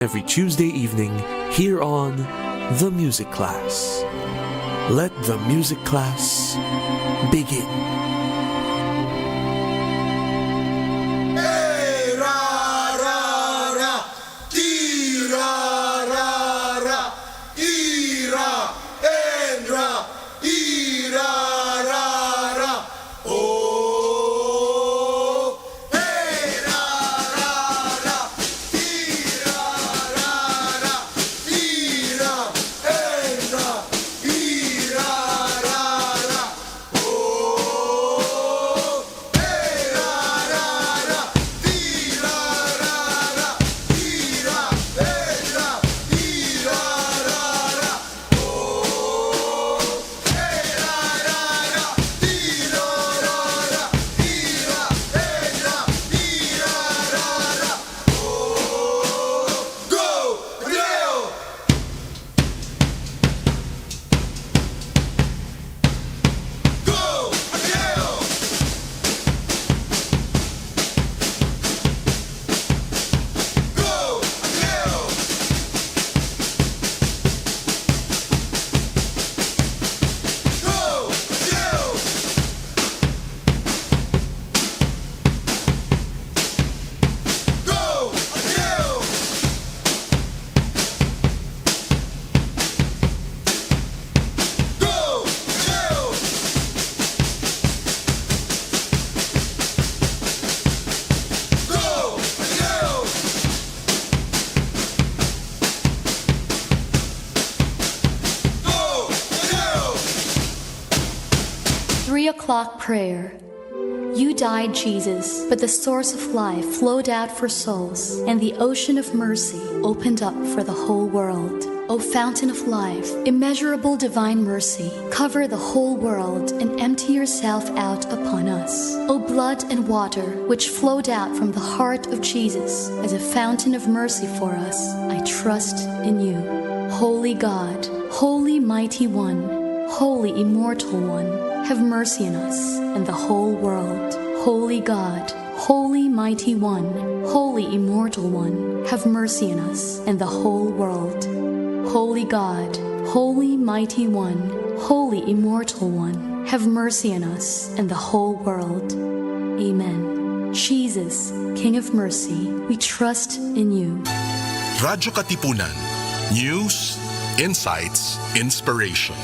every Tuesday evening here on The Music Class. Let the music class begin. Prayer. You died, Jesus, but the source of life flowed out for souls, and the ocean of mercy opened up for the whole world. O fountain of life, immeasurable divine mercy, cover the whole world and empty yourself out upon us. O blood and water, which flowed out from the heart of Jesus as a fountain of mercy for us, I trust in you. Holy God, holy mighty one, holy immortal one, have mercy on us and the whole world. Holy God, holy mighty one, holy immortal one, have mercy on us and the whole world. Holy God, holy mighty one, holy immortal one, have mercy on us and the whole world. Amen. Jesus, King of mercy, we trust in you. Radyo Katipunan. News, insights, inspiration.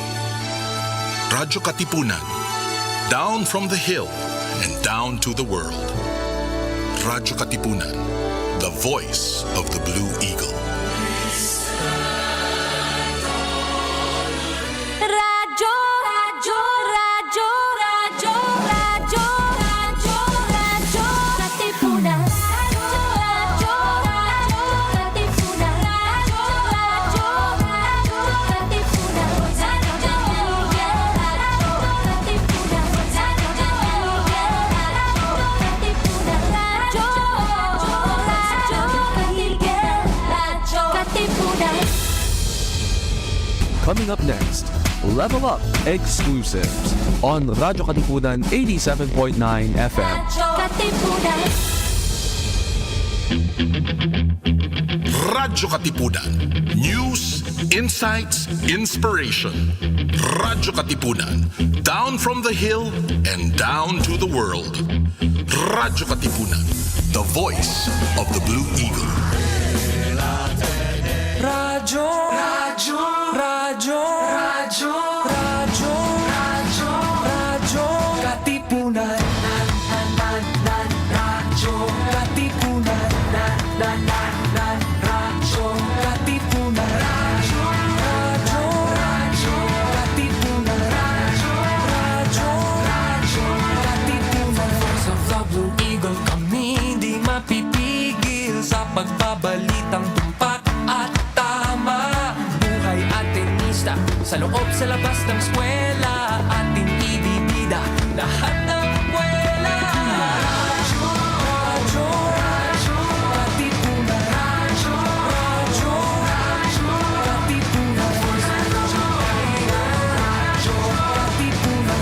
Radyo Katipunan, down from the hill and down to the world. Radyo Katipunan, the voice of the Blue Eagle. Radyo, radyo, radyo, radyo, radyo, radyo, radyo, Katipunan. Radyo, radyo, Katipunan. Radyo, radyo, radyo, Katipunan. Coming up next, Level Up Exclusives on Radyo Katipunan 87.9 FM. Radyo Katipunan. News, insights, inspiration. Radyo Katipunan, down from the hill and down to the world. Radyo Katipunan, the voice of the Blue Eagle. Radyo, radyo, radyo, radyo, radyo, radyo, radyo, Katipunan. Radyo, Katipunan. Radyo, Katipunan. Radyo, radyo, radyo, Katipunan. Radyo, radyo, radyo, Katipunan. Voice of the Blue Eagle, kami di mapipigil sa pagbabalitang tumpak at tama. Buhay at tenista, sa loob sa labas ng eskwela, ating ibibida lahat ng kwela. Radyo, radyo, radyo, Katipunan. Radyo, radyo, radyo, Katipunan. Radyo, Katipunan.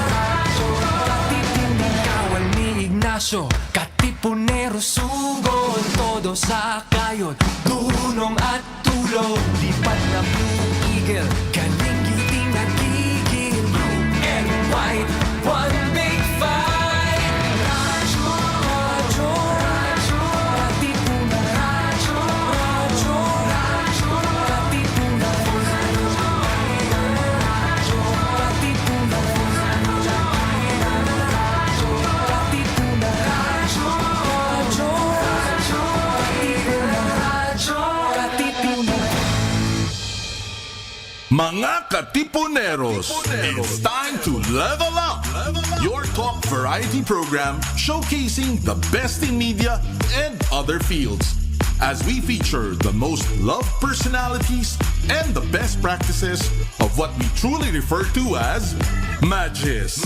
Radyo, Katipunan. Kawal ni Ignacio, Katipunero, sugod todo sa Kakayod, dunong at tulog. Lipat na Blue Eagle, galing giting at gigil. Blue and white, one big fight. Radyo, radyo, radyo, Katipunan. Radyo, radyo, radyo, Katipunan. Radyo, Katipunan. Radyo, Katipunan. Radyo, radyo, radyo, Katipunan. Radyo, Katipunan. Mga Katipuneros, it's time to level up! Your talk variety program showcasing the best in media and other fields. As we feature the most loved personalities and the best practices of what we truly refer to as Magis.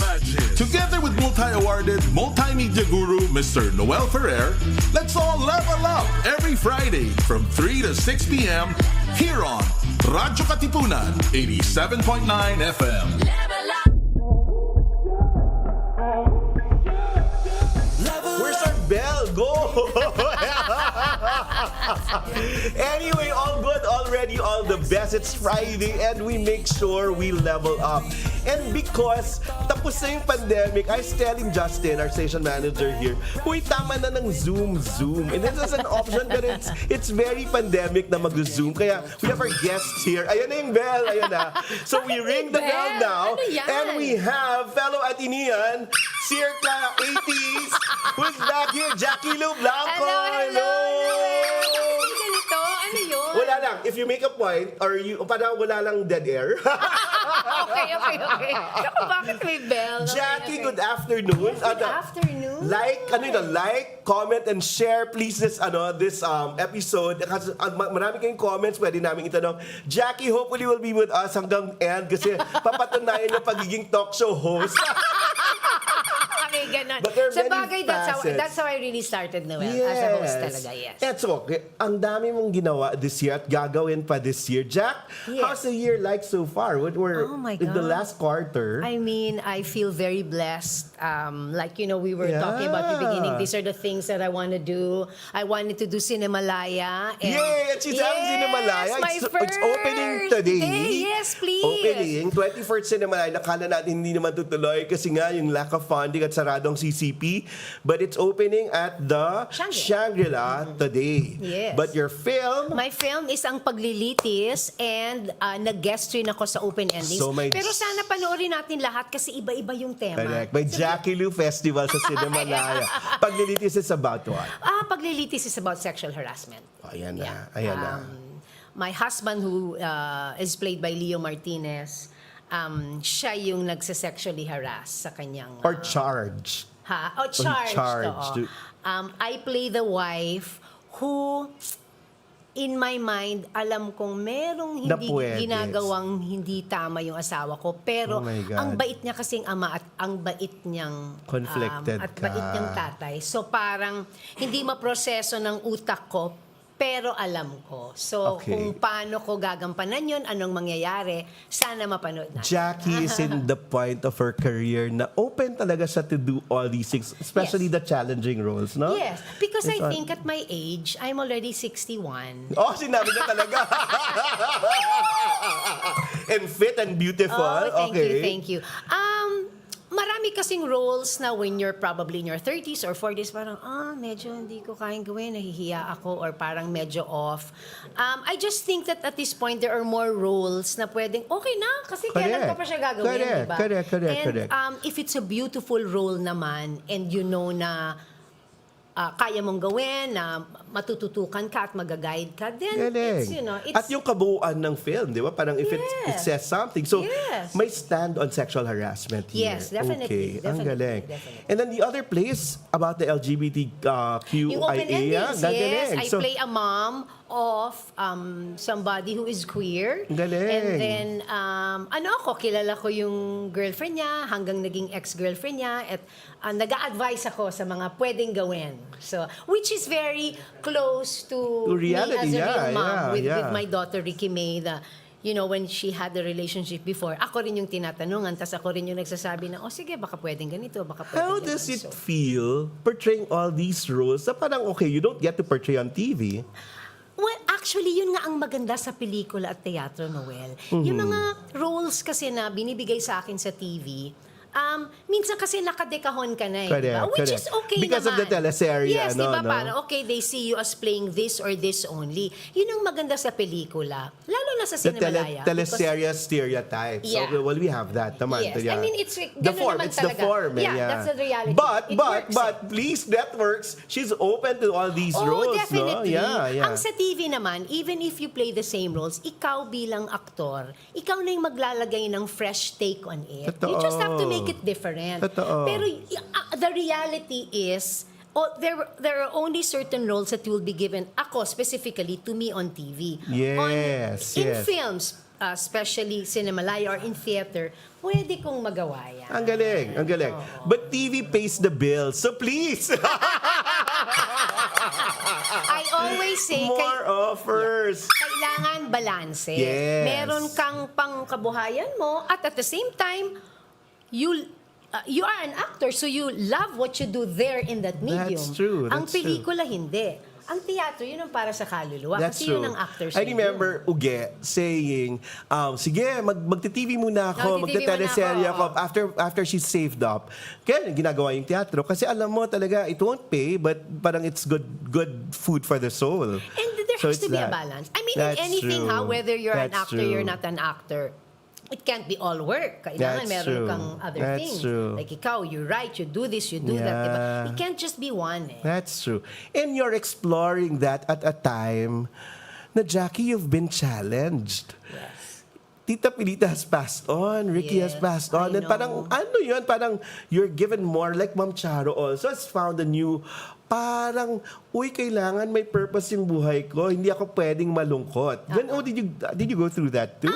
Together with multi-awarded multimedia guru Mr. Noel Ferrer, let's all level up every Friday from 3 to 6 p.m. here on Radyo Katipunan 87.9 FM. Where's our bell? Go! Anyway, all good, all ready, all the best. It's Friday and we make sure we level up. And because tapos na yung pandemic, I was telling Justin, our station manager here, huy, tama na ng Zoom. And this is an option, but it's very pandemic na mag-Zoom. Kaya we have our guests here. Ayan na yung bell, ayan na. So we ring the bell now. Ano yan? And we have fellow Atenean, circa 80s, who's back here, Jackie Lou Blanco. Hello. Ganito, ano yun? Wala lang. If you make a point, or parang wala lang dead air. Okay. Ako, bakit may bell? Jackie, good afternoon. Good afternoon. Like, comment, and share please this episode. Kasi marami kayong comments, pwede namin itanong. Jackie, hopefully will be with us hanggang end kasi papatunayan yung pagiging talk show host. Okay, ganun. But there are Sa many bagay, facets. that's how I really started, Noel. As a host talaga, yes. It's okay. Ang dami mong ginawa this year at gagawin pa this year. Jack, Yes. how's the year like so far? Oh my In the God. last quarter. I mean, I feel very blessed. We were talking about the beginning. These are the things that I want to do. I wanted to do Cinemalaya. And Yay! At she's having Cinemalaya. my It's opening today. Yes, please. Opening, 21st Cinemalaya. Nakala natin hindi naman tutuloy kasi nga yung lack of funding at saradong CCP. But it's opening at the Shangri-La today. Yes. But your film... My film is Ang Paglilitis and nag-guest rin ako sa open endings. So Pero sana panoorin natin lahat kasi iba-iba yung tema. Correct. May Jackie Lou Festival sa Cinemalaya. Paglilitis is about what? Paglilitis is about sexual harassment. Ayan na. Yeah. Ayan na. My husband, who is played by Leo Martinez, siya yung nagsasexually harass sa kanyang... Or charge. Charged. Charged. I play the wife who, in my mind, alam kong merong Na hindi pwede. ginagawang hindi tama yung asawa ko. Pero Oh my God. ang bait niya kasing ama at ang bait niyang... Conflicted at ka. bait niyang tatay. So parang hindi maproseso ng utak ko, pero alam ko. So Okay. kung paano ko gagampanan yun, anong mangyayari, sana mapanood natin. Jackie is in the point of her career na open talaga siya to do all these things, especially Yes. the challenging roles, no? Yes, because This I one. think at my age, I'm already 61. Oh, sinabi niya talaga. And fit and beautiful. Oh, okay. thank you. Marami kasing roles na when you're probably in your 30s or 40s, parang, medyo hindi ko kayang gawin, nahihiya ako, or parang medyo off. I just think that at this point, there are more roles na pwedeng, okay na, kasi kailan ko pa siya gagawin, diba? Correct. And if it's a beautiful role naman, and you know na kaya mong gawin, na matututukan ka at mag-guide ka, then Galing. it's, At yung kabuuan ng film, di ba? Parang if it says something. So, Yes. may stand on sexual harassment here. Yes, definitely, Okay, ang definitely, galing. definitely. And then the other place about the LGBTQIA. Yung open endings, yes. Gagaling. I play a mom of somebody who is queer. Galing. And then, kilala ko yung girlfriend niya, hanggang naging ex-girlfriend niya, at nag-a-advise ako sa mga pwedeng gawin. So, which is very close to reality, me as a yeah, real mom yeah, with yeah. my daughter, Ricky May, when she had the relationship before, ako rin yung tinatanungan, tas ako rin yung nagsasabi na, sige, baka pwedeng ganito, baka pwedeng How ganun." does it So, feel portraying all these roles na parang, okay, you don't get to portray on TV? well, actually, yun nga ang maganda sa pelikula at teatro, Noel. Yung mga roles kasi na binibigay sa akin sa TV, minsan kasi nakadekahon ka na Correct, diba? Which correct. is okay Because of naman. the teleserye, Yes, diba? no? Parang, okay, they see you as playing this or this only. Yun ang maganda sa pelikula. Lalo na sa The Cinemalaya. teleserye stereotype. Yeah. So, well, we have that naman. Yes. Yeah. I mean, it's the ganun form. naman It's talaga. the form. Yeah, that's the reality. It works, But, please, networks, she's open to all these roles, definitely. no? Yeah. Ang sa TV naman, even if you play the same roles, ikaw bilang aktor, ikaw na yung maglalagay ng fresh take on it. You just have to make it different. Totoo. Pero the reality is, there are only certain roles that will be given, ako specifically, to me on TV. Yes, In yes. films, especially Cinemalaya or in theater, pwede kong magawa yan. Ang galing. But TV pays the bills. So please, I always say, more offers. kailangan balanse. Yes. Meron kang pangkabuhayan mo at the same time, you are an actor, so you love what you do there in that medium. That's true. Ang pelikula, hindi. Ang teatro, yun ang para sa kaluluwa. That's kasi true. yun ang actor's I remember Uge saying, sige, magti-TV muna ako, Magti-TV magte-teleserye muna ako after she's saved up. Kaya ginagawa yung teatro kasi alam mo talaga, it won't pay, but parang it's good food for the soul. And there So has it's to be a that. balance. I mean, in That's anything, true. whether you're an That's actor, you're true. not an actor, it can't be all work. Kailangan That's meron true. kang other That's things. true. Like ikaw, you write, you do this, you do that. Diba? Yeah. It can't just be one. That's true. And you're exploring that at a time na, Jackie, you've been challenged. Yes. Tita Pilita has passed on. Ricky has Yes, passed on. I And parang, yun? Parang you're given more. Like Ma'am Charo also has found a new, parang, kailangan may purpose yung buhay ko. Hindi ako pwedeng malungkot. Did you go through that too?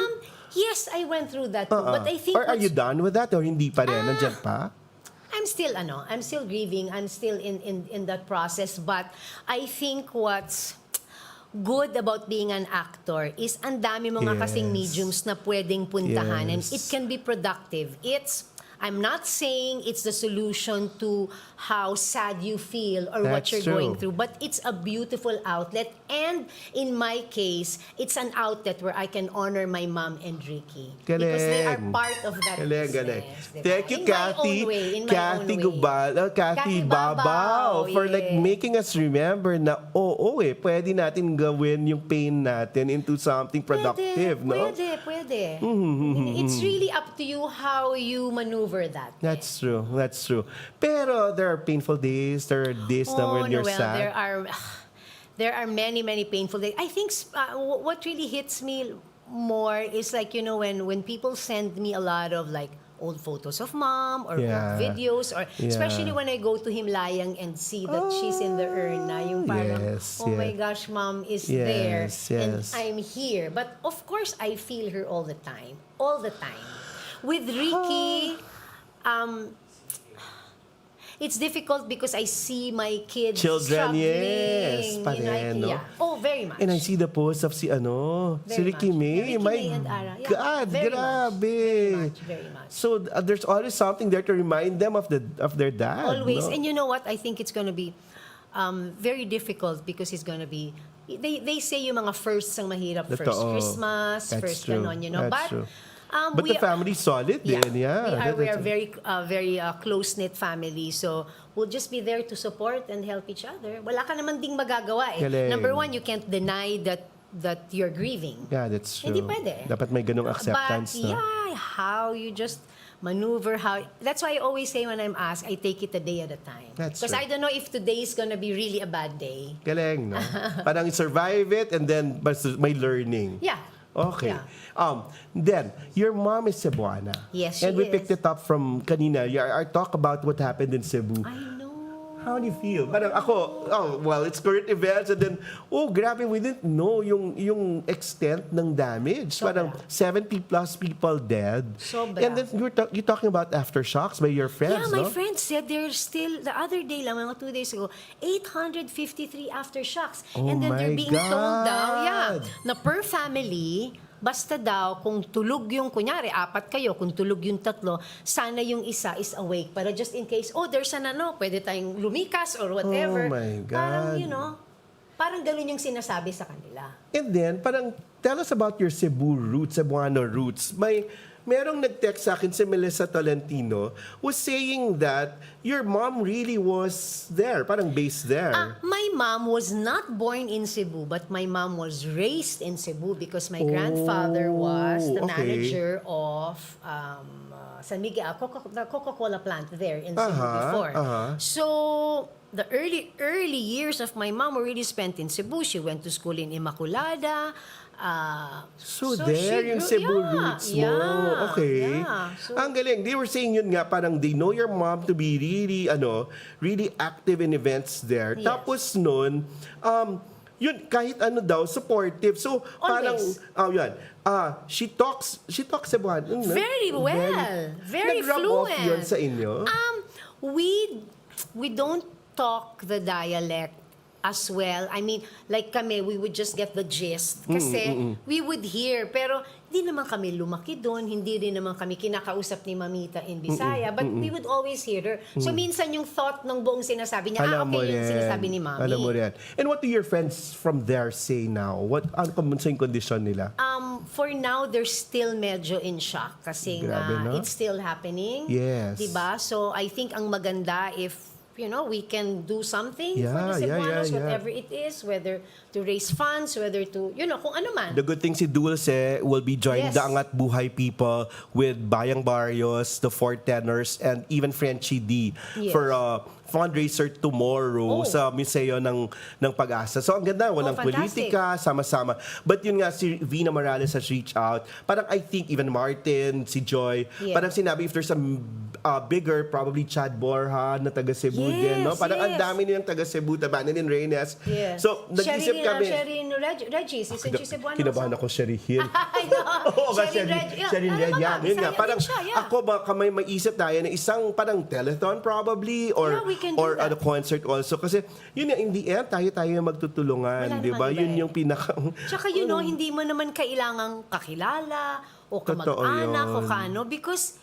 Yes, I went through that too. But I think Or are you done with that? Or hindi pa rin? Nandiyan pa? I'm still grieving. I'm still in that process. But I think what's good about being an actor is ang dami mo nga kasing Yes. mediums na pwedeng puntahan and Yes. it can be productive. I'm not saying it's the solution to how sad you feel or what That's you're true. going through, but it's a beautiful outlet. And in my case, it's an outlet where I can honor my mom and Ricky. Because they are Galing. part of that Galing. business. Diba? Thank you, In my Kathy. own way, in my Kathy own way. Gubal, Kathy Babaw, for like yeah. making us remember na, pwede natin gawin yung pain natin into something productive, no? Pwede. It's really up to you how you maneuver that. That's true. Pero there are painful days, there are days na when you're Noel, sad. there are many people that I think what really hits me more is like when people send me a lot of like old photos of mom or Yeah. old videos or Yeah. especially when I go to Himlayang and see that she's in the urn na yung parang Yes, my yes. gosh, mom is Yes, there and yes. I'm here, but of course I feel her all the time with Ricky. It's difficult because I see my kids Children, struggling. yes, pa rin, no? Very much. And I see the post of si Very Ricky much. May. Ricky My May and Ara. Yeah, God, very grabe. Very much. So there's always something there to remind them of their dad. Always. no? And you know what? I think it's going to be very difficult because it's going to be, they say yung mga firsts ang mahirap. First Totoo. Christmas, That's first true. ganon, That's But, true. But the family's solid din, yeah. We are very close-knit family. So, we'll just be there to support and help each other. Wala ka naman ding magagawa eh. Galing. Number one, you can't deny that you're grieving. Yeah, that's true. Hindi pwede. Dapat may ganung acceptance, But, no? how you just maneuver, that's why I always say when I'm asked, I take it a day at a time. That's Because right. I don't know if today is gonna be really a bad day. Galing, no? Parang survive it and then may learning. Yeah. Okay. Yeah. Then, your mom is Cebuana. Yes, she And we is. picked it up from kanina. Our talk about what happened in Cebu. I know. How do you feel? Parang ako, it's current events and then, grabe, we didn't know yung extent ng damage. Sobra. Parang 70 plus people dead. Sobra. And then you're talking about aftershocks by your friends, Yeah, my no? friend said there's still, the other day lang, mga 2 days ago, 853 aftershocks. Oh And then they're my being told daw, God. na per family, basta daw, kung tulog yung, kunyari, 4 kayo, kung tulog yung 3, sana yung isa is awake. Para just in case, there's an pwede tayong lumikas or whatever. Oh my God. Parang, parang ganun yung sinasabi sa kanila. And then, parang, tell us about your Cebu roots, Cebuano roots. Merong nag-text sa akin si Melissa Tolentino was saying that your mom really was there, parang based there. My mom was not born in Cebu, but my mom was raised in Cebu because my grandfather was the manager of San Miguel, the Coca-Cola plant there in Cebu before. So, the early years of my mom were really spent in Cebu. She went to school in Immaculada. So there yung Cebu roots mo. Okay. Yeah. So, ang galing. They were saying yun nga, parang they know your mom to be really, really active in events there. Yes. Tapos nun, yun, kahit ano daw, supportive. So, parang, yun. She talks Cebuano. very well. Very nag-rub off fluent. yun sa inyo? We don't talk the dialect as well. I mean, like kami, we would just get the gist. Kasi we would hear. Pero hindi naman kami lumaki doon. Hindi rin naman kami kinakausap ni Mamita in Bisaya. But we would always hear her. So minsan yung thought ng buong sinasabi niya, okay yung sinasabi ni Mami. Alam mo rin. And what do your friends from there say now? Ano kamusta yung kondisyon nila? For now, they're still medyo in shock kasi Grabe, no? it's still happening. Yes. Diba? So I think ang maganda if we can do something for the Cebuanos, whatever it is, whether to raise funds, whether to, kung ano man. The good thing si Dulce will be joining Yes. the Angat Buhay people with Bayang Barrios, the Four Tenors, and even Frenchie D Yes. for a fundraiser tomorrow sa museo ng Pag-asa. So ang ganda, walang fantastic. politika, sama-sama. But yun nga, si Vina Morales has reached out. Parang I think even Martin, si Joy, parang sinabi if there's a bigger, probably Chad Borja na taga Cebu din, no? Parang ang dami nilang taga Cebu, Tabanin Reynes. Yes. So nag-isip kami. Sherin Regis, isn't she Cebuano? Kinabahan ako, Sherry Hill. I know. Oo ba, Sherin Sherin Red, yan. Yun nga, parang siya, yeah. ako baka may maisip tayo na isang parang telethon probably or Yeah, we can do or that. a concert also. Kasi yun nga, in the end, tayo yung magtutulungan. Wala Di ba? naman iba Yun eh. yung pinaka... Tsaka hindi mo naman kailangang kakilala o Totoo kamag-anak o yun. kaano because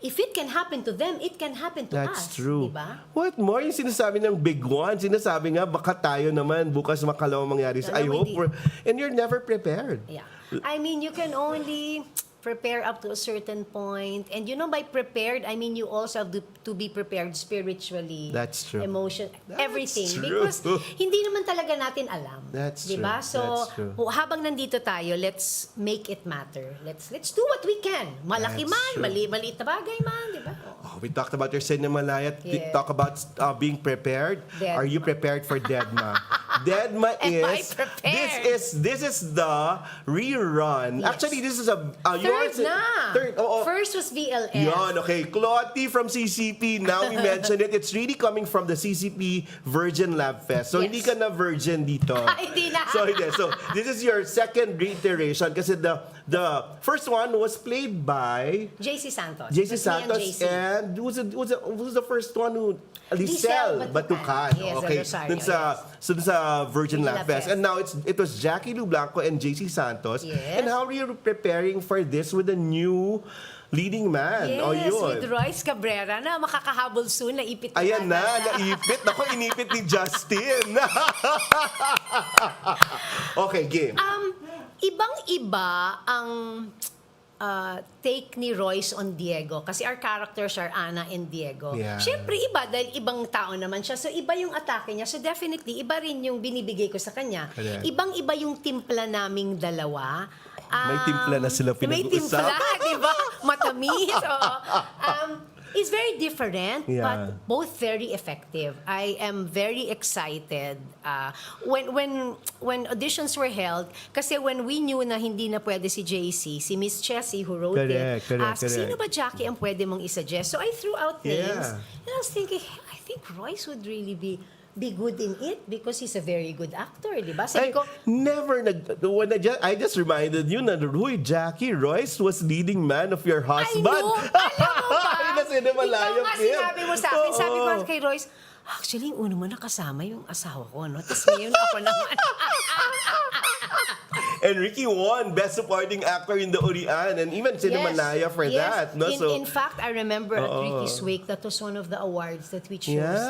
if it can happen to them, it can happen to That's us. true. Diba? What more? Yung sinasabi ng big one, sinasabi nga, baka tayo naman bukas makalawang mangyari. I Alam mo, hope and you're never prepared. Yeah. I mean, you can only prepare up to a certain point. And by prepared, I mean you also have to be prepared spiritually. That's true. Emotion, That's everything. true. Because hindi naman talaga natin alam. That's diba? true. So, That's true. habang nandito tayo, let's make it matter. Let's do what we can. Malaki That's man, true. maliit na bagay man, diba? Oh, we talked about your cinema layat. We Yeah. talk about being prepared. Deadma. Are you prepared for Deadma? Deadma Am I is prepared? this is the rerun. Yes. Actually, this is a yours. Third na. Third. Oo. First was VLF. Yon, okay. Clotty from CCP. Now we mentioned it. It's really coming from the CCP Virgin Lab Fest. So, Yes. hindi ka na virgin dito. Hindi na. So, this is your second reiteration kasi the first one was played by JC Santos. JC It was me Santos JC. and who's the first one who Lisel Lisel Batucan. Batucan. Yes, Okay. Rosario, Dun sa Virgin Lab Fest. Fest. And now it was Jackie Lu Blanco and JC Santos. Yes. And how are you preparing for this with a new leading man? Yes, O yun. with Royce Cabrera na makakahabol soon, naipit Ayan na, naipit. Ako, inipit ni Justin. Okay, game. Ibang-iba ang take ni Royce on Diego kasi our characters are Ana and Diego. Yeah. Siyempre iba dahil ibang tao naman siya. So iba yung atake niya. So definitely iba rin yung binibigay ko sa kanya. Correct. Ibang-iba yung timpla naming dalawa. May timpla na sila May pinag-uusap. timpla, di ba? Matamis. Oo. It's very different, Yeah. but both very effective. I am very excited when auditions were held, kasi when we knew na hindi na pwede si JC, si Miss Chessie who wrote Correct, it, correct, asked, sino ba Jackie ang pwede mong isuggest? So I threw out names, Yeah. and I was thinking, I think Royce would really be good in it because he's a very good actor, di ba? Sabi ko, I just reminded you na Jackie Royce was leading man of your I husband. know, alam mo ba? Kasi malayang Ikaw nga film. sinabi mo sa akin, Oo. sabi ko kay Royce, actually, yung una mo nakasama yung asawa ko, no? Tapos ngayon ako naman. And Ricky won Best Supporting Actor in the Urian, and even Cinemalaya for that. No? In fact, I remember at Ricky's Wake, that was one of the awards that we chose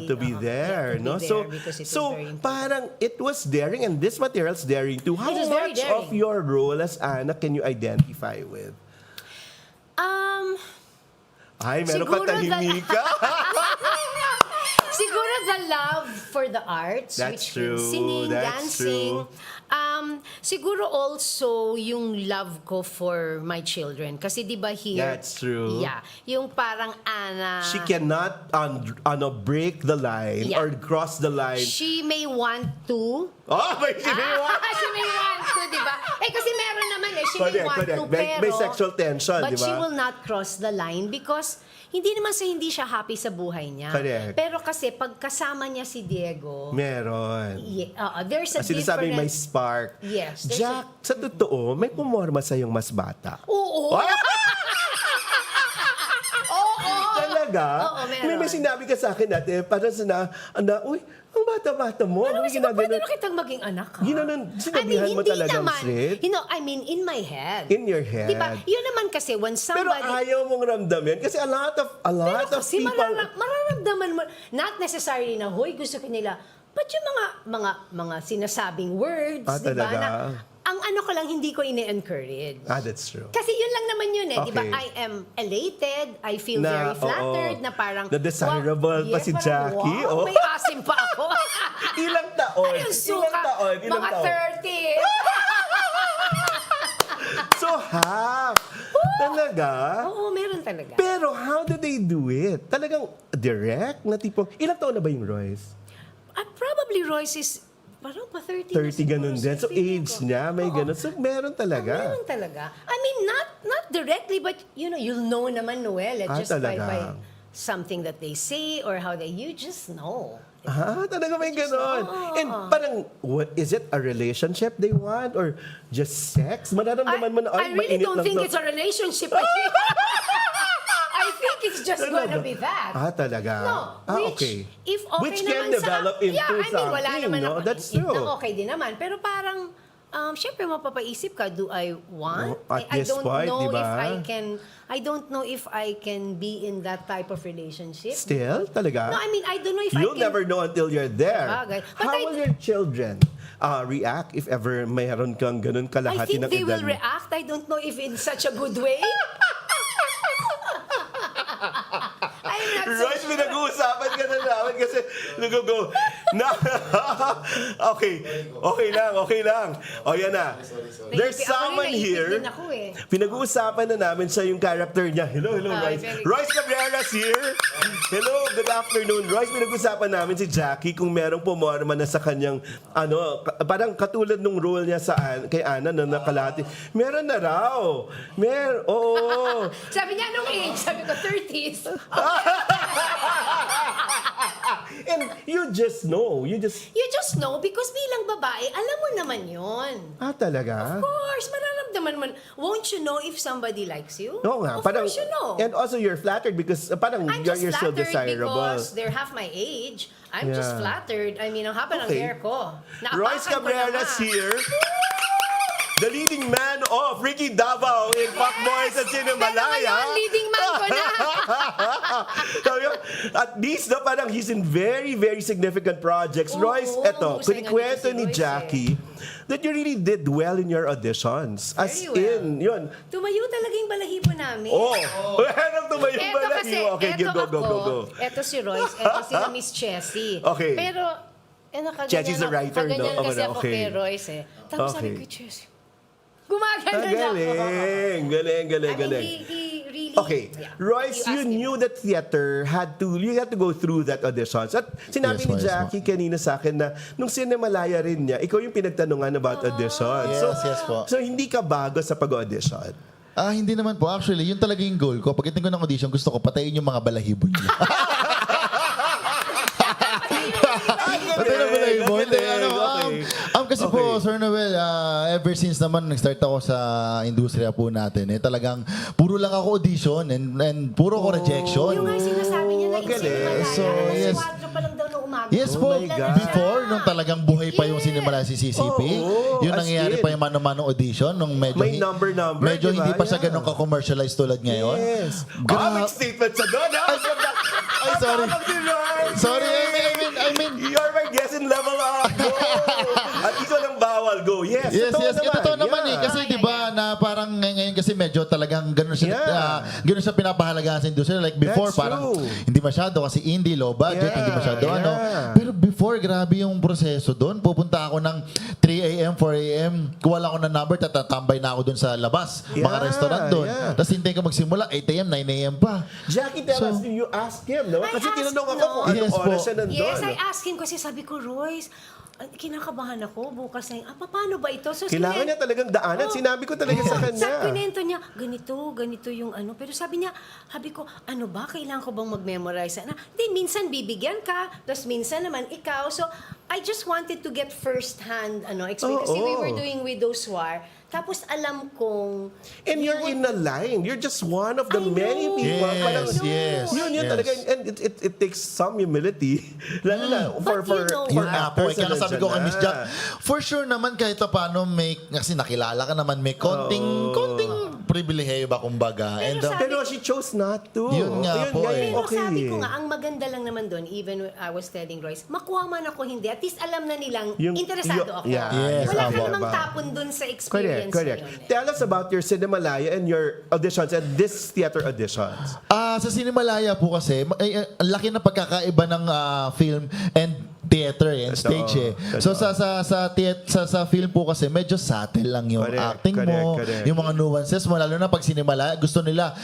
to be there. to No? be So, there because it was so very important. parang it was daring, and this material's daring too. How It is very much of daring. your role as Anna can you identify with? Ay, meron Siguro ka tahimik ka. Siguro the love for the arts, That's which means true, singing, that's dancing. Siguro also yung love ko for my children. Kasi di ba here... That's true. Yeah. Yung parang Anna... She cannot break the line Yeah. or cross the line. She may want to. Oh, may She may want to, di ba? Kasi meron naman She may want to, pero... May sexual tension, But di ba? she will not cross the line because hindi naman hindi siya happy sa buhay niya. Correct. Pero kasi pag kasama niya si Diego, Meron. there's a Kasi sinasabing may different... spark. Yes, there's Jack, sa totoo, may pumorma sa'yong mas bata. Oo. Oo. Talaga? Oo, meron. May sinabi ka sa akin dati, parang uy, ang bata-bata mo. Ano May kasi ba pwede ginaganon. na kitang maging anak, ha? Ginanon, sinabihan mo hindi talagang naman. straight? In my head. In your head. Diba? Yun naman kasi when Pero somebody... ayaw mong ramdamin kasi a lot of kasi people... mararamdaman mo, not necessarily na, hoy, gusto ko nila, but yung mga sinasabing words, di ba? talaga? Na, ang ano ko lang, hindi ko ine-encourage. That's true. Kasi yun lang naman yun di ba? Okay. I am elated, I feel very flattered, na parang... Na desirable pa si parang, Jackie, wow, oh. may asim pa ako. Ilang taon? Ayun, suka, Ilang mga taon? 30. So half. Talaga? Oo, meron talaga. Pero how do they do it? Talagang direct na tipo, ilang taon na ba yung Royce? Probably Royce is parang pa 30 na 30 siguro ganun sa din. So feeling age ko. niya, may Oo. ganun. So meron talaga. Meron talaga. I mean, not directly, but you'll know naman, Noel, just talaga. by something that they say or how you just know. Talaga may ganun. oo. And parang, what is it? A relationship they want? Or just sex? Mararamdaman mo na, I really mainit don't lang think to. it's a relationship. I think it's just gonna be that. Talaga? No, Okay. if okay Which can naman develop into yeah, I mean, wala something, naman no? ako. That's true. Okay din naman. Pero parang, syempre mapapaisip ka, do I want? At I this don't point, know di ba? I don't know if I can be in that type of relationship. Still? Talaga? No, I mean, I don't know if You'll I can... never know until you're there. Sabagay. But How will your children react if ever mayroon kang ganun I kalahati think ng they edad will mo? react. I don't know if in such a good way. I'm not so Royce, pinag-uusapan ka na namin kasi nag-go. Okay lang. O yan na. There's Ako rin, someone naipit here. din ako eh. Pinag-uusapan na namin siya yung character niya. Hello, Royce. very good. Royce Cabrera's here. Hello, good afternoon. Royce, pinag-uusapan namin si Jackie kung merong pumorma na sa kanyang, parang katulad nung role niya kay Ana na nakalahati. Meron na raw. Oo. Sabi niya, anong age? Sabi ko, 30s. And you just know. You just know because bilang babae, alam mo naman yon. Talaga? Of course, mararamdaman mo. Won't you know if somebody likes you? Oo nga. Of course you know. And also you're flattered because parang I'm you're just still flattered desirable. because they're half my age. I'm just Yeah. flattered. I mean, ang haba ng Okay. hair ko. Royce Naapakan ko na Cabrera's nga. here. The leading man of Ricky Davao in Fuckboys at Pero Cinemalaya. ngayon, leading man ko na. Sabi ko, at least parang he's in very, very significant projects. Oo, Royce, eto, mahusay nga kinikwento dito si ni Royce Jackie that you really did well in your auditions. As Very well. in, yun. Tumayo talaga yung balahibo namin. Anong tumayo Eto ba kasi, Okay, eto go. eto si Royce, eto si Miss Chessy. Okay. Pero, nakaganyan Chessie's the writer, no? Kaganyan kasi ako Okay. kay Royce eh. Tapos sabi Okay. ko, Chessy, gumaganda na ako. Galing. He really... Okay, yeah. Royce, you asked him. knew that theater you had to go through that auditions. At sinabi Yes, ni yes, Jackie kanina sa akin na nung Cinemalaya rin niya, ikaw yung pinagtanungan about auditions. Yes po. So hindi ka bago sa pag-audition. Hindi naman po. Actually, yun talaga yung goal ko. Pagdating ko ng audition, gusto ko patayin yung mga balahibo nila. Patayin ang balahibo. Hindi, kasi po, Sir Noel, ever since naman nag-start ako sa industriya po natin, talagang puro lang ako audition and puro ko rejection. Yung nga sinasabi niya na galing. Cinemalaya, So, yes. 4 pa lang daw na umaga. gumagawa. Yes po, my God. before, nung talagang buhay pa yung Sinimala si CCP, Oo, yung as nangyayari in. pa yung mano-mano audition, nung medyo, May number, medyo di ba? hindi pa siya Yeah. ganun ka-commercialized tulad ngayon. Yes. Gra- May statement sa doon, ha? Ay, sorry. Sorry, I mean, You're my guest in level up. Go! At ikaw lang bawal. Go. Yes, yes, totoo yes. naman. Totoo naman Yeah. Kasi di ba na parang ngayon kasi medyo talagang ganun siya, Yeah. ganun siya pinapahalagaan sa industriya. Like before, That's parang true. hindi masyado kasi indie, low budget, Yeah, hindi masyado yeah. ano. Pero before, grabe yung proseso doon. Pupunta ako ng 3 a.m., 4 a.m. Kuwala ko ng number, tatatambay na ako doon sa labas. Mga Yeah, restaurant doon. yeah. Tapos hintayin ka magsimula, 8 a.m., 9 a.m. pa. Jackie, tell us, you asked him, no? I Kasi asked, tinanong ako no? kung anong Yes po. oras siya nandun. Yes, I asked him kasi sabi ko, Royce, kinakabahan ako bukas na paano ba ito? So, Kailangan niya talagang daanan. Oh. Sinabi ko talaga sa Sa kanya. kwento niya, ganito yung ano. Pero sabi ko, ano ba, kailangan ko bang mag-memorize? Hindi, minsan bibigyan ka, tapos minsan naman ikaw. So, I just wanted to get first-hand experience. Kasi we were doing Widow's War. Tapos alam kong... And you're in a line. You're just one of the I know. many people. Yes, Parang, yes, Yun yes. talaga. And it takes some humility. Lalo na for But you know Yun what? nga po, kaya sabi ko kay Miss Jack. Jack, for sure naman kahit paano may, kasi nakilala ka naman, may konting pribilehe ba kumbaga. Pero And, sabi- Pero she chose not to. Yun nga po eh. Pero Okay. sabi ko nga, ang maganda lang naman doon, even when I was telling Royce, makuha man ako hindi, at least alam na nilang interesado ako. Yeah. Yes, Wala ka abo. namang Diba? tapon doon sa Correct, experience correct. na yun. Tell us about your Cinemalaya and your auditions and this theater auditions. sa Sinimalaya po kasi, ang laki na pagkakaiba ng film and theater and stage eh. So sa film po kasi medyo subtle lang yung Correct, acting mo, correct. yung mga nuances mo, lalo na pag Sinimalaya, gusto nila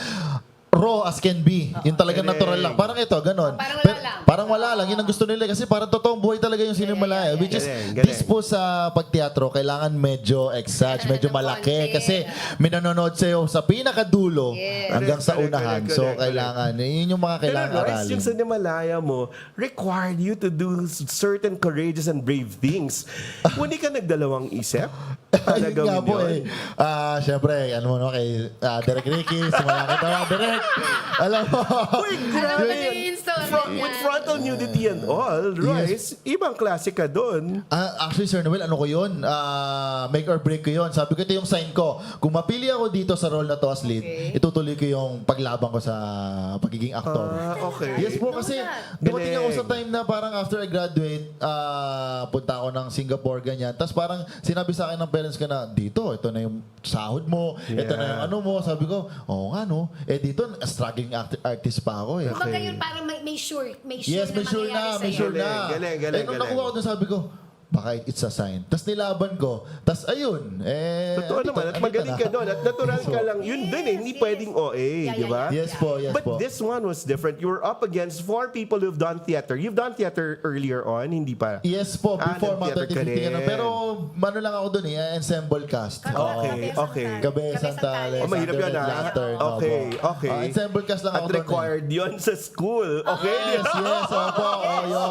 raw as can be. Yung talagang Correct. natural lang. Parang ito, ganon. Parang wala lang. Parang wala lang. Yun ang gusto nila. Kasi parang totoong buhay talaga yung Sinimalaya. Which is, Galing, galing. this po sa pagteatro, kailangan medyo exact, medyo malaki. Konti. Kasi may nanonood sa'yo sa pinakadulo hanggang sa Correct, unahan. correct, So, correct, kailangan. Yun yung mga Pero kailangan Royce, aralin. yung Cinemalaya mo required you to do certain courageous and brave things. Hindi ka nagdalawang isip? Ayun nga po eh. Siyempre, ano mo no, kay Derek Ricky, simula kita na, Derek. Alam mo. Uy, grabe. With frontal nudity and all, Royce, ibang klase ka doon. Actually, Sir Noel, ano ko yun? Make or break ko yun. Sabi ko, ito yung sign ko. Kung mapili ako dito sa role na to as lead, itutuloy ko yung paglabang ko sa pagiging aktor. Okay. Yes po, kasi dumating ako sa time na parang after I graduate, punta ako ng Singapore, ganyan. Tapos parang sinabi sa akin ng parents ko na, dito, ito na yung sahod mo, ito na yung ano mo. Sabi ko, oo nga no. Dito, struggling artist pa ako eh. Kumbaga yun, parang may sure Yes, may sure na, may sure na. Galing. Nung nakuha ko dun, sabi ko, baka it's a sign. Tapos nilaban ko. Tapos ayun. Totoo naman. At magaling ka doon. At natural ka lang. Yun din eh. Hindi pwedeng OA. Di ba? Yes po, yes But po. this one was different. You were up against 4 people who've done theater. You've done theater earlier on, hindi pa? Yes po, before mga nag-theater ka 30-50 rin. na. Pero ano lang ako dun ensemble cast. Okay. Kabesang tali. Oh, mahirap yun Okay. Ensemble cast lang At ako dun. required yun sa school. Okay? Yes, opo. Yun.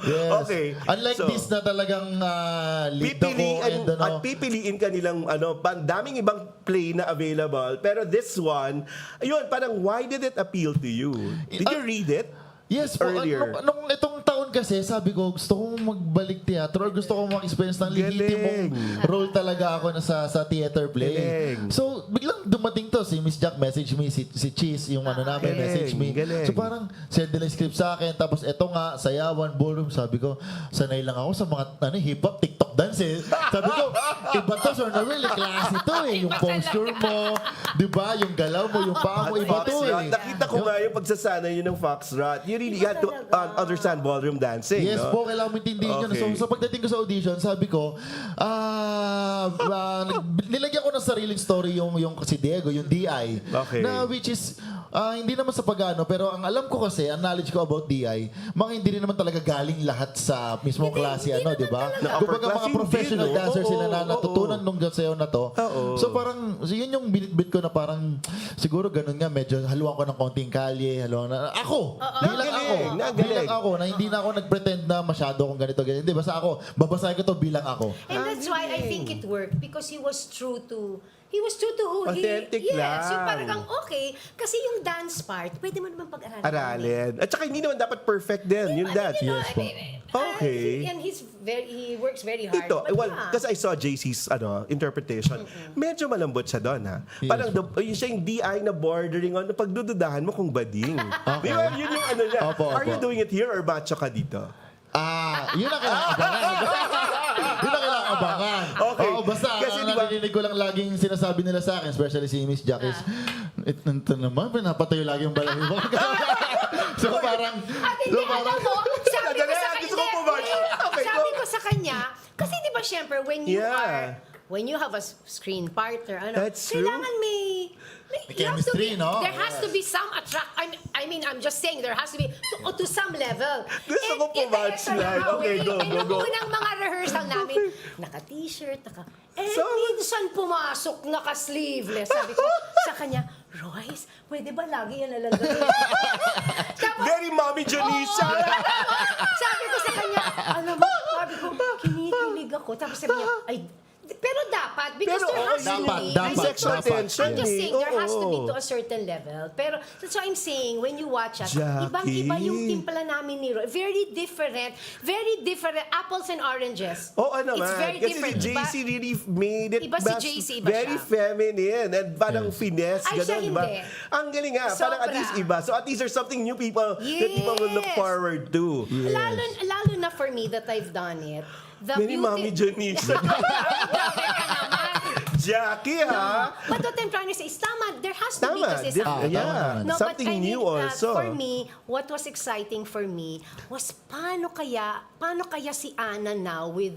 Yes. Okay. Unlike So, this na talagang lead ako and ano. At pipiliin ka nilang daming ibang play na available. Pero this one, ayun, parang why did it appeal to you? Did you read it? Yes po. Earlier. Nung itong taon kasi, sabi ko, gusto kong magbalik teatro or gusto kong mag-experience ng legitimong role talaga ako na sa theater play. Galing. So, biglang dumating to. Si Miss Jack message me, si Cheese, yung ano namin, Galing, message me. galing. So, parang send nila yung script sa akin. Tapos, eto nga, sayawan, ballroom. Sabi ko, sanay lang ako sa mga hip-hop, TikTok dance eh. Sabi ko, iba to, Sir Noel, klase to eh. Yung posture mo, di ba? Yung galaw mo, yung paa mo, iba to Foxtrot. eh. Nakita ko nga yung pagsasanay yun ng Foxtrot. You really had to understand ballroom dancing, Yes no? po, kailangan mo intindihin yun. Okay. So, sa pagdating ko sa audition, sabi ko, nilagyan ko ng sariling story yung si Diego, yung DI. Okay. Na which is, hindi naman sa pagano, pero ang alam ko kasi, ang knowledge ko about DI, mga hindi rin naman talaga galing lahat sa mismong klase, di ba? Na upper Kumbaga class, mga hindi, professional no? dancers Oo, sila na natutunan nung sayaw na to. Oo. So parang, yun yung binitbit ko na parang, siguro ganun nga, medyo haluan ko ng konting kalye, haluan na, ako! Bilang ako, na hindi na ako nag-pretend na masyado kung ganito, ganito. Hindi, basta ako, babasahin ko to bilang ako. And that's why I think it worked because he was true to he was true to who Authentic he... Yes, lang. yung parang okay. Kasi yung dance part, pwede mo naman pag-aralin. Aralin. At saka hindi naman dapat perfect din, yung dance. Yes, po. Okay. And he works very hard. Ito, But well, yeah. because I saw JC's interpretation, medyo malambot siya doon, ha? Parang yun siya yung DI na bordering on, pagdududahan mo kung bading. Di ba? Yun yung ano niya. Opo, Are you opo. doing it here or macho ka dito? Yun ang kailangan abangan. Yun ang kailangan abangan. Okay. Oo, basta Kasi ang di ba- narinig ko lang laging sinasabi nila sa akin, especially si Miss Jack is, ito naman, pinapatayo lagi yung balay mo. So parang, At hindi, alam mo, sabi ko sa Gusto ko pumacho. Okay, sabi go. ko sa kanya, kasi di ba syempre, when you have a screen partner, That's true. kailangan may you have to chemistry, be- no? There has to be some I mean, I'm just saying, there has to be to some level. Gusto ko pumatch lang. Okay, go. Nung unang mga rehearsal namin, naka-t-shirt, minsan pumasok, naka-sleeveless. Sabi ko sa kanya, Royce, pwede ba lagi yan nalang gawin? Tapos, Very mommy Janisha. sabi ko sa kanya, alam mo, sabi ko, kinikilig ako. Tapos sabi niya, pero dapat, because Pero, there has to dapat, be. dapat, sexual dapat. tension. I'm just saying, there has to be Oo. to a certain level. Pero, that's why I'm saying, when you watch us, Jackie. ibang-iba yung timpla namin ni Roy. Very different, apples and oranges. Oo naman. It's very Kasi different. si JC really made it Iba si JC, iba very siya. feminine and parang finesse. Ay, siya Ganun, diba? hindi. Ang galing nga. Parang at Sobra. least iba. So at least there's something new people that people will look Yes. forward to. Lalo na for me that I've done it. The Very mommy Janisha. Jackie, ha? But what I'm trying to say is, tama, there has to be Tama. kasi something. Yeah. No, Something but I new mean, also. For me, what was exciting for me was paano kaya si Ana now with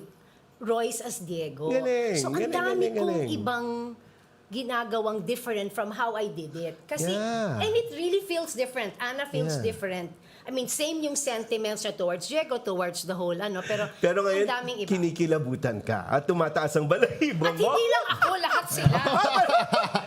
Royce as Diego? Galing, So, ang galing, dami galing, kong galing. ibang ginagawang different from how I did it. Kasi, Yeah. and it really feels different. Ana feels Yeah. different. I mean, same yung sentiments niya towards Diego, towards the whole, Pero ngayon, ang daming iba. kinikilabutan ka at tumataas ang balahibo At mo. hindi lang ako, lahat sila.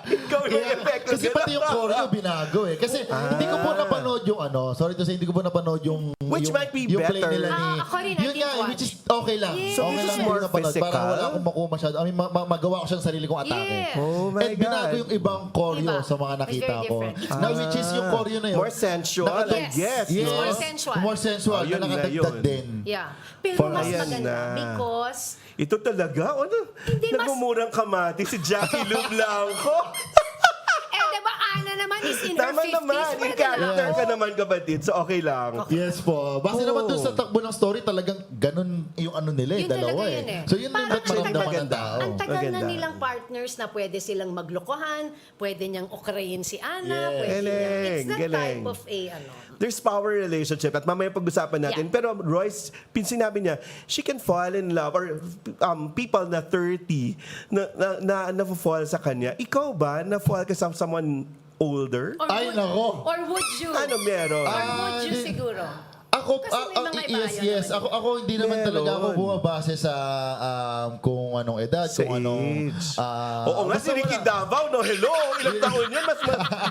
Ikaw yung effect. Kasi pati yung choreo binago eh. Kasi hindi ko po napanood yung sorry to say, hindi ko po napanood yung Which yung, might be yung play better. nila ni... Ako rin, I yun did nga, watch. which is okay lang. Yes. So Okay this lang is more yung napanood. physical? Parang wala akong makuha masyado. I mean, magawa ko siya ng sarili kong atake. Yeah. Oh my And binago God. yung ibang choreo Iba. sa mga It's nakita very ko. different. It's Na which is yung choreo na yun. More sensual, I Yes. guess. Yes. It's more sensual. More sensual. Oh, yun na na nakadagdag yun. din. Yeah. Pero For mas us. maganda Ayan na. because Ito talaga? Ano? Hindi, mas- Nagmumurang kamati si Jackie Lou Blanco. diba Ana naman is in Tama her 50s. naman. In Pwede character na ka ako. naman, kapatid. So, okay lang. Yes po. Base naman dun sa takbo ng story, talagang ganun yung ano nila Yun dalawa talaga eh. yun eh. So yun din Parang ba't maramdaman ng maganda. tao. Ang tagal na Maganda. nilang partners na pwede silang maglokohan, pwede niyang okrayin si Ana, Yes. pwede niyang... It's Galing, that galing. type of a There's power relationship at mamaya pag-usapan natin. Yeah. Pero Royce, sinabi niya, she can fall in love or people na 30 na fall sa kanya. Ikaw ba, na-fall ka sa someone older? Or Ay, would- nako. Or would you? Ano meron? Or would you di- siguro? Ako, Kasi may mga iba yes, yun yes. naman. Ako hindi naman Meron. talaga ako bumabase sa kung anong edad, Sa kung anong... age. ah, Oo nga, basta si Ricky wala. Davao, no? Hello! Ilang taon yan?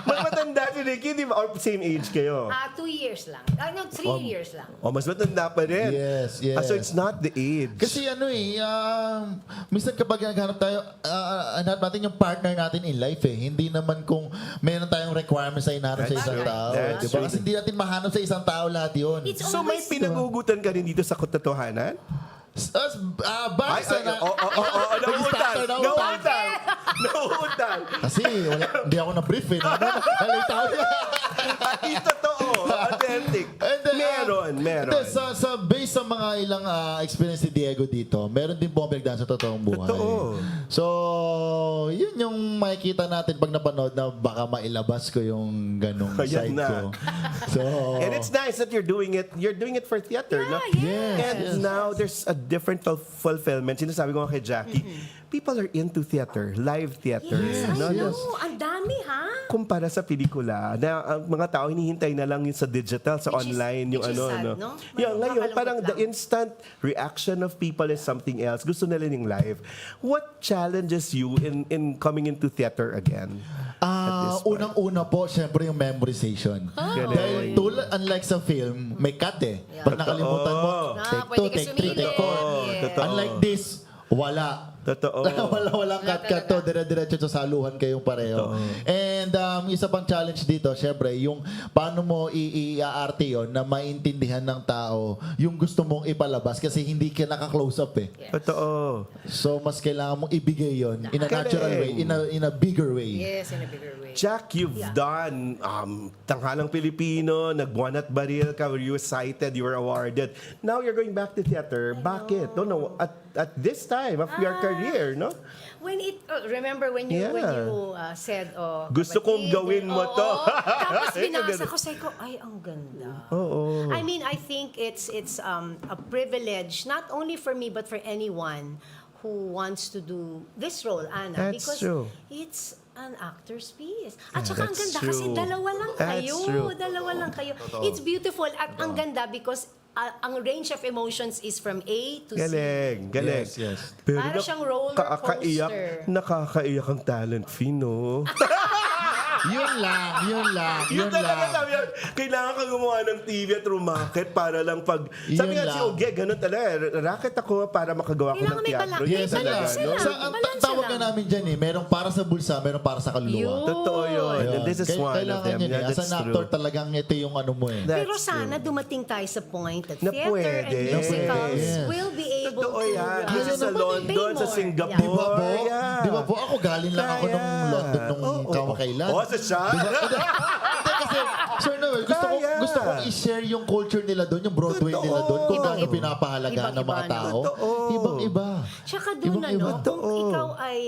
Mas matanda si Ricky, di ba? Or same age kayo? 2 years lang. 3 years lang. O, mas matanda pa rin. Yes, yes. So it's not the age. Kasi minsan kapag naghanap tayo, hanap natin yung partner natin in life eh. Hindi naman kung meron tayong requirements na hinahanap sa That's isang right. tao. That's Diba? true. Kasi hindi natin mahanap sa isang tao lahat yun. It's So may always... pinagugutan ka rin dito sa katotohanan? Basta na... Nauutal. Kasi hindi ako na-brief eh. Nalita ako niya. At least totoo. Authentic. And then, Meron. Hindi, sa based sa mga ilang experience ni Diego dito, meron din po pinagdaan sa totoong buhay. Totoo. So, yun yung makikita natin pag napanood na baka mailabas ko yung ganong Ayan side na. ko. So, And it's nice that you're doing it. You're doing it for theater, no? yes, And yes. now there's a different fulfillment. Sinasabi ko nga kay Jackie, people are into theater, live theater. Yes, I no? know. Ang dami, ha? Kumpara sa pelikula, na ang mga tao hinihintay na lang yung sa digital, sa Which is- online, yung which is ano, sad, no? no? Yeah, ngayon, Makakalungkot parang the lang. instant reaction of people is something else. Gusto nila yung live. What challenges you in coming into theater again? this point? unang-una po, syempre yung memorization. Galing. Dahil unlike sa film, may cut eh. Yeah. Pag nakalimutan mo, Totoo. take Pwede 2, ka take 3, take sumilip. 4. Totoo. Unlike this, wala. Totoo. Walang cut-cut to. Dire-diretso sa saluhan kayong pareho. And isa pang challenge dito, syempre, yung paano mo i-aarte yun na maintindihan ng tao yung gusto mong ipalabas kasi hindi ka naka-close up eh. Totoo. So, mas kailangan mong ibigay yun in a natural way, in a bigger way. Yes, in a bigger way. Jack, you've done Tanghalang Pilipino, Nagbuwan at Baril ka, where you were cited, you were awarded. Now you're going back to theater. Bakit? No, at this time of your career, no? Remember when you said, Gusto kong kapatid, gawin mo to. Tapos binasa ko, sabi ko, ay, ang ganda. I mean, I think it's a privilege, not only for me, but for anyone who wants to do this role, Ana. That's because true. it's an actor's piece. At saka ang That's ganda kasi true. dalawa lang That's kayo. true. Dalawa lang kayo. It's beautiful at ang ganda because ang range of emotions is from A to Z. Galing. Yes. Pero Para siyang roller coaster. Nakakaiyak ang talent fee, no? Yun lang. Yun talaga sabi yan, kailangan ka gumawa ng TV at rumakit para lang pag... Sabi Yun nga si lang. Oge, ganun talaga. Racket ako para makagawa ko ng Kailangan may teatro. balak. Yes, May balance no? lang. Ang Balance tawag lang. nga namin dyan merong para sa bulsa, merong para sa kaluluwa. Yun. Totoo yun. Yun. And this is one of Kailangan them. yun Yeah, As that's an actor, true. talagang ito yung ano mo eh. Pero sana dumating tayo sa point that Na theater pwede. and musicals Yes. will be able Totoo to yan. Kaya Kasi sa naman, London, sa more. Singapore. Di ba po? Yeah. Di ba po? Ako galing lang ako nung London nung kamakailan. Sa siya? Hindi kasi, Sir Noel, gusto kong i-share yung culture nila doon, yung Broadway Totoo. nila doon, kung gaano Ibang-iba. pinapahalagahan ng mga Ibang-iba, tao. Totoo. Ibang-iba. Tsaka doon Ibang-iba. kung ikaw ay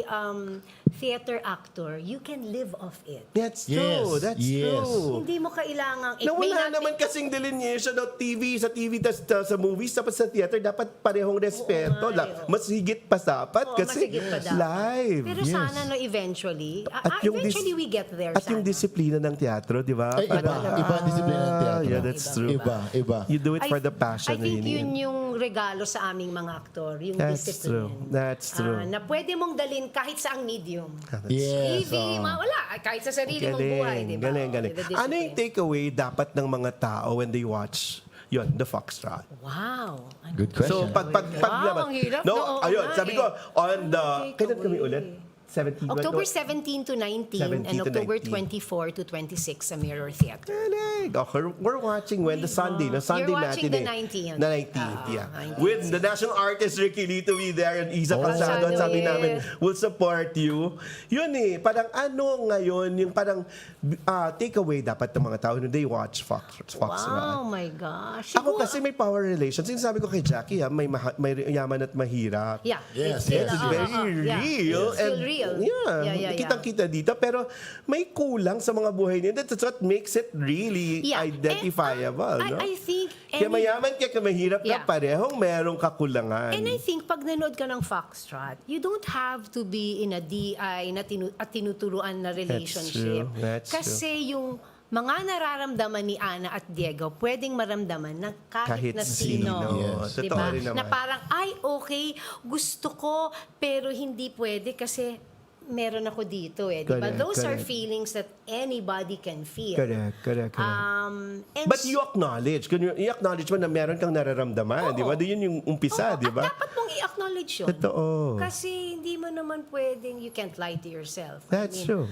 theater actor, you can live off it. That's true. Yes. That's Yes. true. Hindi mo kailangang... It Na may wala not naman be- kasing delineation of sa TV, sa movies, tapos sa theater, dapat parehong respeto. Oo nga eh, oo. Mas higit pa dapat Oo, kasi mas higit pa dapat. live. Pero sana eventually, yung eventually we get there. At yung sana. disiplina ng teatro, di ba? Ay, iba ang disiplina ng teatro. Yeah, that's true. Iba. You do it for the passion. I think na yun yung regalo sa aming mga aktor, yung That's discipline. true. That's true. Na pwede mong dalhin kahit saang medium. Yes. TV, wala. Kahit sa sarili mong buhay, di ba? Galing. With the Ano yung discipline. takeaway dapat ng mga tao when they watch the Foxtrot? Wow. Good question. So, pag Wow, ang hirap. No, Oo ayun, nga sabi eh. ko, on the, Takeaway. kailan kami ulit? 17. October 17 to 19 and 17 to October 19. 24 to 26 sa Mirror Theater. Galing. Okay, we're watching when the Sunday, no? Sunday You're watching matinee. the 19th. The 19th, yeah. 19th. With the national artist Ricky Lee to be there and Isa Pasado, Pasado, sabi yes. namin, we'll support you. Yun parang ano ngayon, yung parang takeaway dapat ng mga tao when they watch Foxtrot. Wow, my gosh. Ako kasi may power relations. Sinasabi ko kay Jackie, may yaman at mahirap. Yeah. Yes, it's yes, It's very real. It's still real. Yeah. Kitang-kita dito. Pero may kulang sa mga buhay niya. That's what makes it really Yeah. identifiable. And, no? I think... Kaya mayaman ka mahirap ka, Yeah. parehong merong kakulangan. And I think pag nanood ka ng Foxtrot, you don't have to be in a DI at tinuturuan na relationship. That's true. Kasi yung mga nararamdaman ni Ana at Diego, pwedeng maramdaman ng kahit na sino. Yes. Diba? Totoo rin naman. Na parang, ay, okay, gusto ko, pero hindi pwede kasi meron ako dito eh. Diba? Correct, Those are correct. feelings that anybody can feel. Correct. And But you acknowledge. I-acknowledge mo na meron kang nararamdaman. Oo. Di ba? Yun yung umpisa, di ba? At dapat mong i-acknowledge yun. Totoo. Kasi hindi mo naman pwedeng, you can't lie to yourself. That's true.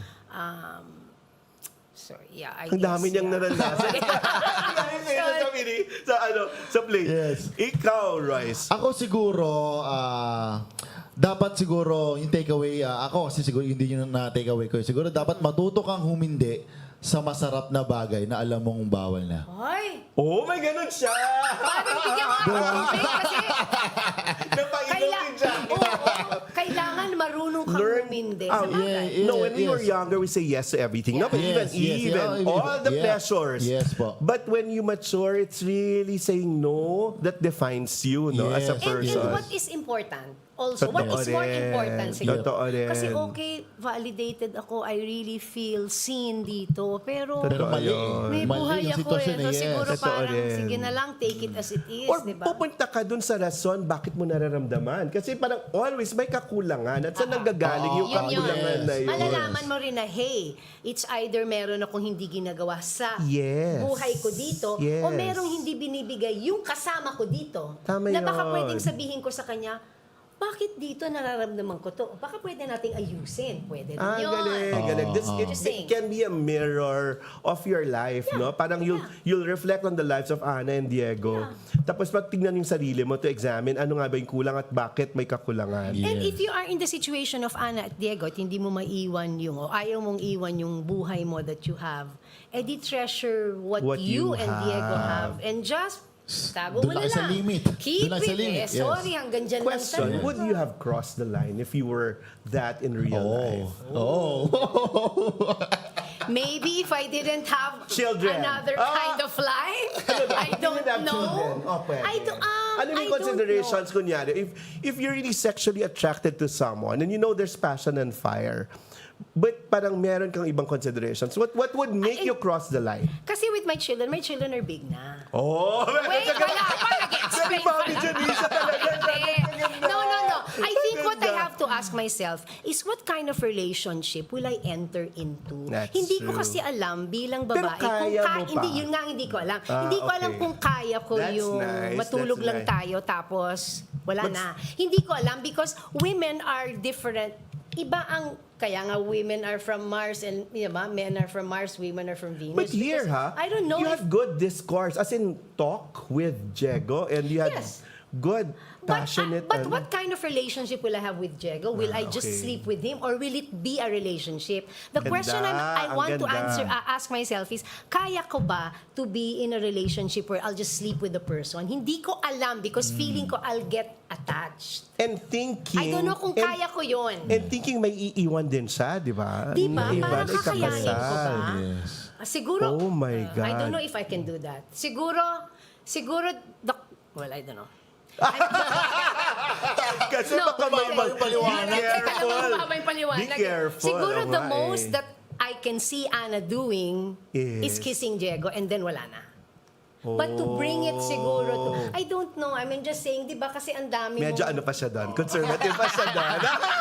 Sorry, yeah, I Ang guess, dami niyang naranasan. Ang dami sa'yo sasabihin sa play. Yes. Ikaw, Royce. Ako siguro, dapat siguro yung takeaway, ako kasi siguro hindi yun na takeaway ko. Siguro dapat matuto kang humindi sa masarap na bagay na alam mong bawal na. Ay! Oh, may ganun siya! Parang bigyan mo ako ng break kasi Napainom si Jackie. kailangan marunong kang Learn. humindi Oh, sa bagay. No, when we were younger, we say yes to everything. No, but Yes, even all the pleasures. Yes po. But when you mature, it's really saying no that defines you, no, as a Yes. person. And what is important? Also, what Totoo is more rin. important siguro? Totoo rin. Kasi okay, validated ako, I really feel seen dito. Pero Pero mali. may Mali buhay yung ako sitwasyon So yes. siguro Totoo parang, rin. sige na lang, take it as it is, Or di ba? pupunta ka dun sa rason bakit mo nararamdaman. Kasi parang always may kakulangan. At saan nanggagaling yung Yun kakulangan yes. na yun? Malalaman mo rin na, hey, it's either meron akong hindi ginagawa sa Yes. buhay ko dito Yes. o merong hindi binibigay yung kasama ko dito. Tama na baka yun. pwedeng sabihin ko sa kanya, bakit dito nararamdaman ko to? Baka pwede nating ayusin. Pwede din yun. Galing. Just saying. It can be a mirror of your life, no? Parang you'll reflect on the lives of Ana and Diego. Tapos pag tingnan yung sarili mo to examine ano nga ba yung kulang at bakit may kakulangan. And if you are in the situation of Ana at Diego at hindi mo maiwan yung, o ayaw mong iwan yung buhay mo that you have, edi treasure what you and Diego have. And just tago mo Doon na lang sa lang. limit. Keep Doon lang sa it. limit, Eh, sorry, hanggang dyan lang Question, tayo. would you have crossed the line if you were that in real life? Maybe if I didn't have Children. another kind of life, I don't Didn't have know. children. Pwede. I don't, Ano I yung don't considerations, kunyari, if you're really sexually attracted to someone and you know there's passion and fire, but parang meron kang ibang considerations, what would make you cross the line? Kasi with my children are big na. Oh, Wait, wala pa. Nag-explain pa lang. Hindi. No. I think what I have to ask myself is what kind of relationship will I enter into? That's Hindi ko true. kasi alam bilang Pero babae. kaya mo pa. Hindi, yun nga hindi ko alam. Hindi ko alam okay. kung kaya ko That's yung nice, matulog that's lang nice. tayo tapos wala na. Hindi ko alam because women are different. Iba ang, kaya nga women are from Mars and men are from Mars, women are from Venus. But here, Because I don't know you if have good discourse, as in talk with Diego, and you had Yes. good, passionate. But what kind of relationship will I have with Diego? Will I just okay. sleep with him or will it be a relationship? The question I ang want to ganda. ask myself is, kaya ko ba to be in a relationship where I'll just sleep with the person? Hindi ko alam because feeling ko I'll get attached. And thinking... I don't know kung kaya ko yun. And thinking may iiwan din siya, di ba? Di ba? May Parang iwan, kakayanin ko ba? Yes. Siguro, Oh my God. I don't know if I can do that. Siguro, well, I don't know. Kasi No, baka may okay. paliwanag. Be careful. Be Be careful. Siguro Oo the nga most eh. that I can see Ana doing is Yes. kissing Diego and then wala na. But to bring it siguro to, I don't know, I mean just saying, di ba kasi ang dami Medyo mong- ano pa siya doon. Conservative pa siya doon.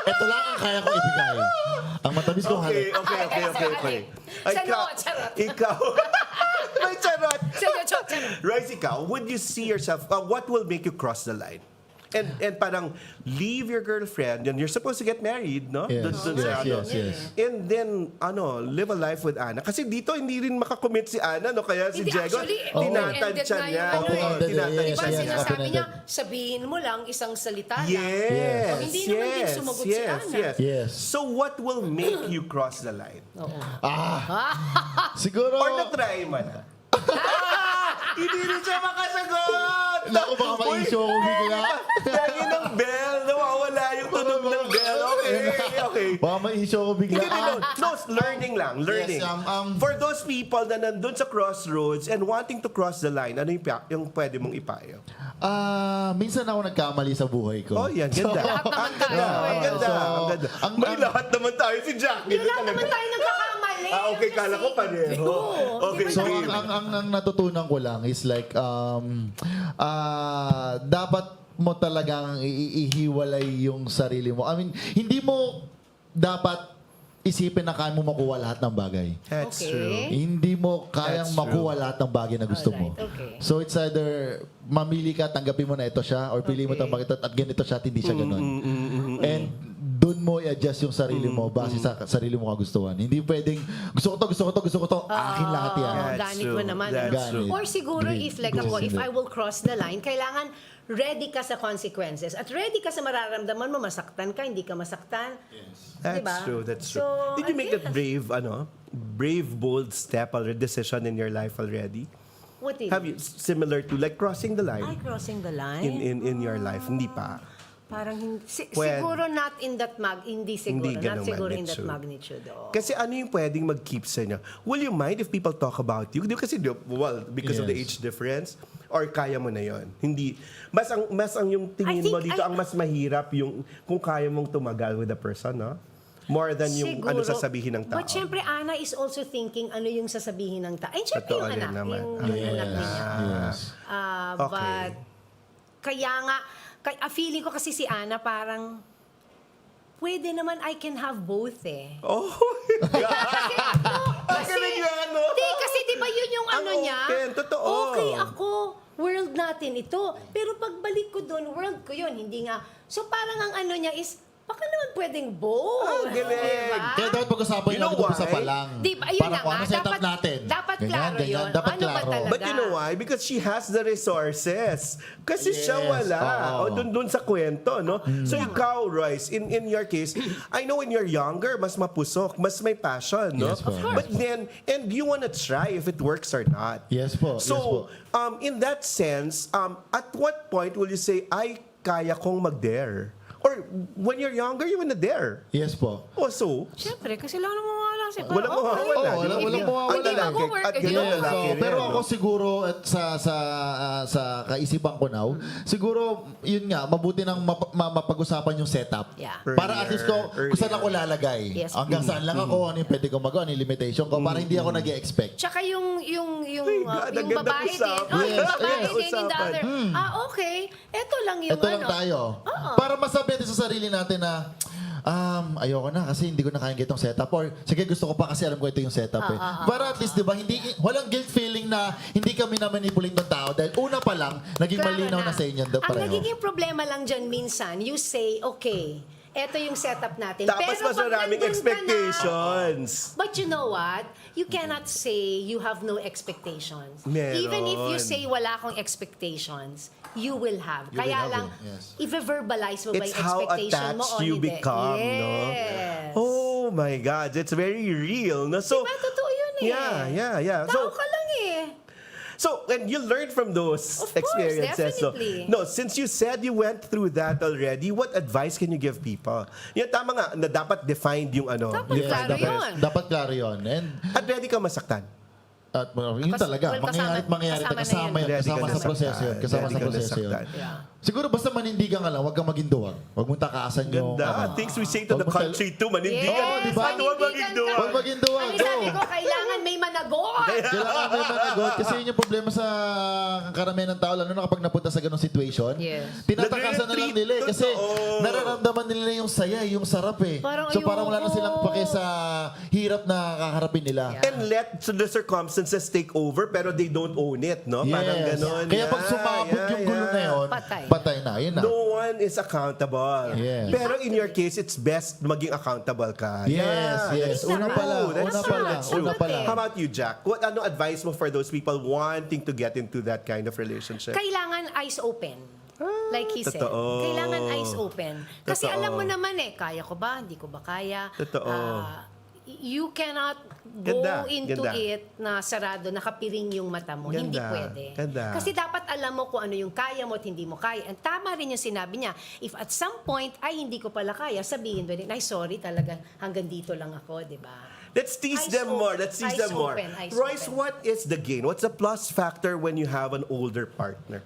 Ito lang ang kaya ko ibigay. Ang matamis kong Okay, halit. okay. Sa Noah, charot. Ikaw. May charot. Charot. Royce, ikaw, would you see yourself, what will make you cross the line? And parang leave your girlfriend and you're supposed to get married, no? Yes, Dun sa ano. yes. And then, live a life with Ana. Kasi dito, hindi rin makakommit si Ana, no? Kaya si Hindi, Diego, actually, tinatansya open-ended niya. nga yung ano eh. Tinatansya Di ba Yes, niya. sinasabi open-ended. niya, sabihin mo lang isang salita lang. Yes, Hindi naman din sumagot si Ana. Yes. So what will make you cross the line? Siguro, Or na-try mo na? Hindi rin siya makasagot! naku, baka ma-issue ako bigla. Lagi ng bell, nawawala yung tunog ng bell. Okay. Baka ma-issue ako bigla. Hindi, no, learning lang, learning. Yes, For those people na nandun sa crossroads and wanting to cross the line, ano yung pwede mong ipayo? Minsan ako nagkamali sa buhay ko. Oh, yan, ganda. Lahat naman tayo Ang eh. ganda, So, ang ganda. ang- May lahat naman tayo si Jackie. Yung lahat naman tayo nagkakamali. Okay, kala ko pareho. Okay, So, game. ang natutunan ko lang is like, dapat mo talagang ihiwalay yung sarili mo. I mean, hindi mo dapat isipin na kaya mo makuha lahat ng bagay. That's Okay. true. Hindi mo kayang That's true. makuha lahat ng bagay na gusto mo. Alright, okay. So it's either mamili ka, tanggapin mo na ito siya, or pili mo Okay. tanggapin ito at ganito siya at hindi siya ganun. And doon mo i-adjust yung sarili mo base sa sarili mo kagustuhan. Hindi pwedeng, gusto ko to, akin lahat yan. That's Ganit mo true. naman. That's true. Or siguro Agree. if like ako, if Agree. I will cross the line, kailangan ready ka sa consequences. At ready ka sa mararamdaman mo, masaktan ka, hindi ka masaktan. That's Diba? true, that's true. So, Did you make that again, brave, bold step already, decision in your life already? What is Have you, similar to like crossing the Ay, line crossing the line? in your life? Hindi pa. Parang hindi, Pwede. siguro not in that hindi siguro. Hindi Not ganong siguro in that magnitude. magnitude. Oo. Kasi ano yung pwedeng mag-keep sa inyo? Will you mind if people talk about you? Di kasi, because of the Yes. age difference, or kaya mo na yon? Hindi. Mas ang yung tingin I mo think dito, ang mas mahirap yung kung kaya mong tumagal with a person, no? More than yung ano Siguro. sasabihin ng tao. But syempre, Ana is also thinking ano yung sasabihin ng tao. And syempre Totoo yung rin anak. naman. Yung anak niya. Yes. Okay. But, kaya nga, feeling ko kasi si Ana parang, pwede naman I can have both eh. Oh my God! Ang galing yan, no? Hindi, kasi di ba yun yung Ang ano niya? open, totoo. Okay ako. world natin ito. Pero pagbalik ko doon, world ko yun, hindi nga. So parang ang ano niya is, baka naman pwedeng both. galing. Diba? Kaya dapat pag-usapan You nyo know umpisa why? pa lang. Diba, yun Para na kung nga, ano setup natin. dapat Ganyan, klaro ganyan, yun. dapat Ano ba klaro. talaga? But you know why? Because she has the resources. Kasi siya Yes, wala. oo. O dun sa kwento, no? So ikaw, Royce, in your case, I know when you're younger, mas mapusok, mas may passion, no? Yes po. Of course. But then, and you wanna try if it works or not. Yes po. yes po. So, in that sense, at what point will you say, ay, kaya kong mag-dare? Or when you're younger, you wanna dare? Yes po. O so, Siyempre, kasi lang mawawala siya. Walang mawawala. Oo, di ba? walang mawawala. Ang lalaki, Mag-work, at eh, ganun di ba? lalaki rin, pero ako no? siguro at sa kaisipan ko now, siguro yun nga mabuti nang mapag-usapan yung setup. Yeah. Para at least ko Earlier. kung saan ako lalagay. Yes. Hanggang saan lang ako, ano yung pwede ko magawa, ano yung limitation ko para hindi ako nag-expect. Tsaka yung ganda babae din. usapan. Oh, yung Yes, babae yes. din in the other. Okay, eto lang yung Ito lang ano. tayo. Para masabi natin sa sarili natin na ayoko na kasi hindi ko na kaya itong setup or sige gusto ko pa kasi alam ko ito yung setup eh. Para at least 'di ba walang guilt feeling na hindi kami na-manipulate ng tao dahil una pa lang naging Klaro malinaw na sa inyo Ang pareho. nagiging problema lang dyan minsan, you say, okay, eto yung setup natin. Tapos Pero mas pag maraming nandun ka na, expectations. but you know what? You cannot say you have no expectations. Meron. Even if you say wala akong expectations, you will have. You Kaya will have lang, it, yes. i-verbalize mo ba It's yung how expectation mo o attached you hindi? become, no? Yes. Oh my God, it's very real. No? So, Diba? Totoo yun eh. yeah. Tao ka lang eh. So, and you learned from those Of course, experiences. definitely. So, no, since you said you went through that already, what advice can you give people? Yan, tama nga, na dapat defined yung ano. Dapat yung klaro dapat- yun. Dapat klaro yun. And At ready ka masaktan. at yun talaga, Well, mangyayari kasama na yun. kasama sa proseso yun. Kasama Ready sa ka proseso yun. nasaktan. Yeah. Siguro basta manindigan ka lang, huwag kang maging duwag. Huwag mong takaasan yung... Ganda. Things we say to the Huwag mong country too, manindigan. Oo, di ba? At huwag maging duwag. Huwag maging duwag. Ang sabi ko, kailangan may managot. Kailangan may managot kasi yun yung problema sa karamihan ng tao lalo na kapag napunta sa ganong situation. Yes. Tinatakasan na lang nila eh, kasi Totoo. nararamdaman nila yung saya, yung sarap eh. Parang So parang wala na ayoko. silang pake sa hirap na kakaharapin nila. And let the circumstances take over pero they don't own it, no? Parang ganon. Kaya pag sumabog yung gulo na yun, patay na. Yun na. No one is accountable. Yes. Pero in your case, it's best maging accountable ka. Yes. Una pa lang. That's Una true, pa lang. that's true. Una pa lang. How about you, Jack? What ano advice mo for those people wanting to get into that kind of relationship? Kailangan eyes open. Like he said. Totoo. Kailangan eyes open. Kasi Totoo. alam mo naman eh, kaya ko ba? Hindi ko ba kaya? Totoo. You cannot go Ganda, into ganda. it na sarado, nakapiring yung mata mo. Ganda, Hindi pwede. ganda. Kasi dapat alam mo kung ano yung kaya mo at hindi mo kaya. And tama rin yung sinabi niya. If at some point, ay hindi ko pala kaya, sabihin mo din, ay sorry talaga, hanggang dito lang ako, di ba? Let's tease Eyes them more. open. Let's tease Eyes them more. open, eyes Royce, open. what is the gain? What's the plus factor when you have an older partner?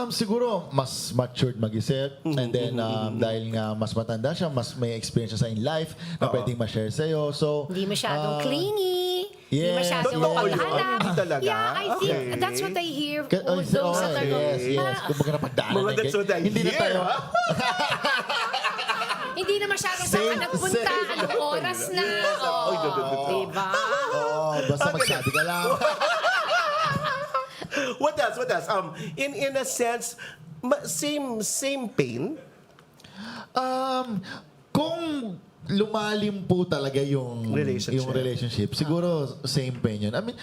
Siguro mas matured mag-isip and then dahil nga mas matanda siya, mas may experience siya sa in life na pwedeng ma-share sa'yo. So, Hindi masyadong clingy. Hindi yes, masyadong Totoo yun. paghanap. Hindi talaga? Yeah, I think Okay. that's what I hear. Ka- All those sa tanong. yes. Kumbaga napagdaanan Mga na that's what I Hindi na hear, tayo. ha? Hindi na masyadong saan ka nagpunta. Anong oras na? Oy, Diba? Basta magsabi ka lang. What else? What else? In a sense, same pain. Kung lumalim po talaga yung relationship, siguro same pain yun. I mean,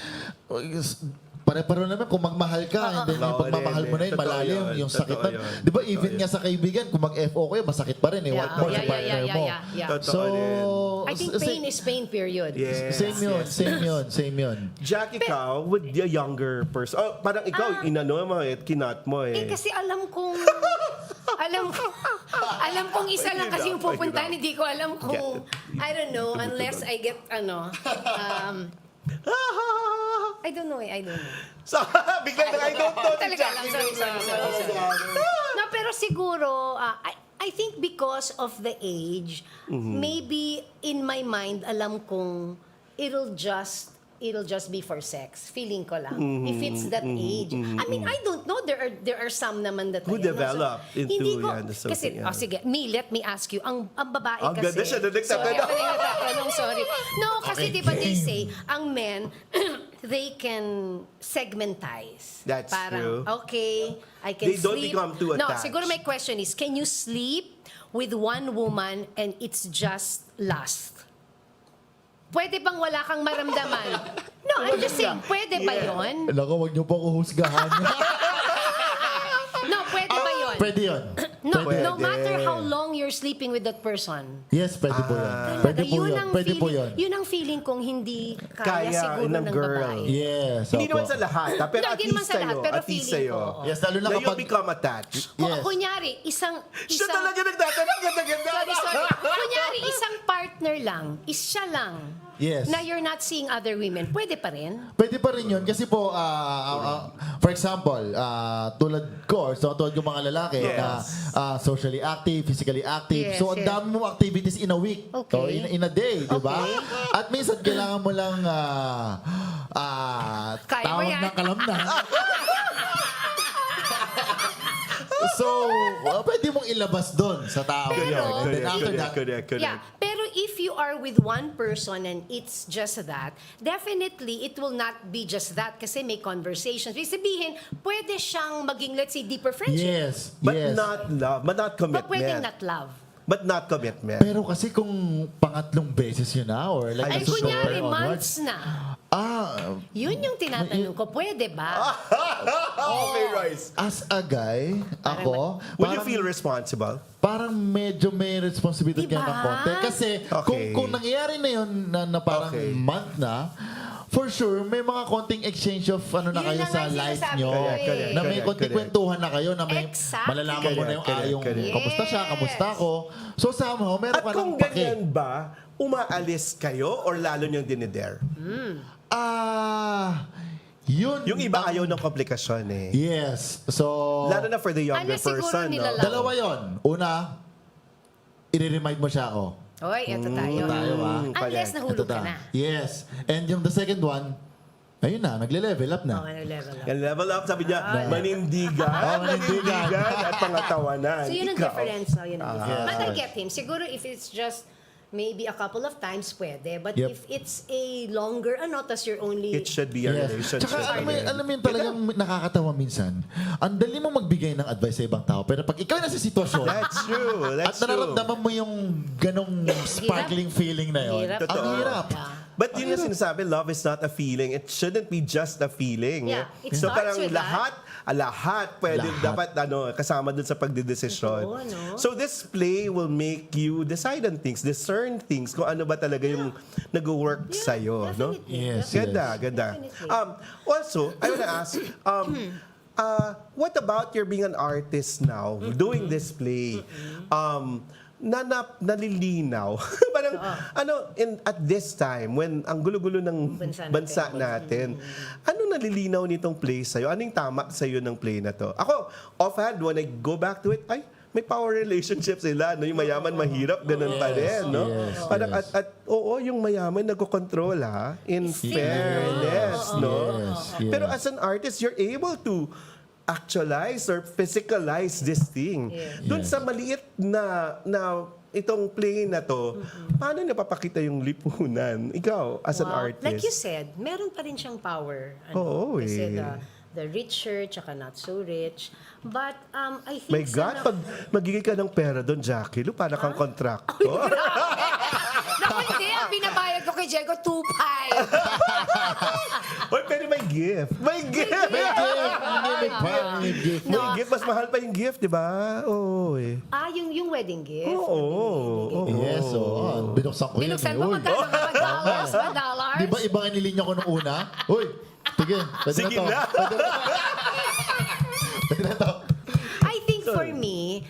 pare-pareho naman kung magmahal ka, and then yung pagmamahal mo na yun, Totoo malalim, yun, yung sakit totoo na. yun. Di ba, even nga sa kaibigan, kung mag-FO kayo, masakit pa rin eh. What more sa partner mo? Yeah. Totoo So, rin. I think pain is pain, period. Yes, same yun. Jack, ikaw, with the younger person, parang ikaw, inano mo, kinat mo eh. Kasi alam kong isa lang kasi yung pupuntahan, hindi ko alam kung, I don't know, unless I get, I don't know. So, biglang na I don't know si Talaga Jack. lang, sorry. No, pero siguro, I think because of the age, maybe in my mind, alam kong it'll just be for sex. Feeling ko lang. If it's that age. I mean, I don't know. There are some naman that Who develop into hindi ko, yan, something, kasi, yeah. sige, let me ask you. Ang babae Ang kasi. ganda siya, Sorry, nagtatanong. ako na yung nagtatanong, sorry. No, kasi di ba they say, ang men, they can segmentize. That's true. Okay, I can They don't sleep. become too No, attached. siguro my question is, can you sleep with one woman and it's just lust? Pwede bang wala kang maramdaman? No, I'm just saying, pwede ba yun? Alam ko, huwag niyo po ako husgahan. No, pwede ba yun? Pwede yun. No, Pwede. no matter how long you're sleeping with that person. Yes, pwede po yun. Pwede po yun. ang Pwede po feeling, yun. yun ang feeling kung hindi kaya, Kaya siguro ng ng girl. babae. Yes. Hindi opo. naman sa lahat, pero Hindi at naman least sa lahat, sa'yo. pero At least feeling sa'yo. ko, oo. Yes, lalo na Na you kapag... become attached. Yes. Kunyari, isang... Siya talaga nagtatanong, ganda-ganda. Sorry. Kunyari, isang partner lang, siya lang, Yes. na you're not seeing other women, pwede pa rin? Pwede pa rin yun kasi po, for example, tulad ko, so tulad yung mga lalaki na socially active, physically active. Yes, So, ang yes. dami mong activities in a week. Okay. So, in a day, di ba? Okay. At minsan, kailangan mo lang Kaya mo tawag yan. ng kalamnan. So, pwede mong ilabas doon sa tao yun. And then after that, Correct. Yeah, pero if you are with one person and it's just that, definitely it will not be just that kasi may conversations. Ibig sabihin, pwede siyang maging, let's say, deeper friendship. yes, But yes. not love, but not But pwedeng commitment. not love. But not commitment. Pero kasi kung pangatlong beses yun na, or like Ay, the third kunyari, onwards, months na. Yun yung tinatanong ko, pwede ba? Okay, Royce. as a guy, ako, Will you parang- feel responsible? parang medyo may responsibility Diba? ka ng konti. Kasi Okay. kung nangyayari na yun na parang Okay. month na, for sure, may mga konting exchange of ano na Yun kayo na sa nga life sinasabi nyo. ko eh. Correct, Na may correct, konting correct. kwentuhan na kayo, na may Exactly. malalaman mo na yung Correct. kamusta siya, kamusta ako. So somehow, meron At ka kung ng pake. ganyan ba, umaalis kayo or lalo niyang dinidare? Yun. Yung iba ayaw ng komplikasyon eh. Yes. So, Lalo na for the younger Ano siguro person. nila No? lang? dalawa yon. Una, i-remind mo siya ako. Oy, eto tayo. Tayo, Unless nahulog ka na. Yes. And yung the second one, ayun na, nagle-level up na. Okay, level up. Yan, level up, sabi niya, manindigan, manindigan. at pangatawanan. So yun ang Ikaw. difference. So, yun ang difference. yes. But I get him. Siguro if it's just maybe a couple of times, pwede. But Yep. if it's a longer, tas you're only... It should be a Yes. relationship. Tsaka alam mo yun talagang nakakatawa minsan. Ang dali mo magbigay ng advice sa ibang tao. Pero pag ikaw nasa sitwasyon, That's true. at That's true. nararamdaman mo yung ganong sparkling feeling na yun, Hirap. ang Totoo. hirap. Yeah. But yun yung sinasabi, love is not a feeling. It shouldn't be just a feeling. Yeah, it So starts parang with lahat pwede Lahat. dapat kasama dun sa pagdedesisyon. Totoo, no? So this play will make you decide on things, discern things, kung ano ba talaga yung nag-work sa'yo. No? Definitely. Yes. Ganda. Definitely. Also, I want to ask, what about your being an artist now, doing this play? Nalilinaw. Parang, at this time, when ang gulo-gulo ng bansa natin, ano nalilinaw nitong play sa'yo? Anong tama sa'yo ng play na to? Ako, offhand, when I go back to it, ay, may power relationship sila, no? Yung mayaman, mahirap, ganun pa rin, no? Yes, Parang, yes. at yung mayaman, nagkocontrol, ha? In fairness, no? Yes. Pero as an artist, you're able to actualize or physicalize this thing. Doon Yes. sa maliit na itong play na to, paano napapakita yung lipunan? Ikaw, as an Wow. artist. Like you said, meron pa rin siyang power. Oo, Kasi eh. the richer, tsaka not so rich. But I think... My God, pag magiging ka ng pera doon, Jackie, para kang kontraktor. Naku, hindi. Ang binabayad ko kay Diego, 2.5. Oy, pero may gift. May gift! May gift. May gift. Mas mahal pa yung gift, di ba? Oo, eh. Yung wedding gift. Oo. Yes, oo. Binuksan ko yun. Binuksan eh. mo Uy. magkano ba? Dollars? Ba dollars? Di ba ibang nilinya ko nung una? Uy, sige. Pwede Sige na to. na. Pwede na to. I think for me,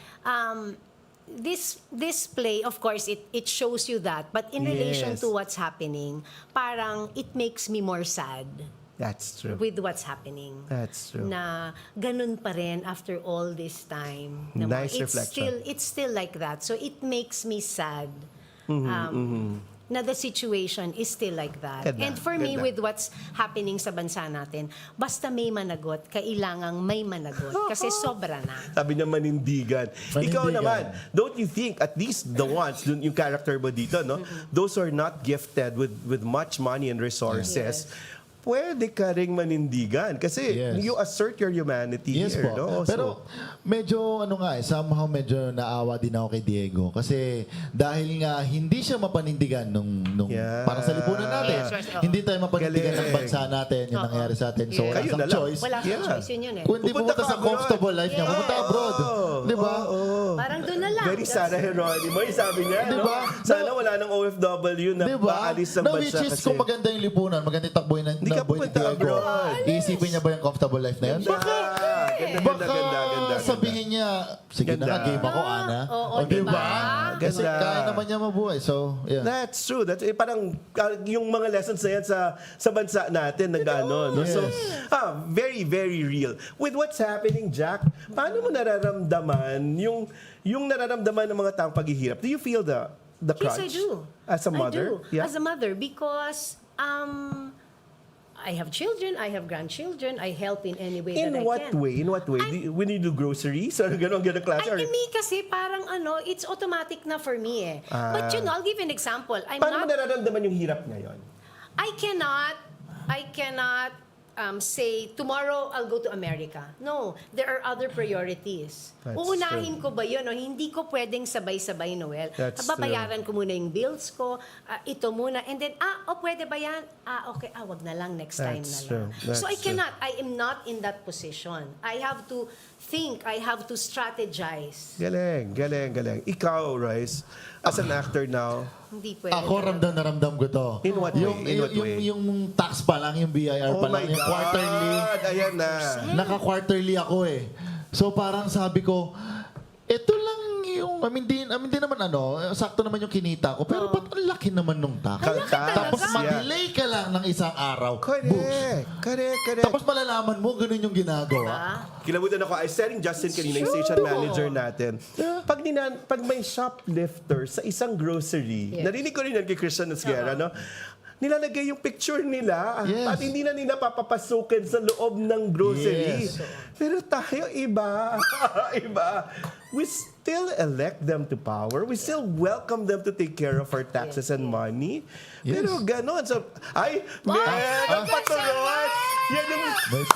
this play, of course, it shows you that. But in relation Yes. to what's happening, parang it makes me more sad That's true. with what's happening. That's true. Na ganun pa rin after all this time. Nice it's reflection. It's still like that. So it makes me sad. Mm-hmm, Na the situation is still like that. Ganda, And for me, ganda. with what's happening sa bansa natin, basta may managot, kailangang may managot. Kasi sobra na. Sabi niya manindigan. Ikaw Manindigan. naman, don't you think, at least the ones, yung character mo dito, no? Those who are not gifted with much money and resources, pwede ka ring manindigan. Kasi Yes. you assert your humanity Yes here. po. No? Pero medyo somehow medyo naawa din ako kay Diego kasi dahil nga hindi siya mapanindigan nung Yeah. para sa lipunan natin. Yes, right. Hindi tayo mapanindigan Galing. ng bansa natin, yung nangyari sa atin. So Yes. wala Kayo siyang na lang. choice. Wala kang Yeah. choice, yun eh. Kundi Pupunta pumunta ka sa abroad. comfortable life niya, pumunta abroad. Di ba? Parang doon na lang. Very Sarah Geronimo, yung sabi niya, Diba? no? Sana wala nang OFW na Di ba? paalis ng No, bansa which is kasi. kung maganda yung lipunan, maganda yung takbuhin Hindi ka na buhay ni pupunta Diego. abroad. Iisipin niya ba yung comfortable life na yun? Baka, Ganda. sabihin niya, sige Ganda. na, game ako, Ana. Oo, O, di diba? ba? Kasi Ganda. kaya naman niya mabuhay. So, yeah. That's true. That's parang yung mga lessons na yan sa bansa natin nag-ano. No? So, very, very real. With what's happening, Jack, paano mo nararamdaman yung nararamdaman ng mga taong paghihirap? Do you feel the crunch? Yes, I do. As a mother? I do. As a mother, because I have children, I have grandchildren, I help in any way that I In what can. way? In what way? When you do groceries? Or gano'ng klase? Ay, Or, me kasi parang it's automatic na for me eh. But I'll give you an example. paano mo nararamdaman yung hirap ngayon? I cannot say, tomorrow I'll go to America. No, there are other priorities. That's Uunahin ko ba yun? O hindi ko pwedeng sabay-sabay, Noel. That's Babayaran ko muna yung bills ko, ito muna, and then, pwede ba yan? Okay, wag na lang, next time That's na lang. true. That's So I true. I am not in that position. I have to think, I have to strategize. Galing. Ikaw, Royce, as an actor now, Hindi pwede. Ako ramdam na ramdam ko to. In what way? In what way? Yung tax pa lang, yung BIR oh pa my lang, yung God! quarterly. Ayan na. Naka-quarterly ako eh. So parang sabi ko, ito lang yung, di naman sakto naman yung kinita ko, pero ba't ang laki naman nung tax? Tapos Yeah. mag-delay ka lang ng isang araw. Boosh. Correct. Tapos malalaman mo, ganun yung ginagawa. Kilabutan ako. I was telling Justin kanina, yung station manager natin. Pag may shoplifter sa isang grocery, Yes. narinig ko rin yan kay Christian Esguerra, no? Nilalagay yung picture nila Yes. at hindi na nila papapasukin sa loob ng grocery. Yes. Pero tayo, iba. We still elect them to power. We still welcome them to take care of our taxes and money. Yes. Pero ganon. So, meron pa turon. Yan yung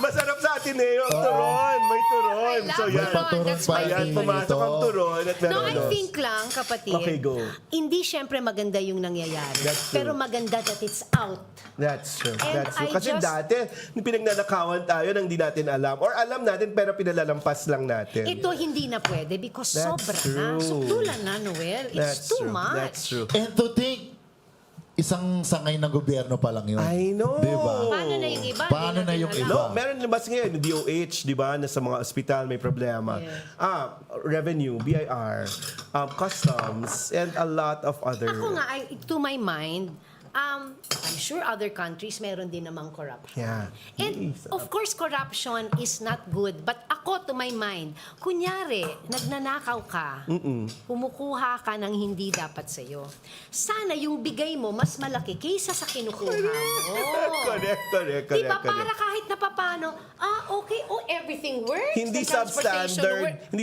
masarap sa atin eh, yung turon. May turon. I love So, turon. yan. Paturon That's pa why- Ayan, din pumasok ito. ang turon at meron. No, I think lang, kapatid. Okay, go. Hindi syempre maganda yung nangyayari. That's true. Pero maganda that it's out. That's true. And That's true. I Kasi just- dati, pinagnanakawan tayo nang hindi natin alam. Or alam natin pero pinalalampas lang natin. Ito hindi na pwede because That's sobra true. na. Sukdulan na, Noel. It's too much. That's true. And to think, isang sangay ng gobyerno pa lang yun. I know. Diba? Paano na yung iba? Paano Hindi na yung natin iba? alam. No, meron lumabas ngayon, DOH, di ba, na sa mga ospital may problema. Yes. Revenue, BIR, customs, and a lot of other... Ako nga, to my mind, I'm sure other countries meron din namang corruption. Yeah. And of course, corruption is not good. But ako, to my mind, kunyari, nagnanakaw ka, kumukuha ka ng hindi dapat sa'yo. Sana yung bigay mo mas malaki kaysa sa kinukuha mo. Correct. Diba? Para kahit na papano, okay, everything works. Hindi the transportation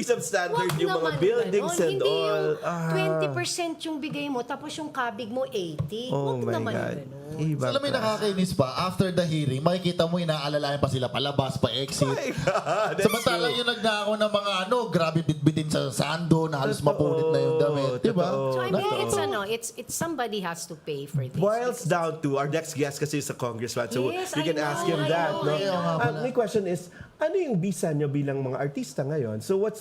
substandard Wag yung mga naman buildings ganon. and Hindi all. yung 20% yung bigay mo, tapos yung kabig mo 80. Oh Wag my naman God. ganon. Iba Alam mo yung klase. nakakainis pa, after the hearing, makikita mo inaalalayan pa sila palabas, pa exit. My God, that's Samantalang true. yung nagnakaw ng mga grabe bitbitin sa sando, na halos mapunit na yung damit. Diba? Totoo. So I think it's somebody has to pay for this. Boils down to, our next guest kasi is a congressman, so Yes, you can I ask know, him I that. know, No? I know. My question is, ano yung bisa nyo bilang mga artista ngayon? So what's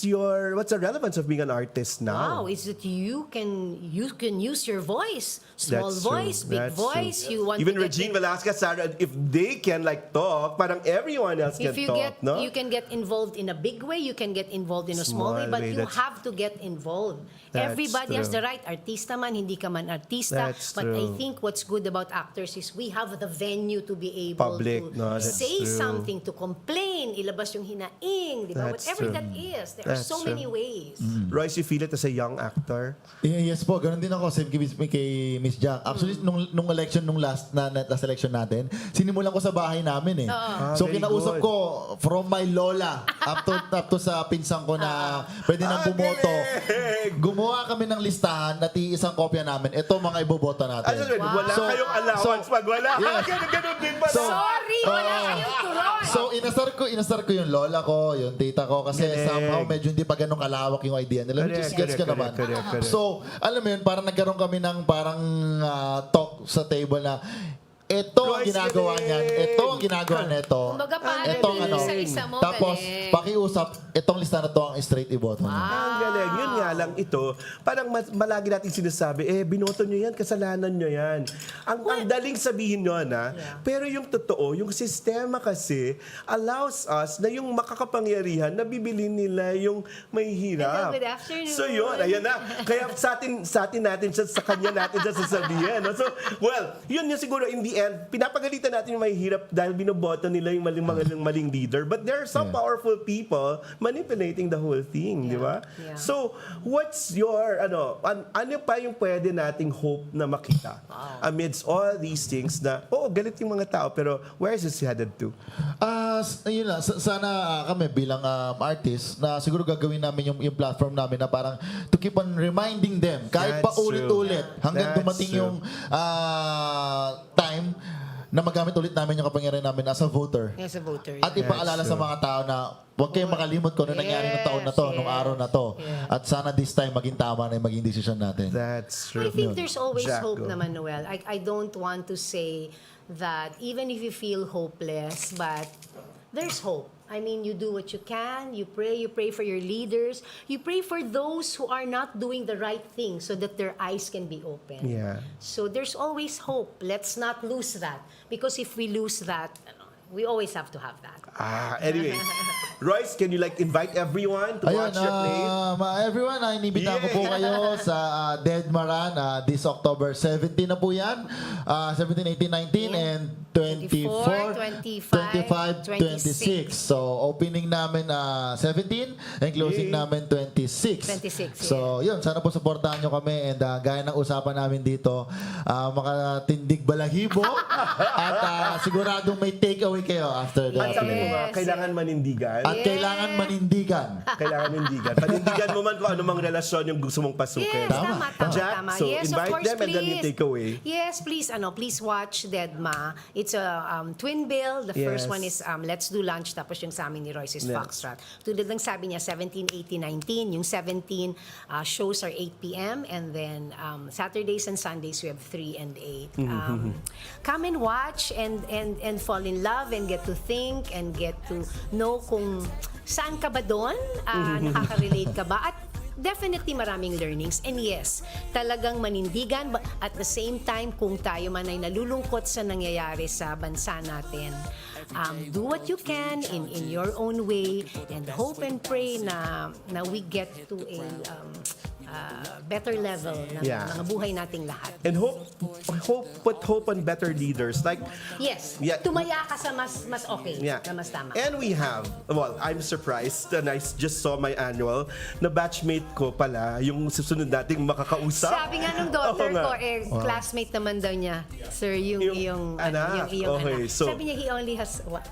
the relevance of being an artist now? Wow, is that you can use your voice. Small That's voice, true. big That's voice. true. You want Even to Regine Velasquez, Sarah, if they can talk, parang everyone else can if you talk, no? you can get involved in a big way, you can get involved in a small way, Small but way, you that's- have to get involved. That's Everybody has true. the right. Artista man, hindi ka man artista. That's But I true. think what's good about actors is we have the venue to be able Public, to no, that's say true. something, to complain, ilabas yung hinaing, di ba? That's Whatever true. that it is. There are That's so true. many ways. Royce, you feel it as a young actor? Yes po, ganun din ako. Same kay Miss Jack. Actually, nung election, nung last election natin, sinimulan ko sa bahay namin eh. So, very kinausap good. ko from my lola up to sa pinsang ko na pwede nang bumoto. galing! Gumawa kami ng listahan at isang kopya namin. Ito mga iboboto natin. Wala So- kayong allowance pag wala. Yes. Ganun din pala. Sorry, wala kayong turon. So, inasar ko yung lola ko, yung tita ko, kasi Galing. somehow medyo hindi pa ganun kalawak yung idea nila. Which is gets ka naman. Correct. So, alam mo yun, parang nagkaroon kami ng parang talk sa table na ito ang Royce, ginagawa galing. niyan. Ito ang ginagawa nito. Kumbaga, paano Ito ang din isa-isa mo, Tapos, galing. pakiusap, itong lista na to ang straight iboto niya. Ang galing. Yun nga lang ito. Parang malagi natin sinasabi, binoto nyo yan, kasalanan nyo yan. Ang daling sabihin nyo, na. Pero yung totoo, yung sistema kasi allows us na yung makakapangyarihan na bibili nila yung may hirap. Hello, good afternoon. So yun, ayan na. Kaya sa atin natin, sa kanya natin siya sasabihin. No? So, well, yun yung siguro in the end, pinapagalitan natin yung may hirap dahil binoboto nila yung maling leader. But there are some powerful people manipulating the whole thing, di ba? Yeah. So, what's your, ano pa yung pwede nating hope na makita amidst all these things na, galit yung mga tao, pero where is this headed to? Yun lang, sana kami bilang artist na siguro gagawin namin yung platform namin na parang to keep on reminding them kahit That's pa ulit-ulit hanggang That's dumating true. yung time na magamit ulit namin yung kapangyarihan namin as a voter. As a voter. At ipaalala sa mga tao na huwag kayong makalimot kung ano nangyari ng taon na to, nung araw na to. Yeah. At sana this time maging tama na yung maging decision natin. That's I true. think there's always Jack, hope go. naman, Noel. I don't want to say that even if you feel hopeless, but there's hope. I mean, you do what you can, you pray for your leaders, you pray for those who are not doing the right thing so that their eyes can be open. Yeah. So there's always hope. Let's not lose that. Because if we lose that, we always have to have that. Anyway, Royce, can you invite everyone to watch your play? Everyone, inibitahan ko po kayo sa Dead Maran this October 17 na po yan. 17, 18, 19, and 24, 25, 26. So, opening namin 17 and closing namin 26. 26, So, yun. Sana po supportahan nyo kami and gaya ng usapan namin dito, makatindig balahibo at siguradong may takeaway kayo after the At sabi play. mo ba, Yes, kailangan manindigan. At kailangan manindigan. Kailangan manindigan. Panindigan mo man kung anumang relasyon yung gusto mong pasukin. Yes, tama. Jack, so Yes, of invite course, them and then you please. take away. Yes, please, please watch Deadma. It's a twin bill. The first Yes. one is Let's Do Lunch, tapos yung sa amin ni Royce is Yes. Foxtrot. Tulad ng sabi niya, 17, 18, 19. Yung 17 shows are 8 p.m. and then Saturdays and Sundays we have 3 and 8. Come and watch and fall in love and get to think and get to know kung saan ka ba doon, nakaka-relate ka ba, at definitely maraming learnings. And yes, talagang manindigan, but at the same time, kung tayo man ay nalulungkot sa nangyayari sa bansa natin, do what you can in your own way and hope and pray na we get to a better level ng mga buhay nating lahat. And put hope on better leaders. Yes, Yeah. tumaya ka sa mas okay, Yeah. na mas tama. And we have, I'm surprised and I just saw my annual na batchmate ko pala yung susunod nating makakausap. Sabi nga nung daughter Oo nga. ko, classmate naman daw niya, sir, yung anak. yung Okay, anak. so- Sabi niya,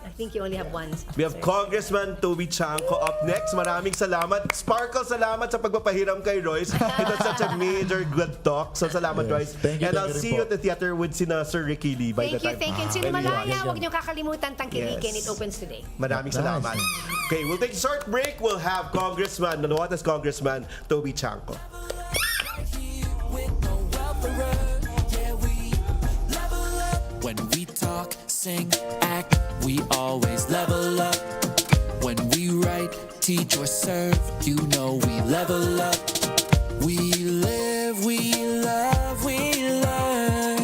I think he only have one. We have sir. Congressman Toby Tianco up next. Maraming salamat. Sparkle, salamat sa pagpapahiram kay Royce. It was such a major good talk. So salamat, Royce. Thank you, And thank I'll you rin see po. you at the theater with Sir Ricky Lee by the time. Thank you. Sino malaya, huwag niyo kakalimutan tangkilikin. Yes. It opens today. Maraming salamat. Okay, we'll take a short break. We'll have Navotas Congressman Toby Tianco. When we talk, sing, act, we always level up. When we write, teach or serve, you know we level up. We live, we love, we learn.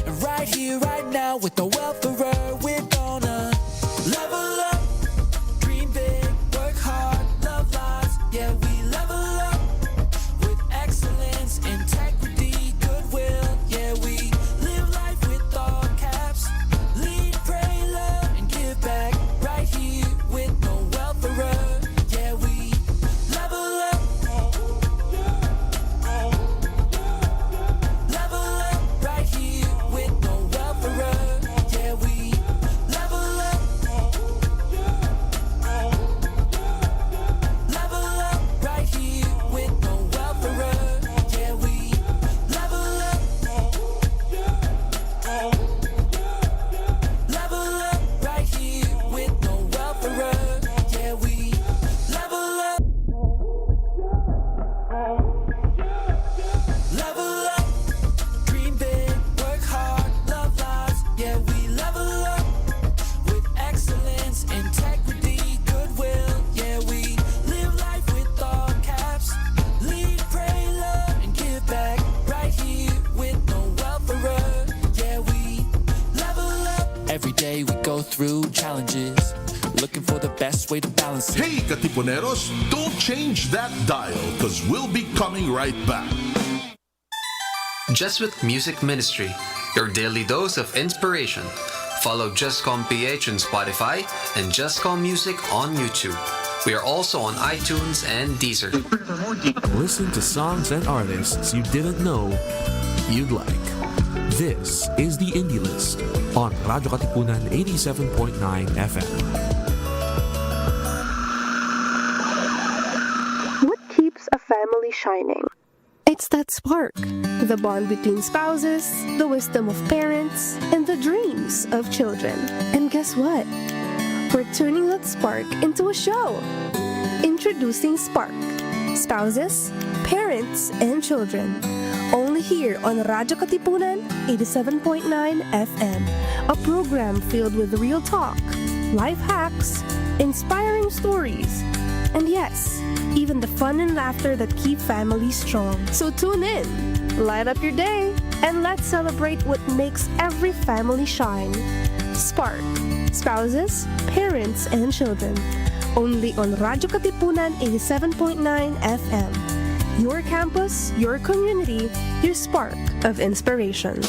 And right here, right now, with Noel Ferrer, we're gonna level up. Dream big, work hard, love lives, yeah, we level up. With excellence, integrity, goodwill, yeah, we live life with all caps. Lead, pray, love, and give back. Right here with Noel Ferrer, yeah, we through challenges, looking for the best way to balance it. Hey, Katipuneros, don't change that dial, because we'll be coming right back. Just with Music Ministry, your daily dose of inspiration. Follow Justcom PH on Spotify and Justcom Music on YouTube. We are also on iTunes and Deezer. Listen to songs and artists you didn't know you'd like. This is the Indie List on Radyo Katipunan 87.9 FM. What keeps a family shining? It's that spark, the bond between spouses, the wisdom of parents, and the dreams of children. And guess what? We're turning that spark into a show. Introducing Spark, Spouses, Parents, and Children. Only here on Radyo Katipunan 87.9 FM. A program filled with real talk, life hacks, inspiring stories, and yes, even the fun and laughter that keep families strong. So tune in, light up your day, and let's celebrate what makes every family shine. Spark, Spouses, Parents, and Children. Only on Radyo Katipunan 87.9 FM. Your campus, your community, your spark of inspiration.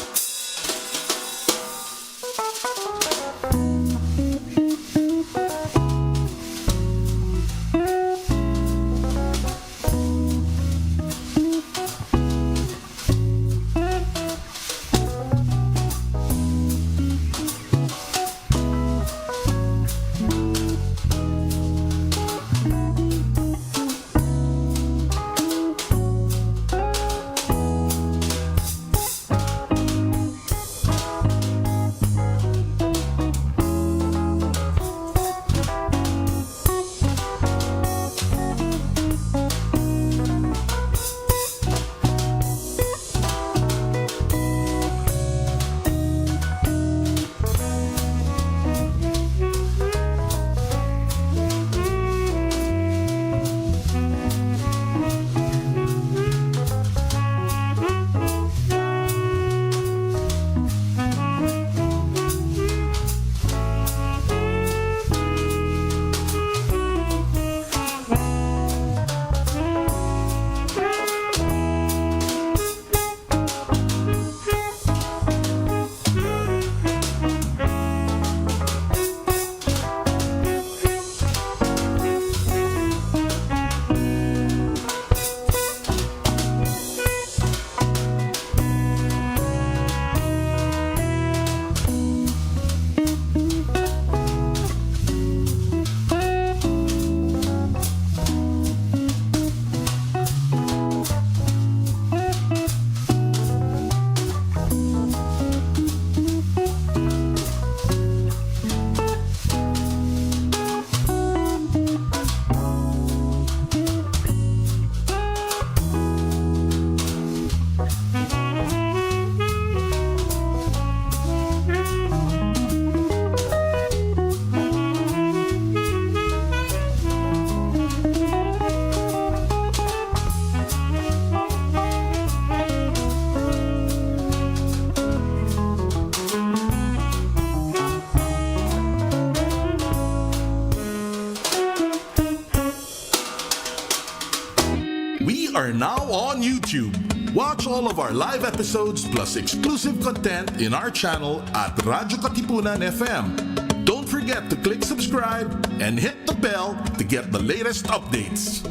are now on YouTube. Watch all of our live episodes plus exclusive content in our channel at Radyo Katipunan FM. Don't forget to click subscribe and hit the bell to get the latest updates.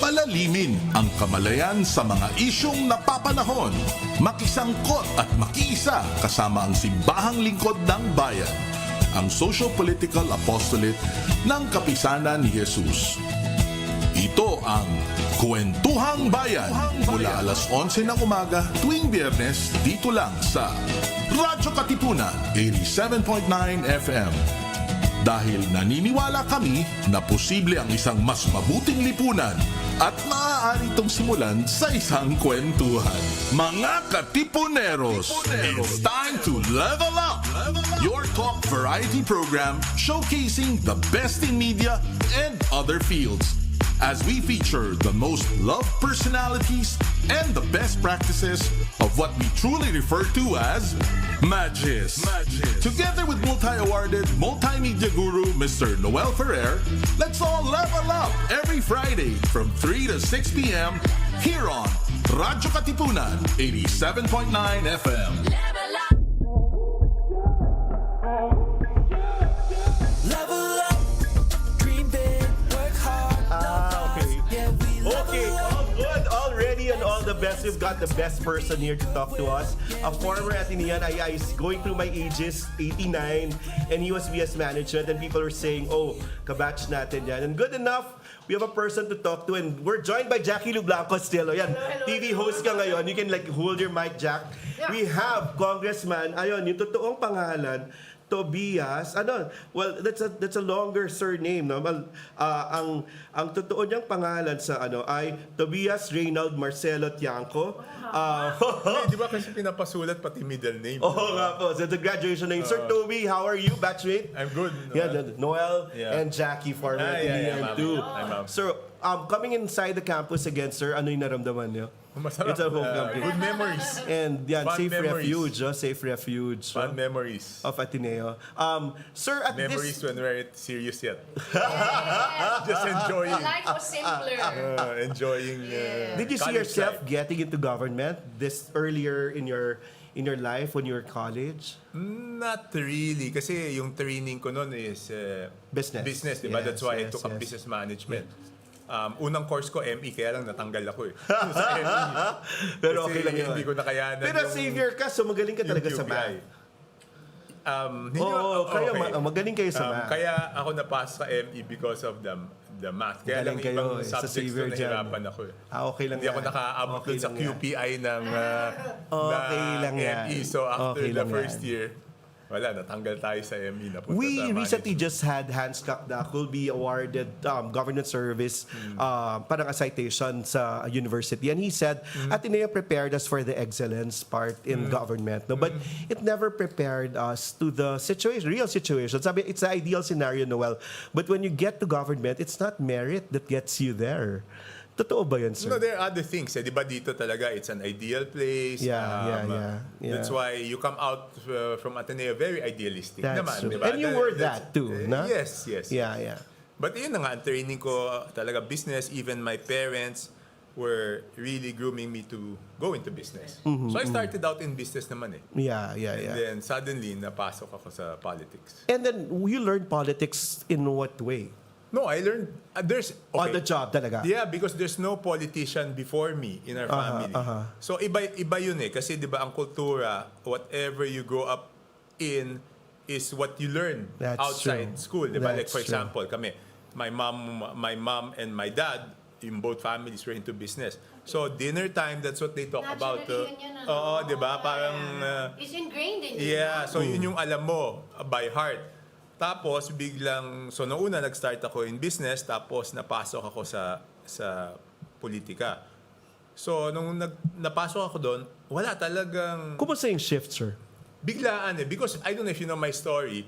Palalimin ang kamalayan sa mga isyong napapanahon, makisangkot at makiisa kasama ang simbahang lingkod ng bayan, ang Socio-Political Apostolate ng Kapisanan ni Jesus. Ito ang Kwentuhang Bayan mula alas 11 ng umaga tuwing Biyernes dito lang sa Radyo Katipunan 87.9 FM. Dahil naniniwala kami na posible ang isang mas mabuting lipunan at maaari itong simulan sa isang kwentuhan. Mga Katipuneros, it's time to level up! Your talk variety program showcasing the best in media and other fields. As we feature the most loved personalities and the best practices of what we truly refer to as Magis. Together with multi-awarded multimedia guru Mr. Noel Ferrer, let's all level up every Friday from 3 to 6 p.m. here on Radyo Katipunan 87.9 FM. Okay, all good already and all the best. We've got the best person here to talk to us. A former Atenean. I is going through my ages, 89, and he was BS Management, and people were saying, oh, kabatch natin yan. And good enough, we have a person to talk to, and we're joined by Jackie Blanco still. Ayan, TV host ka ngayon. You can like hold your mic, Jack. Yeah. We have Congressman, ayun, yung totoong pangalan, Tobias, well, that's a longer surname, no? Ang totoo niyang pangalan sa ay Tobias Reynald Marcelo Tianco. Di ba kasi pinapasulat pati middle name? Oo nga po. So the graduation name. Sir Toby, how are you, batchmate? I'm good. Noel and Jackie for too. Sir, coming inside the campus again, sir, ano yung naramdaman niyo? Masarap. It's a homecoming. Good memories. And yan, Fun safe memories. refuge. Safe refuge. Fun memories. Of Ateneo. Sir, at Memories this... when we're serious yet. Just enjoying. Life was simpler. Enjoying. Did you see college yourself life. getting into government this earlier in your life when you were college? Not really. Kasi yung training ko noon is business, di ba? That's why I took up business management. Unang course ko, ME, kaya lang natanggal ako eh. Sa ME. Pero kasi okay lang yun. hindi ko nakayanan. Pero savior ka, so magaling ka talaga sa math. Magaling kayo sa math. Kaya ako napasa sa ME because of the math. Kaya lang ibang subjects ko nahirapan ako eh. Okay lang Hindi ako nakaabot dun sa QPI ng ME. So after the first year, wala, natanggal tayo sa ME. We recently just had Hans Kakdak who'll be awarded government service, parang a citation sa university. And he said, Ateneo prepared us for the excellence part in government. No? But it never prepared us to the situation, real situation. Sabi, it's the ideal scenario, Noel. But when you get to government, it's not merit that gets you there. Totoo ba yan, sir? No, there are other things. Di ba dito talaga, it's an ideal place. Yeah. That's why you come out from Ateneo very idealistic That's naman. true. Diba? And you were that too, no? Yes. Yeah. But yun na nga, ang training ko talaga business. Even my parents were really grooming me to go into business. So I started out in business naman eh. Yeah. And then suddenly, napasok ako sa politics. And then, you learned politics in what way? No, I learned, On the job talaga? Yeah, because there's no politician before me in our family. So iba yun eh. Kasi di ba ang kultura, whatever you grow up in is what you learn outside school. Di ba? Like for example, kami, my mom and my dad, in both families were into business. So dinner time, that's what they talk about. Oo, di ba? Parang... It's ingrained in you. Yeah, so yun yung alam mo by heart. Tapos biglang, so noong una nag-start ako in business, tapos napasok ako sa politika. So nung napasok ako doon, wala talagang... Kumusta yung shift, sir? Biglaan eh. Because I don't know if you know my story.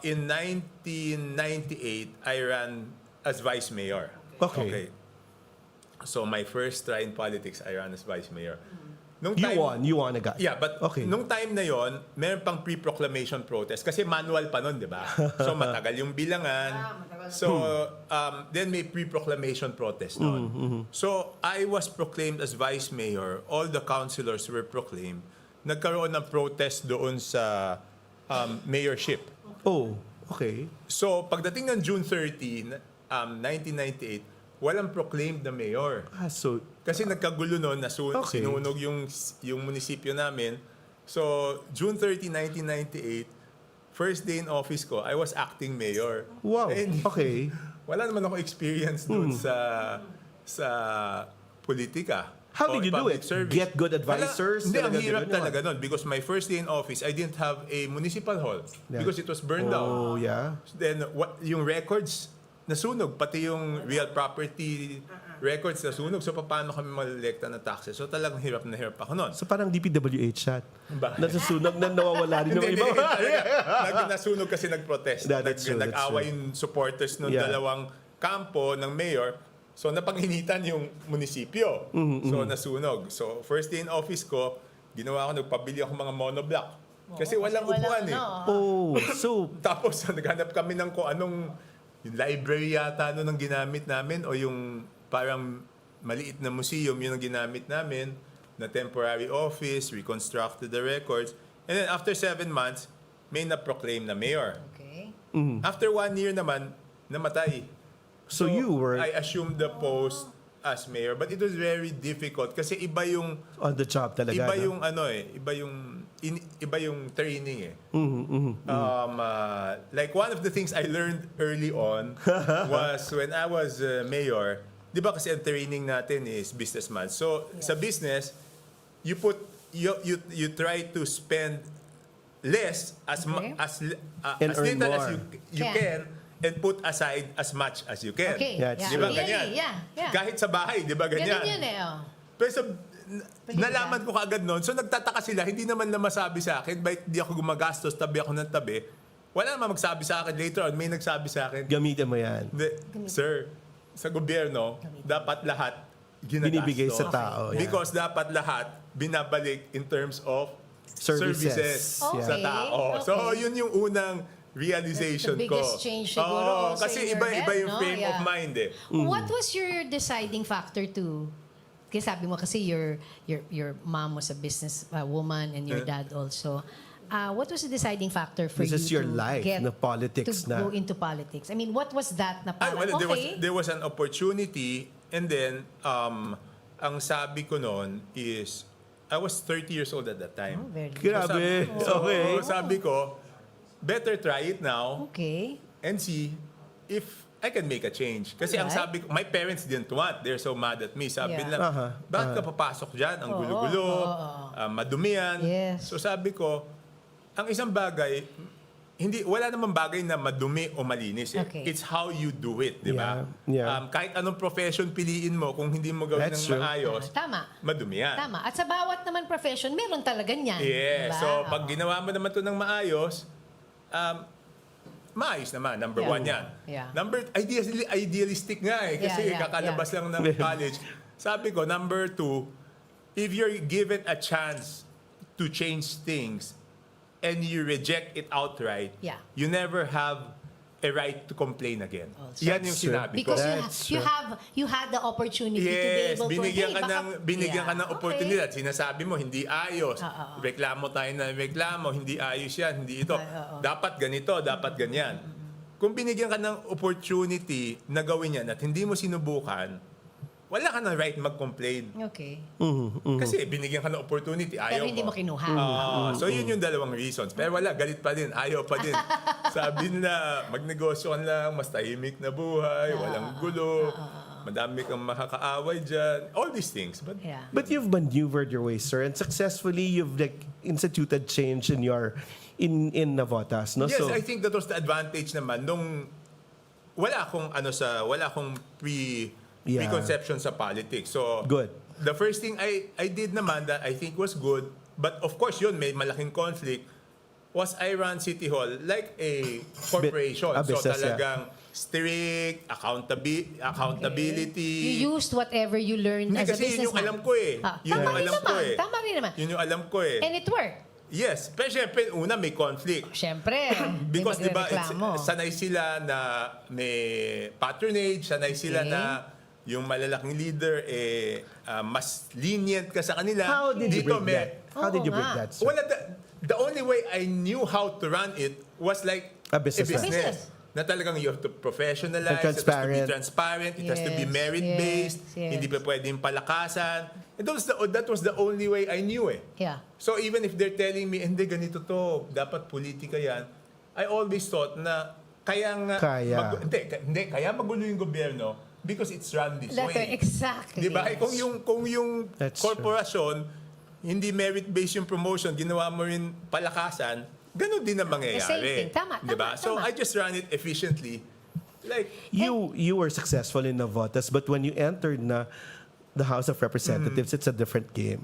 In 1998, I ran as vice mayor. Okay. So my first try in politics, I ran as vice mayor. You won agad. Yeah, but nung time na yon, meron pang pre-proclamation protest kasi manual pa nun, di ba? So matagal yung bilangan. So then may pre-proclamation protest noon. So I was proclaimed as vice mayor. All the councilors were proclaimed. Nagkaroon ng protest doon sa mayorship. Oh, okay. So pagdating ng June 30, 1998, walang proclaimed na mayor. Kasi nagkagulo noon, sinunog yung munisipyo namin. So, June 30, 1998, first day in office ko, I was acting mayor. Wow, and okay. Wala naman ako experience doon sa politika. How o did you do public it? service. Get good advisors? Hindi, ang Talaga hirap ganun, talaga nun. Because my first day in office, I didn't have a municipal hall. Because it was burned down. Oh, yeah. Then, yung records, nasunog. Pati yung real property records nasunog. So, paano kami malilekta ng taxes? So, talagang hirap na hirap ako nun. So parang DPWH chat. Ba? Nasusunog na nawawala rin yung Hindi, iba. Nasunog kasi nag-protest. That's true, Nag-awa that's true. yung supporters ng Yeah. dalawang kampo ng mayor. So, napanginitan yung munisipyo. So, nasunog. So, first day in office ko, ginawa ko, nagpabili ako mga monoblock. Kasi walang upuan eh. Oh, so Tapos, naghanap kami ng kung anong yung library yata ano nang ginamit namin o yung parang maliit na museum yun ang ginamit namin na temporary office, reconstructed the records. And then after 7 months, may na-proclaim na mayor. Okay. After 1 year naman, namatay. So you were I assumed the post as mayor, but it was very difficult kasi iba yung on the job talaga. iba no? yung ano eh, iba yung training eh. Like one of the things I learned early on was when I was mayor, 'di ba kasi ang training natin is businessman. So sa business, you try to spend less as Okay. And as earn little as more. you can and put aside as much as you can. Okay. Yeah, it's Di ba true. ganyan? Yeah. Kahit sa bahay, di ba ganyan? Ganun yun eh. Oh. Pero nalaman ko kaagad noon, so nagtataka sila, hindi naman na masabi sa akin, bakit di ako gumagastos, tabi ako ng tabi. Wala naman magsabi sa akin. Later on, may nagsabi sa akin, Gamitin mo yan. Sir, sa gobyerno, dapat lahat ginagastos. Binibigay sa tao. Yeah. Because dapat lahat binabalik in terms of Services. sa Okay, tao. So, okay. yun yung unang realization The ko. biggest change siguro Oo, also kasi in your iba-iba head, yung no? frame of Yeah. mind eh. What was your deciding factor to... Kasi sabi mo kasi your mom was a business woman and your dad also. What was the deciding factor for This is you your to life, get na politics to na. go into politics? I mean, what was that na Ay, parang, well, okay? there was an opportunity and then ang sabi ko noon is I was 30 years old at that time. Oh, very Grabe. Okay. So sabi ko, better try it now Okay. and see if I can make a change. Kasi ang Alright. sabi ko, my parents didn't want. They're so mad at me. Sabi Yeah. nila, bakit ka papasok dyan? Ang gulo-gulo, madumi yan. Yes. So sabi ko, ang isang bagay, wala namang bagay na madumi o malinis. Eh. Okay. It's how you do it, di ba? Yeah. Kahit anong profession piliin mo, kung hindi mo gawin That's ng true. maayos, Tama. madumi yan. Tama. At sa bawat naman profession, meron talaga niyan. Yeah. Diba? So, pag ginawa mo naman ito ng maayos, maayos naman. Number Yeah. 1 yan. Yeah. Number, idealistic nga eh. Kasi kakalabas lang ng college. Sabi ko, number 2, if you're given a chance to change things and you reject it outright, Yeah. you never have a right to complain again. Also. Yan yung That's true. sinabi ko. Because That's you had the opportunity to be Yes, able binigyan to... ka ng binigyan ka ng Yeah. oportunidad. Sinasabi mo hindi ayos. Oo. Reklamo tayo na reklamo, hindi ayos 'yan, hindi ito. Oo. Dapat ganito, dapat ganyan. Kung binigyan ka ng opportunity na gawin 'yan at hindi mo sinubukan, wala ka ng right mag-complain. Okay. Kasi binigyan ka ng opportunity, ayaw Pero hindi mo kinuha. So yun yung dalawang reasons. Pero wala, galit pa din, ayaw pa din. Sabi nila, magnegosyo ka lang, mas tahimik na buhay, walang gulo, madami kang makakaaway dyan, all these things. But Yeah. But you've maneuvered your way, sir, and successfully you've instituted change in Navotas, no? yes, So I think that was the advantage naman nung wala akong preconception sa politics. So Good. The first thing I did naman that I think was good, but of course yun may malaking conflict, was I ran City Hall like a corporation. A business, so talagang strict, accountability. You used whatever you learned Hindi, as a kasi yun yung businessman. alam ko eh. Yun Tama yung rin alam ko naman. eh. Tama rin naman. Yun yung alam ko eh. And it worked. Yes. Pero syempre, una may conflict. Siyempre. Because may di ba, magrereklamo. sanay sila na may patronage, sanay sila Okay. na yung malalaking leader mas lenient ka sa kanila. how did you Dito break that? How did you Oo break nga. that, sir? Wala, the only way I knew how to run it was like A business. Business. Na talagang you have to professionalize, And it has to be transparent. transparent, it has to be Yes, merit-based, yes. hindi pa pwedeng palakasan. And that was the only way I knew eh. Yeah. So even if they're telling me, hindi ganito to, dapat politika yan, I always thought na kaya nga, Kaya. kaya magulo yung gobyerno because it's run this Letter, way. exactly. Di ba? Kung yung That's korporasyon, hindi merit-based yung promotion, ginawa mo rin palakasan, ganun din ang mangyayari. The same thing. Tama, Di ba? tama, So tama. I just run it efficiently. Like, You were successful in Navotas, but when you entered the House of Representatives, it's a different game.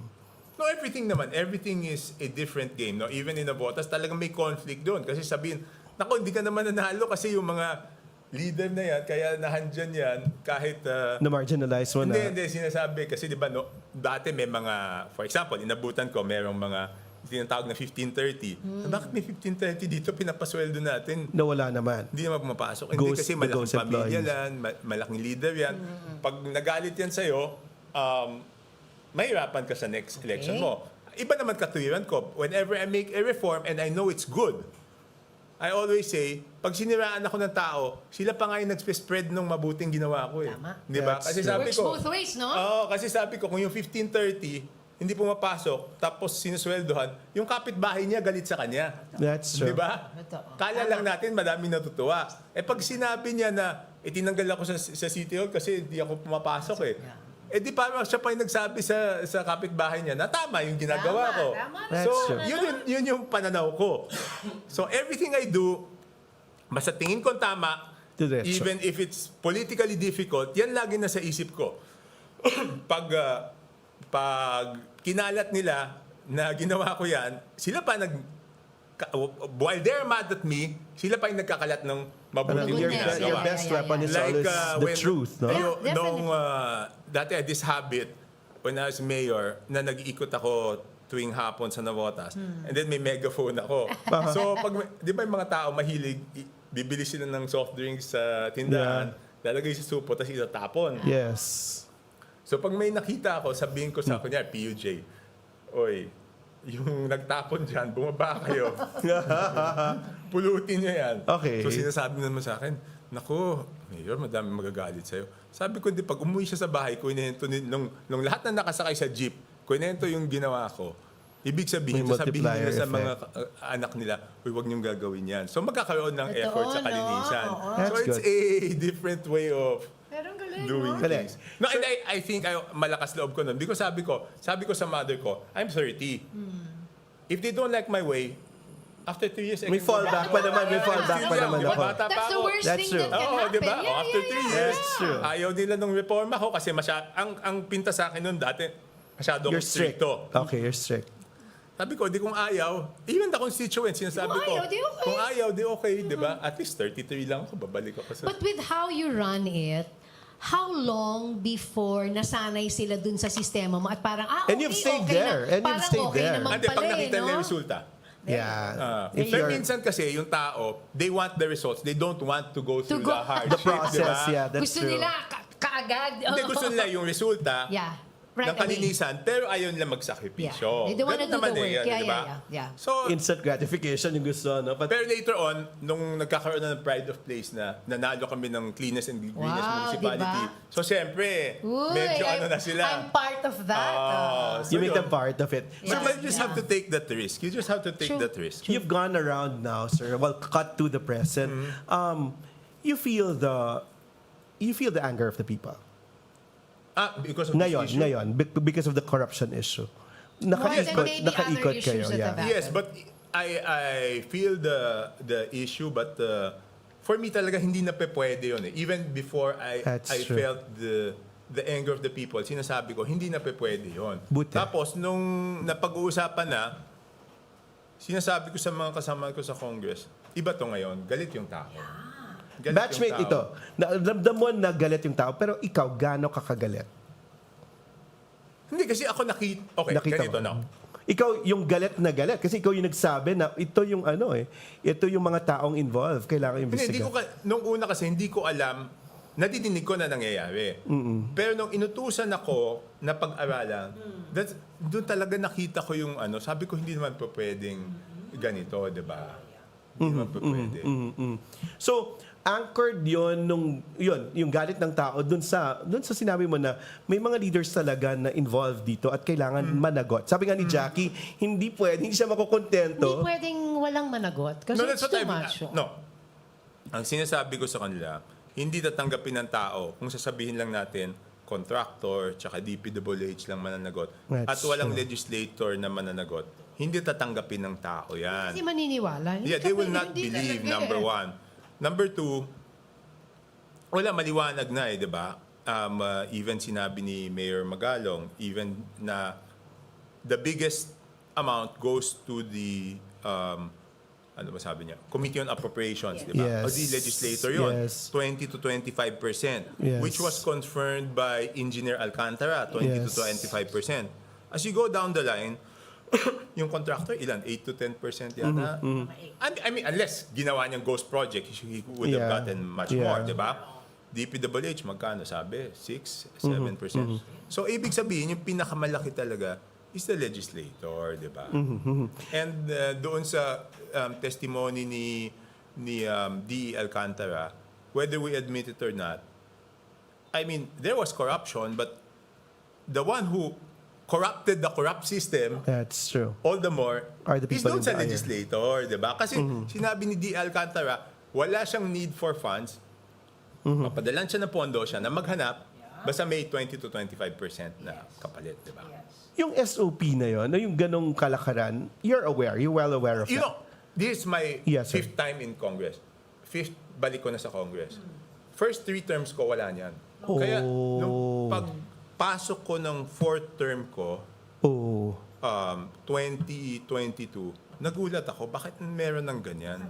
no, everything is a different game. No? Even in Navotas, talagang may conflict doon. Kasi sabihin, nako, hindi ka naman nanalo kasi yung mga leader na yan, kaya nahandyan yan, kahit... Na-marginalize mo na. Hindi, sinasabi. Kasi di ba, no, dati may mga, for example, inabutan ko, merong mga tinatawag na 1530. Bakit may 1530 dito, pinapasweldo natin? Nawala naman. Hindi naman pumapasok. Hindi kasi the malaking ghost pamilya employees. yan, malaking leader yan. Pag nagalit yan sa'yo, mahirapan ka sa next election mo. Iba naman katuwiran ko. Whenever I make a reform and I know it's good, I always say, pag siniraan ako ng tao, sila pa nga yung nag-spread ng mabuting ginawa ko eh. Tama. Di ba? That's Kasi true. sabi Works ko, both ways, no? Oo, kasi sabi ko, kung yung 1530, hindi pumapasok, tapos sinusweldohan, yung kapitbahay niya galit sa kanya. That's true. Di ba? Totoo. Kala lang natin madaming natutuwa. Eh pag sinabi niya na itinanggal ako sa City Hall kasi hindi ako pumapasok eh. Eh di parang siya pa yung nagsabi sa kapitbahay niya na tama yung ginagawa Tama, ko. tama. So, That's yun yung pananaw ko. So everything I do, basta tingin ko tama, Diretso. even if it's politically difficult, yan lagi nasa isip ko. pag kinalat nila na ginawa ko yan, sila pa while they're mad at me, sila pa yung nagkakalat ng mabuting Your, Goodness. ginagawa. your best weapon is Like, always the when- truth, no? Yeah. Nung dati I had this habit when I was mayor na nag-iikot ako tuwing hapon sa Navotas. And then may megaphone ako. So pag di ba yung mga tao mahilig bibili sila ng soft drinks sa tindahan, lalagay sa supo tapos itatapon. Yes. So pag may nakita ako, sabihin ko sa kunya PUJ, oy, yung nagtapon dyan, bumaba kayo. Pulutin niyo yan. Okay. So sinasabi naman sa akin, naku, Mayor, madami magagalit sa'yo. Sabi ko, hindi, pag umuwi siya sa bahay, nung lahat na nakasakay sa jeep, kunento yung ginawa ko, ibig sabihin, May sabihin nila multiplier sa effect. mga anak nila, huwag niyong gagawin yan. So magkakaroon ng Totoo, effort sa no? kalinisan. Oo. So That's it's good. a different way of Pero ang galing, doing no? Galing. things. No, and I think malakas loob ko nun. Because sabi ko sa mother ko, I'm 30. If they don't like my way, after 3 years, I May can go fallback back. pa naman, may fallback pa Still naman young, di ba? ako. Bata pa That's the ako. worst That's thing true. that can Oo, happen. di ba? Yeah, After yeah, 3 yeah. years, That's true. ayaw nila nung reforma ko kasi ang pinta sa akin nun dati, masyado You're akong strict. stricto. Okay, you're strict. Sabi ko, di kung ayaw, even the constituents, sinasabi Kung ko, ayaw, di okay. kung ayaw, di okay, di ba? At least 33 lang ako, babalik ako sa... But with how you run it, how long before nasanay sila dun sa sistema mo at parang, And you've stayed there. And you've Parang stayed okay there. naman Hindi, pag pala nakita nila no? yung resulta. Yeah. If Pero you're- minsan kasi, yung tao, they want the results. They don't want to go through the hardship. the process, di ba? yeah, that's Gusto true. nila kaagad. Hindi, gusto nila yung resulta Yeah. Right ng kalinisan, pero ayaw nila magsakripisyo. Yeah. They don't wanna Ganun do the naman work. yan, Yeah, di ba? yeah. So, Instant gratification yung gusto, no? But pero later on, nung nagkakaroon na ng pride of place na nanalo kami ng cleanest and greenest Wow, municipality. diba? So, siyempre, Uy, medyo ano na sila. I'm part of that. So you make yun. them part of it. So, Yeah. you just have to take that risk. You just have to take True. that risk. You've gone around now, sir. Well, cut to the present. You feel the anger of the people. Because of this issue? Ngayon, because of the corruption issue. More than maybe Nakaikot other kayo, issues that yeah. have happened. Yes, but I feel the issue, but for me talaga hindi na pwede yun eh. Even before I That's true. felt the anger of the people, sinasabi ko, hindi na pwede yun. Buti. Tapos, nung napag-uusapan na, sinasabi ko sa mga kasama ko sa Congress, iba to ngayon, galit yung tao. Galit Batchmate yung ito. tao. Ramdam mo na galit yung tao, pero ikaw, gaano ka kagalit? Hindi, kasi ako okay, Nakita ganito, mo. no? Ikaw yung galit na galit. Kasi ikaw yung nagsabi na ito yung ito yung mga taong involved. Kailangan Hindi ko imbestigahan. nung una kasi hindi ko alam, nadidinig ko na nangyayari. Pero nung inutusan ako na pag-aralan, doon talaga nakita ko yung sabi ko hindi naman po pwedeng ganito, 'di ba? Hindi naman po pwede. So, anchored yung galit ng tao dun sa sinabi mo na may mga leaders talaga na involved dito at kailangan managot. Sabi nga ni Jackie, hindi pwedeng siya Hindi makukontento. pwedeng walang managot. Kasi it's that's what too much. No. Ang sinasabi ko sa kanila, hindi tatanggapin ng tao kung sasabihin lang natin contractor tsaka DPWH lang mananagot at walang legislator na mananagot. Hindi tatanggapin ng tao yan. Hindi maniniwala. Yeah, they will not believe, number one. Number two, wala, maliwanag na di ba? Even sinabi ni Mayor Magalong, even na the biggest amount goes to the ano ba sabi niya? Committee on Appropriations, di ba? O Yes. the legislator yun. Yes. 20 to 25%, Yes. which was confirmed by Engineer Alcantara, 20 to Yes. 25%. As you go down the line, yung contractor, ilan? 8 to 10% yata? I mean, unless ginawa niyang ghost project, he would have Yeah. gotten much Yeah. more, di ba? DPWH, magkano sabi? 6, 7%. So, ibig sabihin, yung pinakamalaki talaga is the legislator, di ba? And doon sa testimony ni D. Alcantara, whether we admit it or not, I mean, there was corruption, but the one who corrupted the corrupt system, That's true. all the more, Are the is people doon in sa the iron. legislator, di ba? Kasi sinabi ni D. Alcantara, wala siyang need for funds, mapadalan siya ng pondo siya na maghanap, basta may 20 to 25% na kapalit, di ba? Yung SOP na yon, yung ganong kalakaran, you're well aware of You that. know, this is my Yes, sir. 5th time in Congress. 5th balik ko na sa Congress. First 3 terms ko, wala niyan. Kaya, nung pagpasok ko ng 4th term ko, 2022, nagulat ako, bakit meron ng ganyan?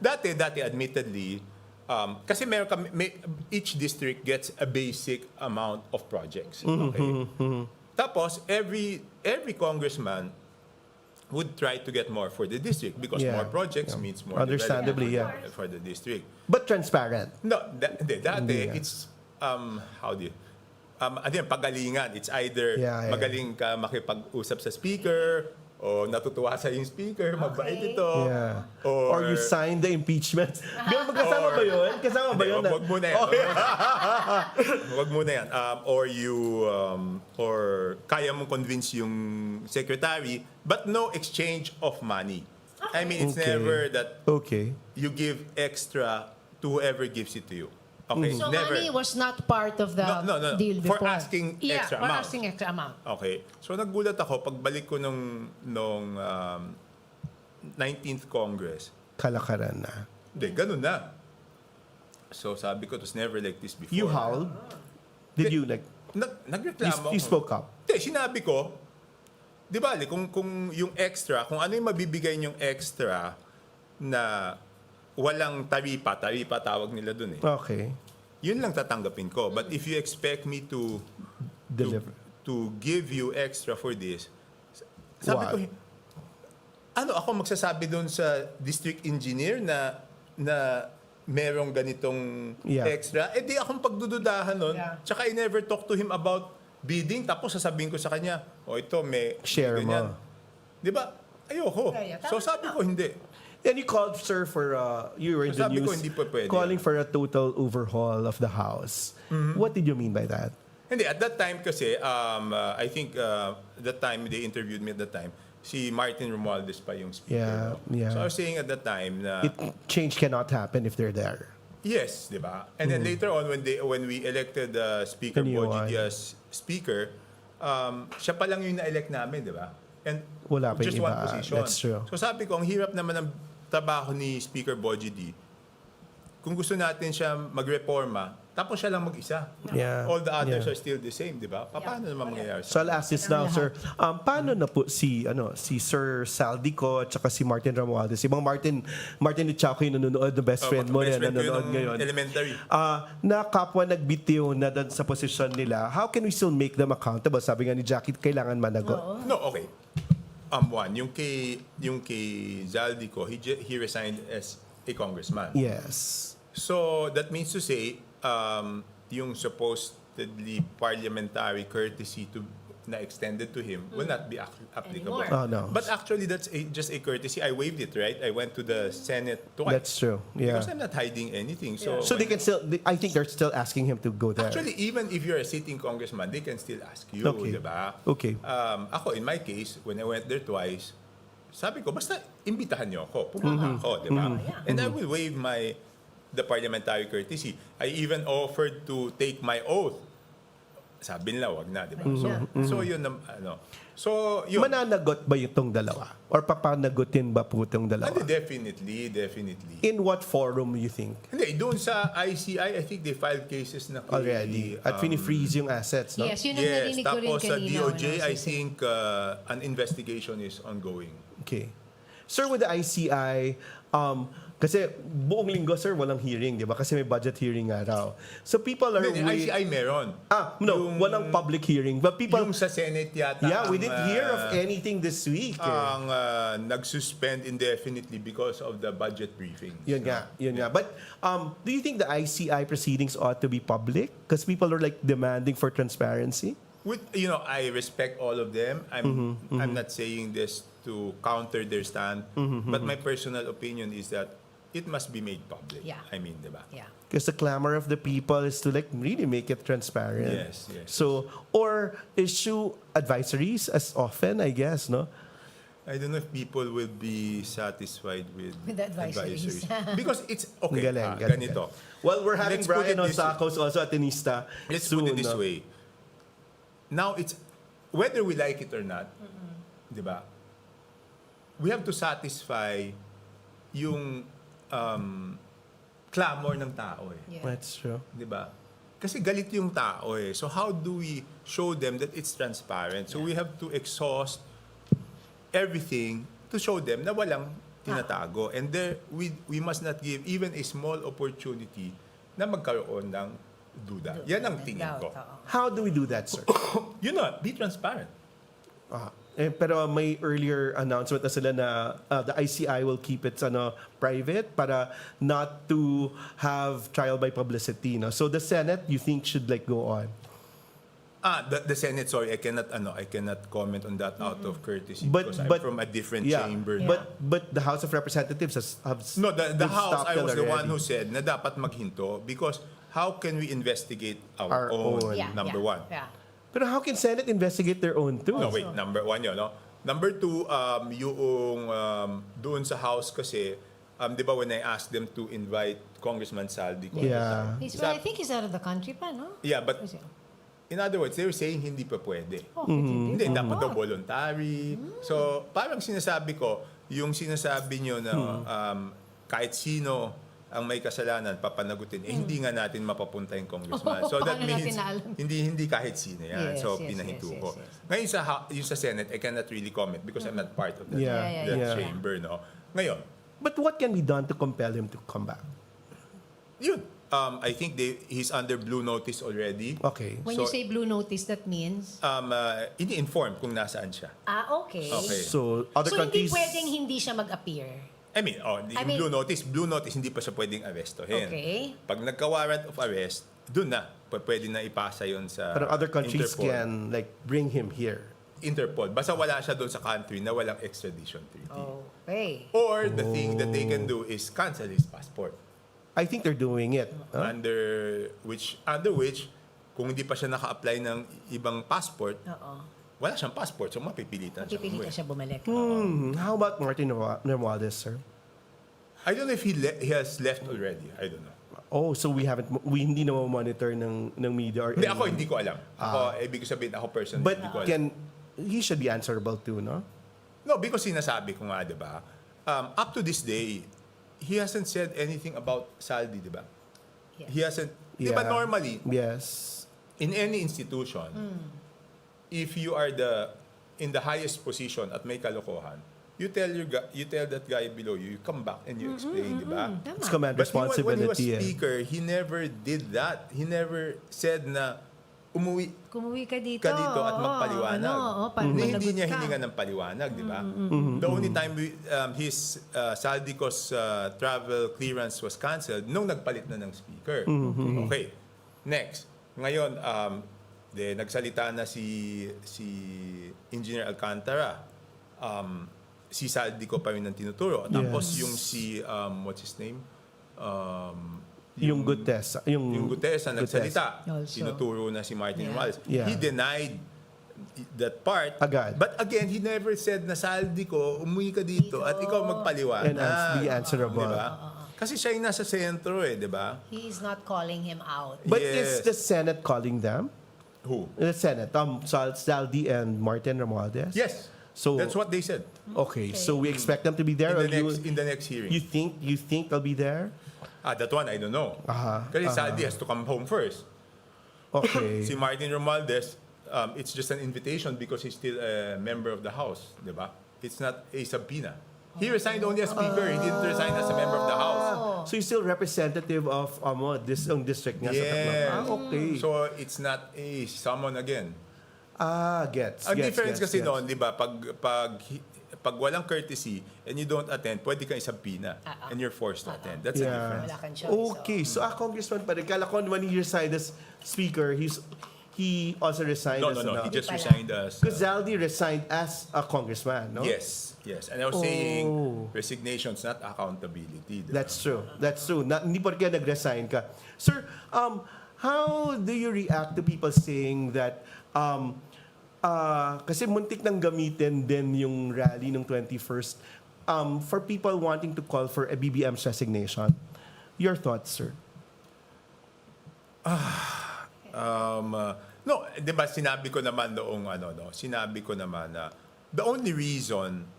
Dati, admittedly, kasi meron kami, each district gets a basic amount of projects. Okay? Tapos, every congressman would try to get more for the district because Yeah. more projects means more Understandably, development for the district. But transparent. No, dati, it's, how do you, pagalingan. It's either magaling ka makipag-usap sa speaker, o natutuwa sa yung speaker, mabait ito. Yeah. Or you sign the impeachment. Kasama ba yun? Kasama ba yun? Wag muna yan. Wag muna yan. Or kaya mong convince yung secretary, but no exchange of money. I mean, it's never that you give extra to whoever gives it to you. Okay, So never. money was not part of the No. deal For before. asking extra for amount. asking extra amount. Okay. So nagulat ako pagbalik ko nung 19th Congress. Kalakaran na. Hindi, ganun na. So sabi ko, it was never like this before. You howled? Did you like... Nagreklamo You spoke up? Hindi, sinabi ko, di ba, kung yung extra, kung ano yung mabibigay yung extra na walang taripa tawag nila dun eh. Okay. Yun lang tatanggapin ko. But if you expect me to Deliver. to give you extra for this, sabi ko, ako magsasabi doon sa district engineer na merong ganitong extra, di akong pagdududahan nun. Tsaka I never talk to him about bidding, tapos sasabihin ko sa kanya, ito may share ganyan. mo. Di ba? Ayoko. So sabi ko, hindi. And you called, sir, for, you were in the Sabi news, ko, hindi pa pwede. calling for a total overhaul of the house. What did you mean by that? Hindi, at that time kasi, I think that time, they interviewed me at that time, si Martin Romualdez pa yung speaker. Yeah. So I was saying at that time na... Change cannot happen if they're there. Yes, di ba? And then later on, when we elected Speaker Boji as speaker, siya pa lang yung na-elect namin, di ba? And wala pa just yung one iba. position. That's true. So sabi ko, ang hirap naman ng trabaho ni Speaker Boji D. Kung gusto natin siya magreforma, tapos siya lang mag-isa. Yeah. All the others are still the same, di ba? Paano naman mangyayari? So I'll ask this now, sir. Paano na po si Sir Saldico at saka si Martin Romualdez? Si Bang Martin Tianco yung nanonood, the best friend mo best yan, friend ko nanonood yung ngayon. elementary. Na kapwa nagbitiw na doon sa posisyon nila, how can we still make them accountable? Sabi nga ni Jackie, kailangan managot. No, okay. Yung kay Zaldico, he resigned as a congressman. Yes. So that means to say, yung supposedly parliamentary courtesy na extended to him will not be applicable. Oh, no. But actually, that's just a courtesy. I waived it, right? I went to the Senate twice. That's true. Yeah. Because I'm not hiding anything. So they can still, I think they're still asking him to go there. actually, even if you're a sitting congressman, they can still ask you, Okay. diba? Okay. Ako, in my case, when I went there twice, sabi ko, basta imbitahan niyo ako, pumunta ako, diba? And I will waive my the parliamentary courtesy. I even offered to take my oath. Sabi nila, wag na, di ba? So yun, So, yun. Mananagot ba itong dalawa? Or papanagutin ba po itong dalawa? Definitely. In what forum you think? Hindi, doon sa ICI, I think they filed cases na Already. At fini-freeze yung assets, no? Yes, yun ang narinig ko rin Tapos sa kanina. DOJ, I think an investigation is ongoing. Okay. Sir, with the ICI, kasi buong linggo, sir, walang hearing, di ba? Kasi may budget hearing nga raw. So people are... Hindi, ICI meron. Walang public hearing. But people... Yung sa Senate yata. Yeah, we didn't hear of anything this week. Ang nag-suspend indefinitely because of the budget briefing. Yun nga. But do you think the ICI proceedings ought to be public? Because people are like demanding for transparency. I respect all of them. I'm not saying this to counter their stand, but my personal opinion is that it must be made public. Yeah. I mean, diba? Yeah. Because the clamor of the people is to like really make it transparent. Yes. So, or issue advisories as often, I guess, no? I don't know if people will be satisfied with the advisories. Because it's okay. Galing. Ganito. Well, we're having Let's put Brian it this Osacos also at Tenista. Let's soon, put it this no? way. Now, it's whether we like it or not, diba? We have to satisfy yung clamor ng tao eh. Yeah. That's true. Diba? Kasi galit yung tao eh. So how do we show them that it's transparent? So we have to exhaust everything to show them na walang tinatago. And there, we must not give even a small opportunity na magkaroon ng duda. Yan ang tingin ko. How do we do that, sir? Be transparent. Pero may earlier announcement na sila na the ICI will keep it private para not to have trial by publicity. No? So the Senate, you think, should like go on? The Senate, sorry, I cannot comment on that out of courtesy because I'm from a different chamber. Yeah. But the House of Representatives have the House, I was the one already. who said na dapat maghinto because how can we investigate our own, number one? Yeah. Pero how can Senate investigate their own too? No, wait, number one yun, no? Number two, yung doon sa House kasi, di ba when I asked them to invite Congressman Saldi? Yeah. I think he's out of the country pa, no? Yeah, but in other words, they were saying hindi pa pwede. Hindi, dapat daw voluntary. So, parang sinasabi ko, yung sinasabi nyo na kahit sino ang may kasalanan, papanagutin, hindi nga natin mapapunta yung congressman. So that means, hindi kahit sino yan. So, pinahinto ko. Ngayon yung sa Senate, I cannot really comment because I'm not part of that chamber, no? Ngayon. But what can be done to compel him to come back? Yun. I think he's under blue notice already. Okay. When you say blue notice, that means? Ini-inform kung nasaan siya. Okay. So, other countries... hindi pwedeng hindi siya mag-appear? Blue notice, hindi pa siya pwedeng arrestohin. Okay. Pag nagka-warrant of arrest, doon na, pwede na ipasa yon sa Pero other countries Interpol. can like bring him here. Interpol. Basta wala siya doon sa country na walang extradition treaty. Okay. Or the thing that they can do is cancel his passport. I think they're doing it. Under which, kung hindi pa siya naka-apply ng ibang passport, wala siyang passport, so mapipilitan siya bumalik. How about Martin Navotas, sir? I don't know if he has left already. I don't know. Oh, so we hindi na monitor ng media or... Hindi ko alam. Ibig sabihin, ako personally, But hindi ko alam. he should be answerable too, no? No, because sinasabi ko nga, di ba? Up to this day, he hasn't said anything about Saldi, di ba? Yes. He hasn't... Di ba normally, Yes. in any institution, if you are in the highest position at may kalokohan, you tell that guy below you come back and you explain, di ba? It's command But when he was responsibility. speaker, he never did that. He never said na kumuwi ka dito at magpaliwanag. Hindi niya hininga ng paliwanag, di ba? The only time his Saldico's travel clearance was canceled nung nagpalit na ng speaker. Okay. Next. Ngayon, nagsalita na si Engineer Alcantara. Si Saldico pa rin ang tinuturo. Tapos yung what's his name? Yung Gutesa. Yung Gutesa nagsalita. Also. Tinuturo na si Martin Royce. Yeah. He denied that part. Agad. But again, he never said na Saldico, umuwi ka dito at ikaw magpaliwanag. And be answerable. Diba? Kasi siya yung nasa sentro di ba? He's not calling him out. But Yes. is the Senate calling them? Who? The Senate, Saldi and Martin Romualdez? Yes. So That's what they said okay. So we expect them to be there. in or the next hearing. you think they'll be there? That one I don't know. Uh-huh. Kasi Saldi has to come home first. Okay. Si Martin Romualdez, it's just an invitation because he's still a member of the House, di ba? It's not a subpoena. He resigned only as speaker. He didn't resign as a member of the House. So you're still representative of this district nga sa Tacloban. Yeah. Okay. So it's not a summon again. Gets. Ang gets, difference gets, kasi gets. noon, di ba, pag walang courtesy and you don't attend, pwede kang isubpoena and you're forced to attend. That's the difference. Wala kang choice. Okay, so congressman pa rin. Kala ko when he resigned as speaker, he also resigned No, as he just resigned as... Because Zaldi resigned as a congressman, no? Yes. And I was saying resignations, not accountability. Diba? That's true. Hindi porke nag-resign ka. Sir, how do you react to people saying that kasi muntik nang gamitin din yung rally ng 21st for people wanting to call for a BBM's resignation? Your thoughts, sir? No, 'di ba sinabi ko naman na the only reason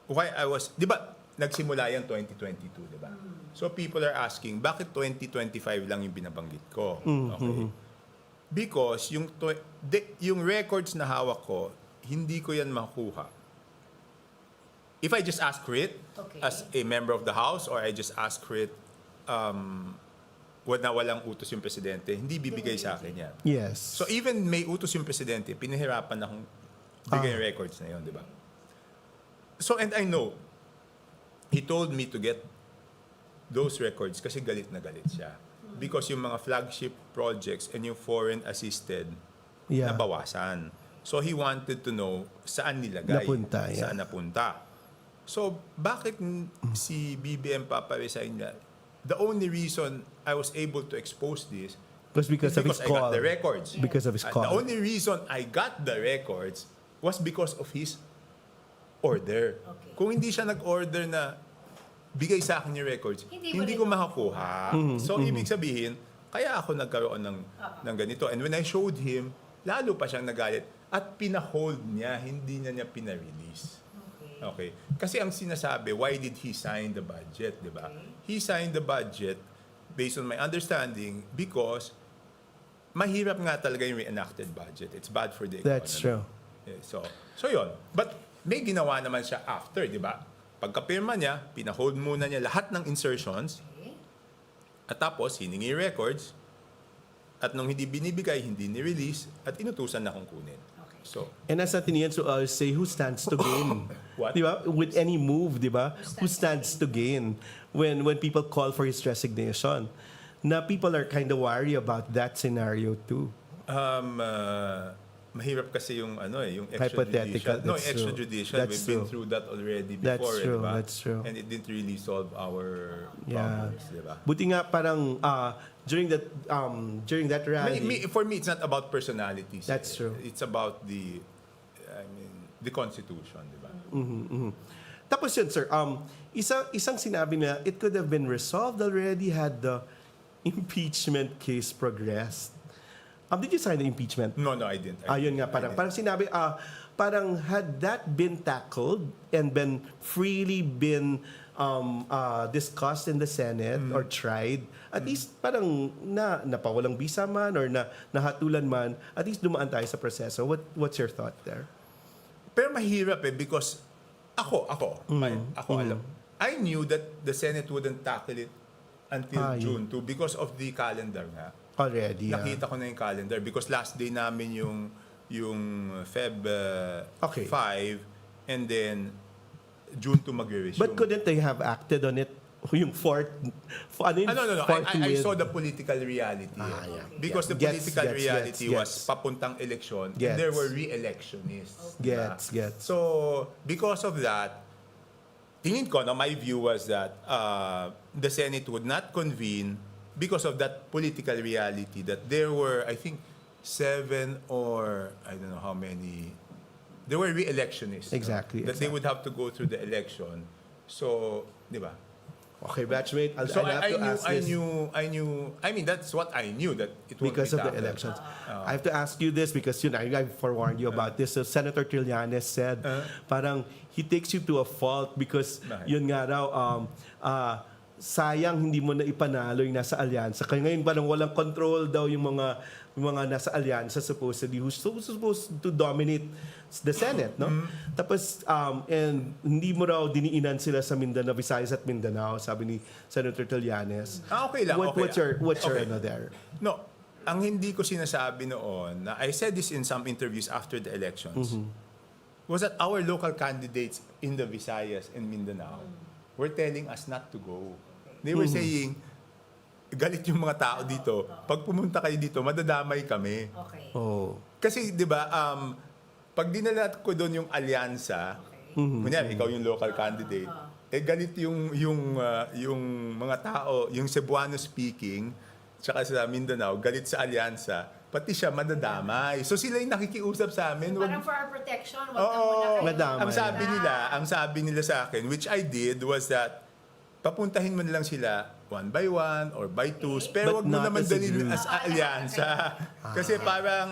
why I was, 'di ba, nagsimula yan 2022, 'di ba? So people are asking, bakit 2025 lang yung binabanggit ko? Okay. Because yung records na hawak ko, hindi ko yan makuha. If I just ask for it as a member of the House or I just ask for it walang utos yung presidente, hindi bibigay sa akin yan. Yes. So even may utos yung presidente, pinahirapan akong bigay yung records na yun, di ba? So, and I know, he told me to get those records kasi galit na galit siya. Because yung mga flagship projects and yung foreign assisted, nabawasan. So he wanted to know saan nilagay. Saan napunta. So, bakit si BBM paparesign niya? The only reason I was able to expose this was because of his I call. got the records. Because of his call. The only reason I got the records was because of his order. Kung hindi siya nag-order na bigay sa akin yung records, hindi ko makakuha. So, ibig sabihin, kaya ako nagkaroon ng ganito. And when I showed him, lalo pa siyang nagalit at pinahold niya, hindi niya pinarelease. Okay. Kasi ang sinasabi, why did he sign the budget, di ba? He signed the budget based on my understanding because mahirap nga talaga yung reenacted budget. It's bad for the economy. That's true. Yeah, so yun. But may ginawa naman siya after, di ba? Pagkapirma niya, pinahold muna niya lahat ng insertions at tapos hiningi records at nung hindi binibigay, hindi ni-release at inutusan na kung kunin. So, and as Athenians will always say, who stands to gain? What? Di ba? With any move, di ba? Who stands to gain when people call for his resignation? Na people are kind of worried about that scenario too. Mahirap kasi yung yung Hypothetical. extrajudicial. No, extrajudicial. We've been through that already before, true. diba? That's true. And it didn't really solve our problems, diba? Buti nga parang during that rally. For me, it's not about personalities. That's true. It's about the Constitution, diba? Tapos yun, sir, isang sinabi na it could have been resolved already had the impeachment case progressed. Did you sign the impeachment? No, I didn't. Yun nga, parang sinabi, parang had that been tackled and freely been discussed in the Senate or tried, at least parang napawalang bisa man or nahatulan man, at least dumaan tayo sa proseso. What's your thought there? Pero mahirap because ako alam. I knew that the Senate wouldn't tackle it until June 2 because of the calendar nga. Already, Nakita ko na yung calendar because last day namin yung Feb 5 and then June 2 magre-resume. But couldn't they have acted on it yung fourth No. I saw the political reality. Because the political reality was papuntang eleksyon and there were re-electionists. Gets. So, because of that, tingin ko, my view was that the Senate would not convene because of that political reality that there were, I think, 7 or I don't know how many, there were re-electionists. Exactly. That they would have to go through the election. So, di ba? Okay, batchmate, I'll So have to ask this. I mean, that's what I knew, that it would Because be of the tackled. elections. I have to ask you this because I forewarned you about this. So Senator Trillanes said, parang he takes you to a fault because Bakit? yun nga raw, sayang hindi mo na ipanalo yung nasa alyansa. Kaya ngayon parang walang control daw yung mga nasa alyansa supposedly who's supposed to dominate the Senate, no? Tapos, and hindi mo raw diniinan sila sa Mindanao, Visayas at Mindanao, sabi ni Senator Trillanes. Okay lang, okay What's your Okay. ano there? No, ang hindi ko sinasabi noon, na I said this in some interviews after the elections, was that our local candidates in the Visayas and Mindanao were telling us not to go. They were saying, galit yung mga tao dito. Pag pumunta kayo dito, madadamay kami. Okay. Oh. Kasi, di ba, pag dinala ko doon yung alyansa, kunyari, ikaw yung local candidate, galit yung mga tao, yung Cebuano speaking, tsaka sa Mindanao, galit sa alyansa, pati siya madadamay. So sila yung nakikiusap sa amin. Parang for our protection, wag na Oo. muna kayo. Madamay. Ang sabi nila sa akin, which I did, was that papuntahin mo na lang sila one by one or by twos, pero But wag mo not naman as a dalhin group. as alyansa. Kasi parang,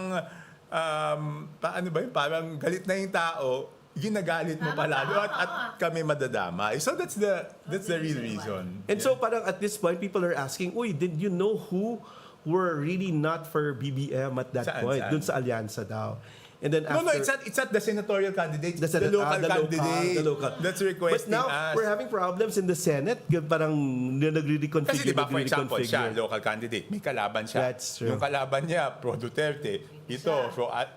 paano ba yun? Parang galit na yung tao, ginagalit mo palalo at kami madadamay. So that's the real reason. And so parang at this point, people are asking, uy, did you know who were really not for BBM at that Saan, point? saan? Dun sa alyansa daw. And then No, after, it's not the senatorial candidates, it's the Senate- local the local, candidate the local. that's But requesting now, us. we're having problems in the Senate. Parang nagre-reconfigure. Kasi diba, for example, siya, nagre-reconfigure. local candidate, may kalaban siya. That's true. Yung kalaban niya, pro Duterte, ito,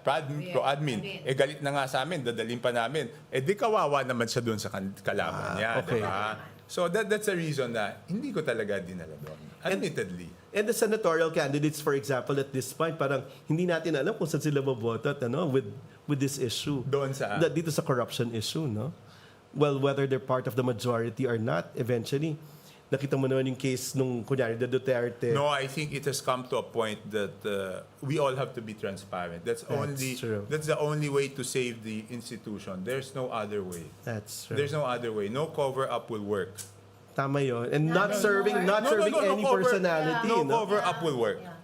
pro-admin. Galit na nga sa amin, dadalhin pa namin. Di kawawa naman siya doon sa kalaban niya. okay. Diba? So that's the reason na hindi ko talaga dinala doon. Admittedly. And the senatorial candidates, for example, at this point, parang hindi natin alam kung saan sila maboto at, with this issue. Doon sa... Dito sa corruption issue, no? Well, whether they're part of the majority or not, eventually, nakita mo naman yung case nung, kunyari, the Duterte. No, I think it has come to a point that we all have to be transparent. That's true. That's the only way to save the institution. There's no other way. That's true. There's no other way. No cover-up will work. Tama yun. And not serving any personality. No no? cover-up will work. Yeah,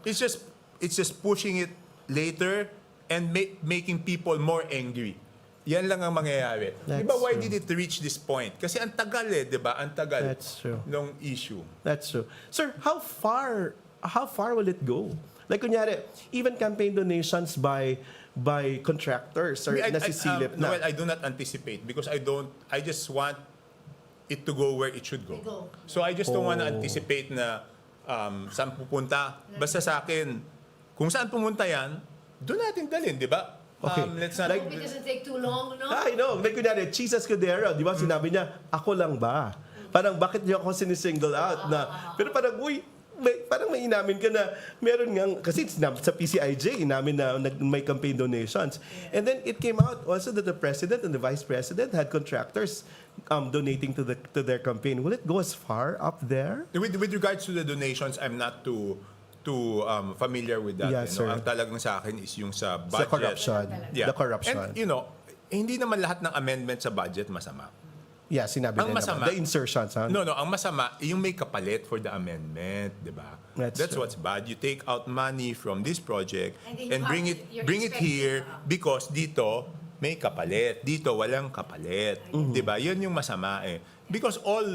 totoo. It's just pushing it later and making people more angry. Yan lang ang mangyayari. That's Diba, why true. did it reach this point? Kasi ang tagal diba? Ang tagal That's true. ng issue. That's true. Sir, how far will it go? Like, kunyari, even campaign donations by contractors are nasisilip na. Well, I do not anticipate because I just want it to go where it should go. So I just don't want to anticipate na saan pupunta. Basta sa akin, kung saan pumunta yan, doon natin dalhin, di ba? Okay. Let's not... Hope it doesn't take too long, no? I know. Like, kunyari, Jesus Escudero, di ba? Sinabi niya, ako lang ba? Parang, bakit niyo ako sinisingle out na? Pero parang, parang may inamin ka na meron ngang, kasi sa PCIJ, inamin na may campaign donations. And then it came out also that the president and the vice president had contractors donating to their campaign. Will it go as far up there? With regards to the donations, I'm not too familiar with that. Yes, sir. Ang talagang sa akin is yung sa budget. Sa corruption. Yeah. The corruption. And, hindi naman lahat ng amendment sa budget masama. Yeah, sinabi Ang nila masama, naman. The insertions, huh? No, ang masama, yung may kapalit for the amendment, di ba? That's true. what's bad. You take out money from this project And then you and have bring it here because dito may kapalit. Dito walang kapalit. Di ba? Yun yung masama eh. Because all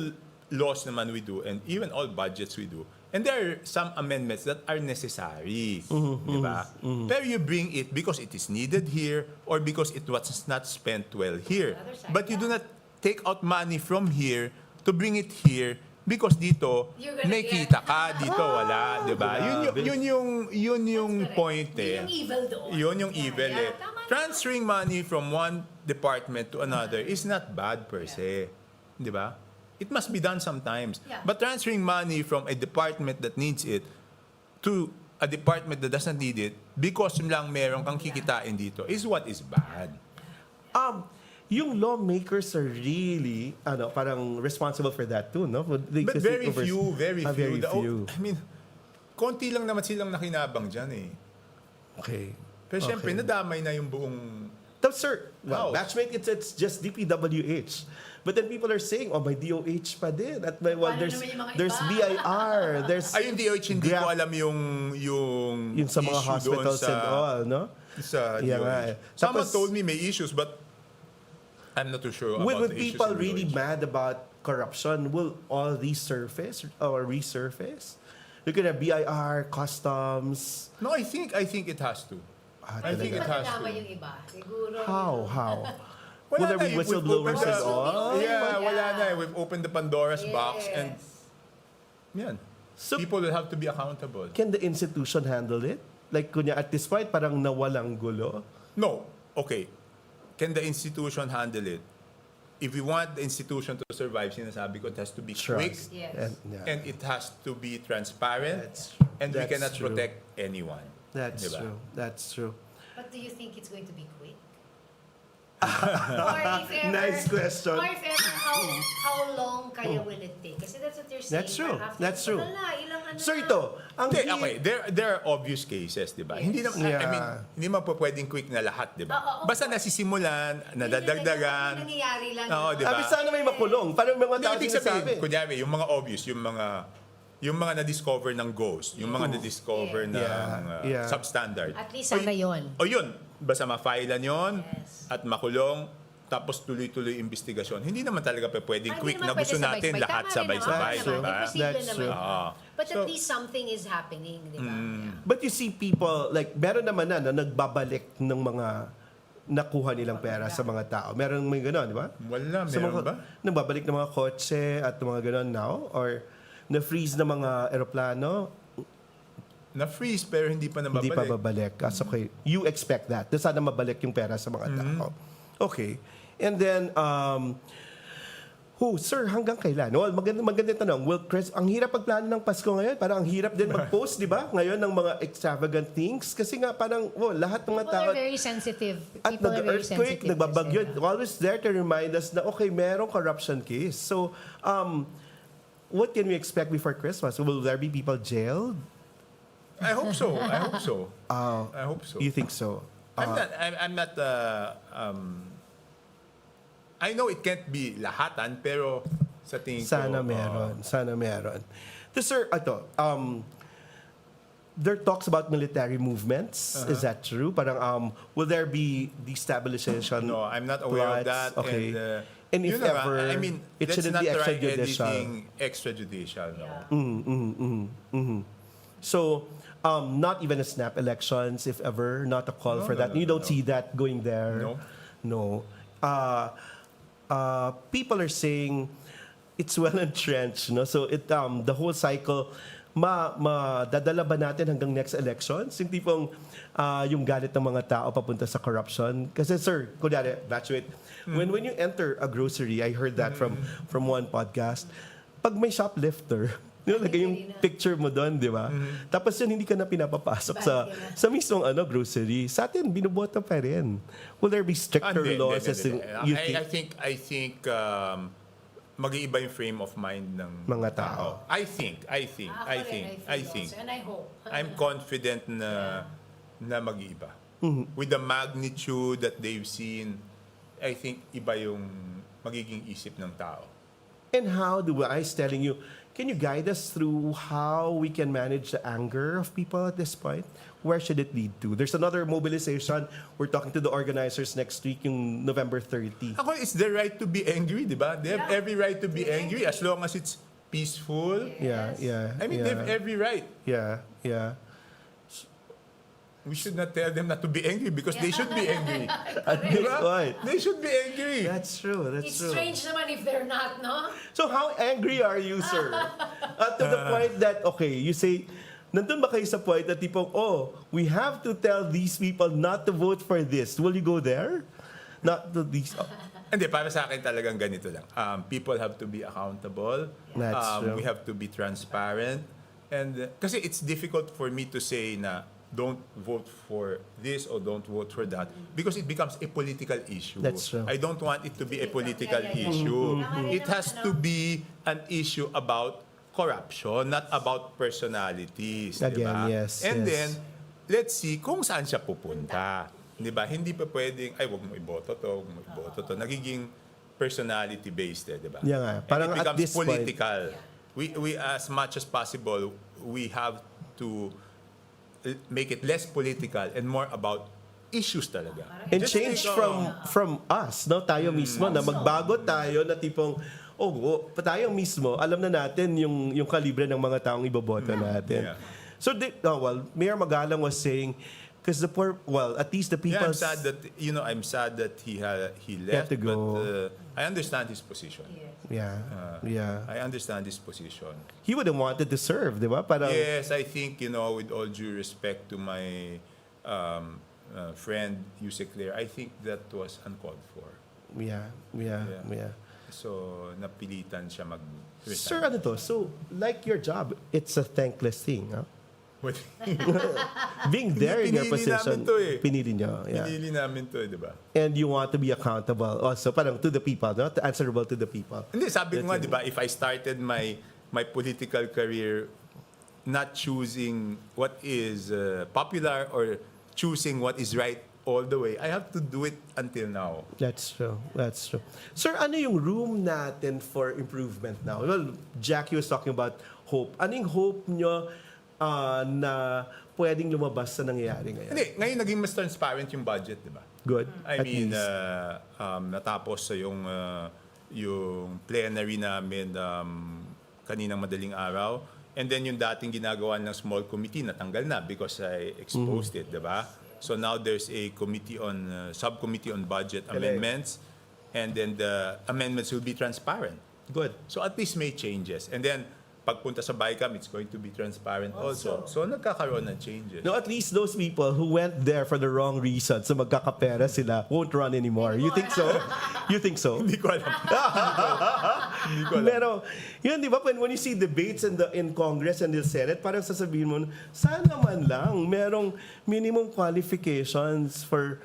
laws naman we do and even all budgets we do, and there are some amendments that are necessary. Di ba? Pero you bring it because it is needed here or because it was not spent well here. But you do not take out money from here to bring it here because dito may kita ka, dito wala, 'di ba? Yun yung point eh. Yung evil doon. Yun yung evil eh. Tama. Transferring money from one department to another is not bad per se. 'Di ba? It must be done sometimes. Yeah. But transferring money from a department that needs it to a department that doesn't need it because lang meron kang kikitain dito is what is bad. Yung lawmakers are really parang responsible for that too, no? But very few. Very few. I mean, konti lang naman silang nakinabang dyan eh. Okay. Pero syempre, nadamay na yung buong Tapos, sir, well, How? batchmate, it's just DPWH. But then people are saying, oh, may DOH pa din. At may, well, Paano there's naman yung mga there's iba? BIR, there's Ay, yung DOH, hindi ko Graph- alam yung yung sa mga issue doon hospitals and all, no? Sa Yeah, DOH. nga eh. Someone Tapos- told me may issues, but I'm not too sure about With the issues people in really DOH. mad about corruption, will all these surface or resurface? Look at the BIR, customs. No, I think it has to. I think it has Matadama to. yung iba. Siguro. How? Wala Will there be na, we've whistleblowers opened and all? Yeah, wala na. We've opened the Pandora's box and yan. So, People will have to be accountable. can the institution handle it? Like, kunya, at this point, parang nawalang gulo. No. Okay. Can the institution handle it? If we want the institution to survive, sinasabi ko, it has to be quick Yes. and it has to be transparent and we that's cannot true. protect anyone. That's Diba? true. That's true. But do you think it's going to be quick? Or if ever, Nice question. Or if ever, how long kaya will it take? Kasi that's what you're saying. That's true. Parang after- That's true. Wala, ilang ano So na. ito, ang Hindi, okay, there are obvious cases, di ba? Hindi naman, I Yeah. mean, hindi man po pwedeng quick na lahat, di ba? Oo, Basta nasisimulan, nadadagdagan. Hindi nangyayari lang. Oo, di ba? Sabi sana may makulong. Parang mga Hindi, tao ibig sinasabi. sabihin, kunyari, yung mga obvious, yung mga na-discover ng ghost, yung mga na-discover ng Yeah. substandard. At least sana yun. O yun, basta ma-filean yun Yes. at makulong, tapos tuloy-tuloy investigasyon. Hindi naman talaga pwedeng Ay, quick hindi na naman gusto pwede natin sabay-sabay. lahat Tama rin sabay-sabay. naman. That's true. Diba? Imposible That's naman. true. Oo. But So- at least something is happening, di ba? Yeah. But you see people, like, meron naman na nagbabalik ng mga nakuha nilang pera sa mga tao. Meron may gano'n, di ba? Wala, Sa meron mga, ba? Nagbabalik ng mga kotse at mga gano'n now? Or na-freeze ng mga eroplano? Na-freeze pero hindi pa nababalik. Hindi pa babalik. Okay. You expect that. Na sana mabalik yung pera sa mga tao. Okay. And then, sir, hanggang kailan? Well, maganda tanong. Well, Chris, ang hirap pagplano ng Pasko ngayon. Parang ang hirap din mag-post, di ba? Ngayon ng mga extravagant things. Kasi nga parang, lahat ng mga People tao... are very sensitive. At People are very nag-earthquake, sensitive. nagbabagyo, kasi, always there to remind us na, okay, merong corruption case. So, what can we expect before Christmas? Will there be people jailed? I hope so. I hope so. I hope so. You think so? I'm not I know it can't be lahatan, pero sa tingin ko... Sana meron. So, sir, there are talks about military movements. Is that true? Parang, will there be destabilization? No, I'm not aware of plots? that. Okay. And if yun na nga, ever, I mean, it let's shouldn't not be try extrajudicial. anything extrajudicial, no? So, not even a snap elections, if ever, not a call for that. You don't see that going there. No. People are saying it's well entrenched, no? So the whole cycle dadala ba natin hanggang next elections? Yung tipong yung galit ng mga tao papunta sa corruption. Kasi sir, kunyari, batchmate, when you enter a grocery, I heard that from one podcast, pag may shoplifter, lagay yung picture mo doon, di ba? Tapos yun, hindi ka na pinapapasok sa mismong grocery. Sa atin, binuboto pa rin. Will there be stricter laws? I think mag-iiba yung frame of mind ng Mga tao. I think. And I hope. I'm confident na mag-iiba. With the magnitude that they've seen, I think iba yung magiging isip ng tao. And how do I was telling you, can you guide us through how we can manage the anger of people at this point? Where should it lead to? There's another mobilization. We're talking to the organizers next week, yung November 30. Ako, it's their right to be angry, di ba? They have every right to be angry as long as it's peaceful. Yeah. I mean, they have every right. Yeah. We should not tell them not to be angry because they should be angry. At this Diba? point. They should be angry. That's true. It's strange naman if they're not, no? So how angry are you, sir? To the point that, okay, you say, nandun ba kayo sa point that tipong, we have to tell these people not to vote for this. Will you go there? Not to these... Hindi, para sa akin talagang ganito lang. People have to be accountable. That's true. We have to be transparent. And kasi it's difficult for me to say na don't vote for this or don't vote for that because it becomes a political issue. That's true. I don't want it to be a political issue. It has to be an issue about corruption, not about personalities. Again, diba? yes. And then, let's see kung saan siya pupunta. Di ba? Hindi pa pwedeng, ay, wag mo iboto to, wag mo iboto to. Nagiging personality-based, di ba? Yeah nga. Parang And it at becomes this point- political. We, as much as possible, we have to make it less political and more about issues talaga. And Just change like, from us, no? Tayo mismo, na magbago tayo na tipong, tayo mismo, alam na natin yung kalibre ng mga taong iboboto natin. Yeah. So, Mayor Magalang was saying, because at least the people... Yeah, I'm sad that he left, to go. but I understand his position. Yeah. I understand his position. He would have wanted to serve, di ba? Parang, Yes, I think, with all due respect to my friend, Yusek Claire, I think that was uncalled for. Yeah. So, napilitan siya mag-resign. Sir, ano to? So, like your job, it's a thankless thing, huh? Being there in your Pinili position, namin to eh. pinili nyo. Yeah. Pinili namin to, di ba? And you want to be accountable also, parang to the people, no? Answerable to the people. Hindi, sabi ko nga, di ba, if I started my political career not choosing what is popular or choosing what is right all the way, I have to do it until now. That's true. Sir, ano yung room natin for improvement now? Well, Jackie was talking about hope. Ano yung hope nyo na pwedeng lumabas sa nangyayari ngayon? Hindi, ngayon naging mas transparent yung budget, di ba? Good. I mean, natapos sa yung plenary namin kaninang madaling araw. And then yung dating ginagawa ng small committee, natanggal na because I exposed it, di ba? So now there's a subcommittee on budget amendments. And then the amendments will be transparent. Good. So at least may changes. And then, pagpunta sa BICAM, it's going to be transparent also. So nagkakaroon ng changes. No, at least those people who went there for the wrong reason, so magkakapera sila, won't run anymore. You think so? You think so? Hindi ko alam. Hindi ko alam. Pero, yun, di ba, when you see debates in Congress and the Senate, parang sasabihin mo, sana man lang merong minimum qualifications for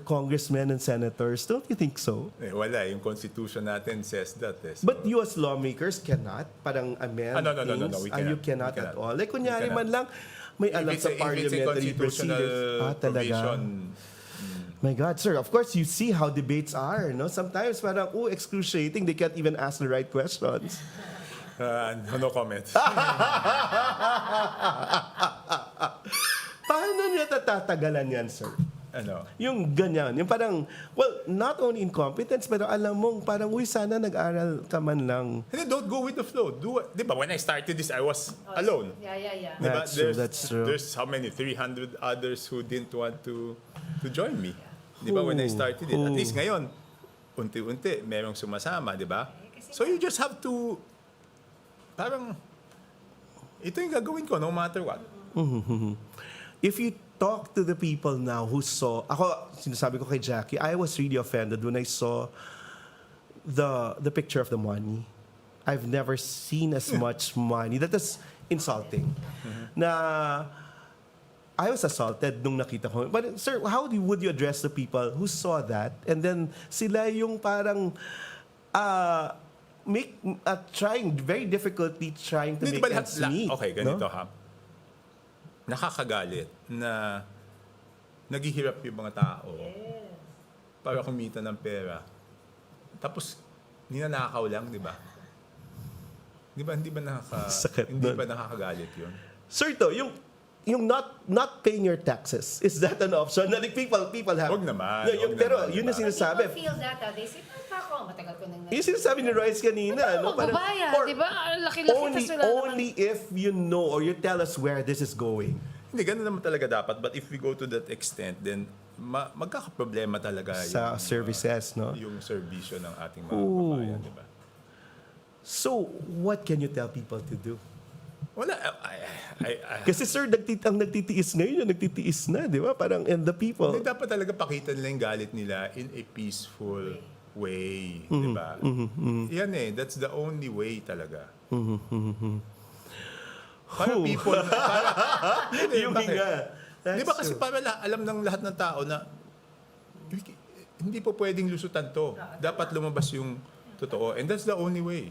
congressmen and senators. Don't you think so? Wala. Yung constitution natin says that. So. But you as lawmakers cannot parang amend No. things? We You cannot at all. Like, kunyari man lang, may alam sa parliamentary procedures. Talaga. Provision. My God, sir, of course, you see how debates are, no? Sometimes parang, excruciating. They can't even ask the right questions. No comment. Paano niya tatagalan yan, sir? Ano? Yung ganyan. Yung parang, not only incompetence, pero alam mong parang, sana nag-aral ka man lang. Hindi, don't go with the flow. Di ba, when I started this, I was alone. Yeah. Di ba? That's true. There's how many? 300 others who didn't want to join me. Di ba, when I started it. At least ngayon, unti-unti, merong sumasama, di ba? So you just have to, parang, ito yung gagawin ko no matter what. If you talk to the people now who saw, sinasabi ko kay Jackie, I was really offended when I saw the picture of the money. I've never seen as much money. That is insulting. Na I was assaulted nung nakita ko. But sir, how would you address the people who saw that and then sila yung parang very difficultly trying to make ends meet? Okay, ganito ha. Nakakagalit na naghihirap yung mga tao para kumita ng pera. Tapos, ninanakaw lang, di ba? Hindi ba nakakagalit yun? Sir, yung not paying your taxes, is that an option? Na people have... Huwag naman. Pero yun na sinasabi. People feel that, they say, matagal ko nang Yung sinasabi ni Royce kanina, no? Magbabayad, di ba? Laki-laki tas wala naman. Only if you know or you tell us where this is going. Hindi, ganun naman talaga dapat. But if we go to that extent, then magkakaproblema talaga sa services, no? Yung serbisyo ng ating mga kabayan, di ba? So, what can you tell people to do? Wala. Kasi sir, ang nagtitiis ngayon, yung nagtitiis na, di ba? Parang, and the people... Hindi, dapat talaga pakita nila yung galit nila in a peaceful way. Di ba? Yan that's the only way talaga. Para people... yung hinga. Di ba kasi para alam ng lahat ng tao na hindi po pwedeng lusutan to. Dapat lumabas yung totoo. And that's the only way.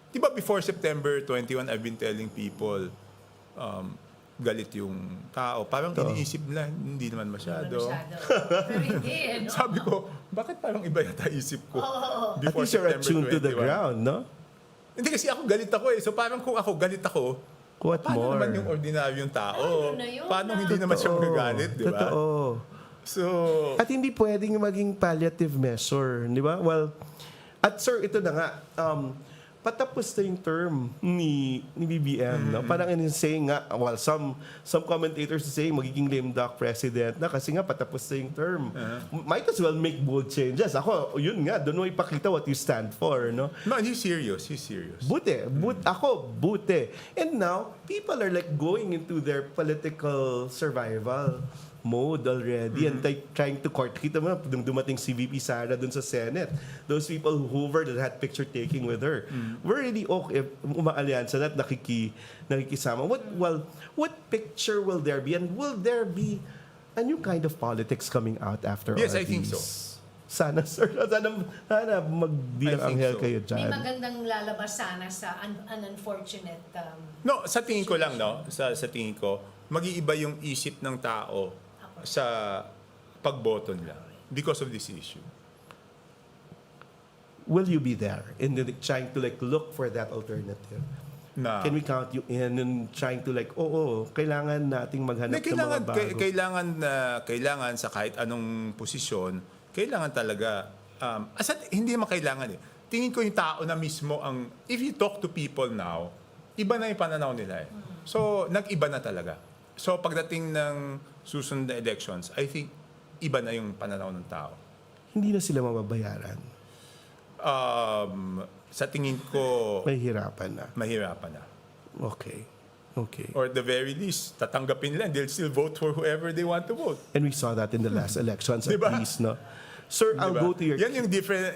Di ba before September 21, I've been telling people, galit yung tao. Parang iniisip nila, hindi naman masyado. Pero hindi, no? Sabi ko, bakit parang iba yata isip ko? At Before least you're September attuned to the 21. ground, no? Hindi kasi ako galit ako eh. So parang kung ako galit ako, What paano more? naman yung ordinaryong tao? Yun na yun, Paano hindi naman siya magagalit, di ba? Totoo. So, At hindi pwedeng maging palliative measure, di ba? Well, at sir, ito na nga, patapos na yung term ni BBM, no? Parang saying nga, well, some commentators are saying magiging lame duck president na kasi nga patapos na yung term. Might as well make bold changes. Ako, yun nga, doon mo ipakita what you stand for, no? no, he's serious. He's serious. Buti. And now, people are like going into their political survival mode already and trying to court. Kita mo na, nung dumating si VP Sara dun sa Senate, those people who hovered and had picture taking with her, were really okay umaalyansa at nakikisama. What picture will there be? And will there be a new kind of politics coming out after Yes, all I think these? so. Sana, sir. Sana magbilang I think anghel so. kayo May dyan. magandang lalabas sana sa an unfortunate No, sa tingin ko lang, no? Sa tingin ko, mag-iiba yung isip ng tao sa pagboto nila because of this issue. Will you be there in trying to look for that alternative? Na, Can we count you in trying to kailangan nating maghanap ng mga bago? kailangan sa kahit anong posisyon, kailangan talaga, hindi naman kailangan eh. Tingin ko yung tao na mismo if you talk to people now, iba na yung pananaw nila eh. So, nag-iba na talaga. So, pagdating ng susunod na elections, I think, iba na yung pananaw ng tao. Hindi na sila mababayaran. Sa tingin ko, Mahihirapan na. mahirapan na. Okay. Or at the very least, tatanggapin nila and they'll still vote for whoever they want to vote. And we saw that in the last elections at Diba? least, no? Sir, I'll Diba? go to your... Yan yung different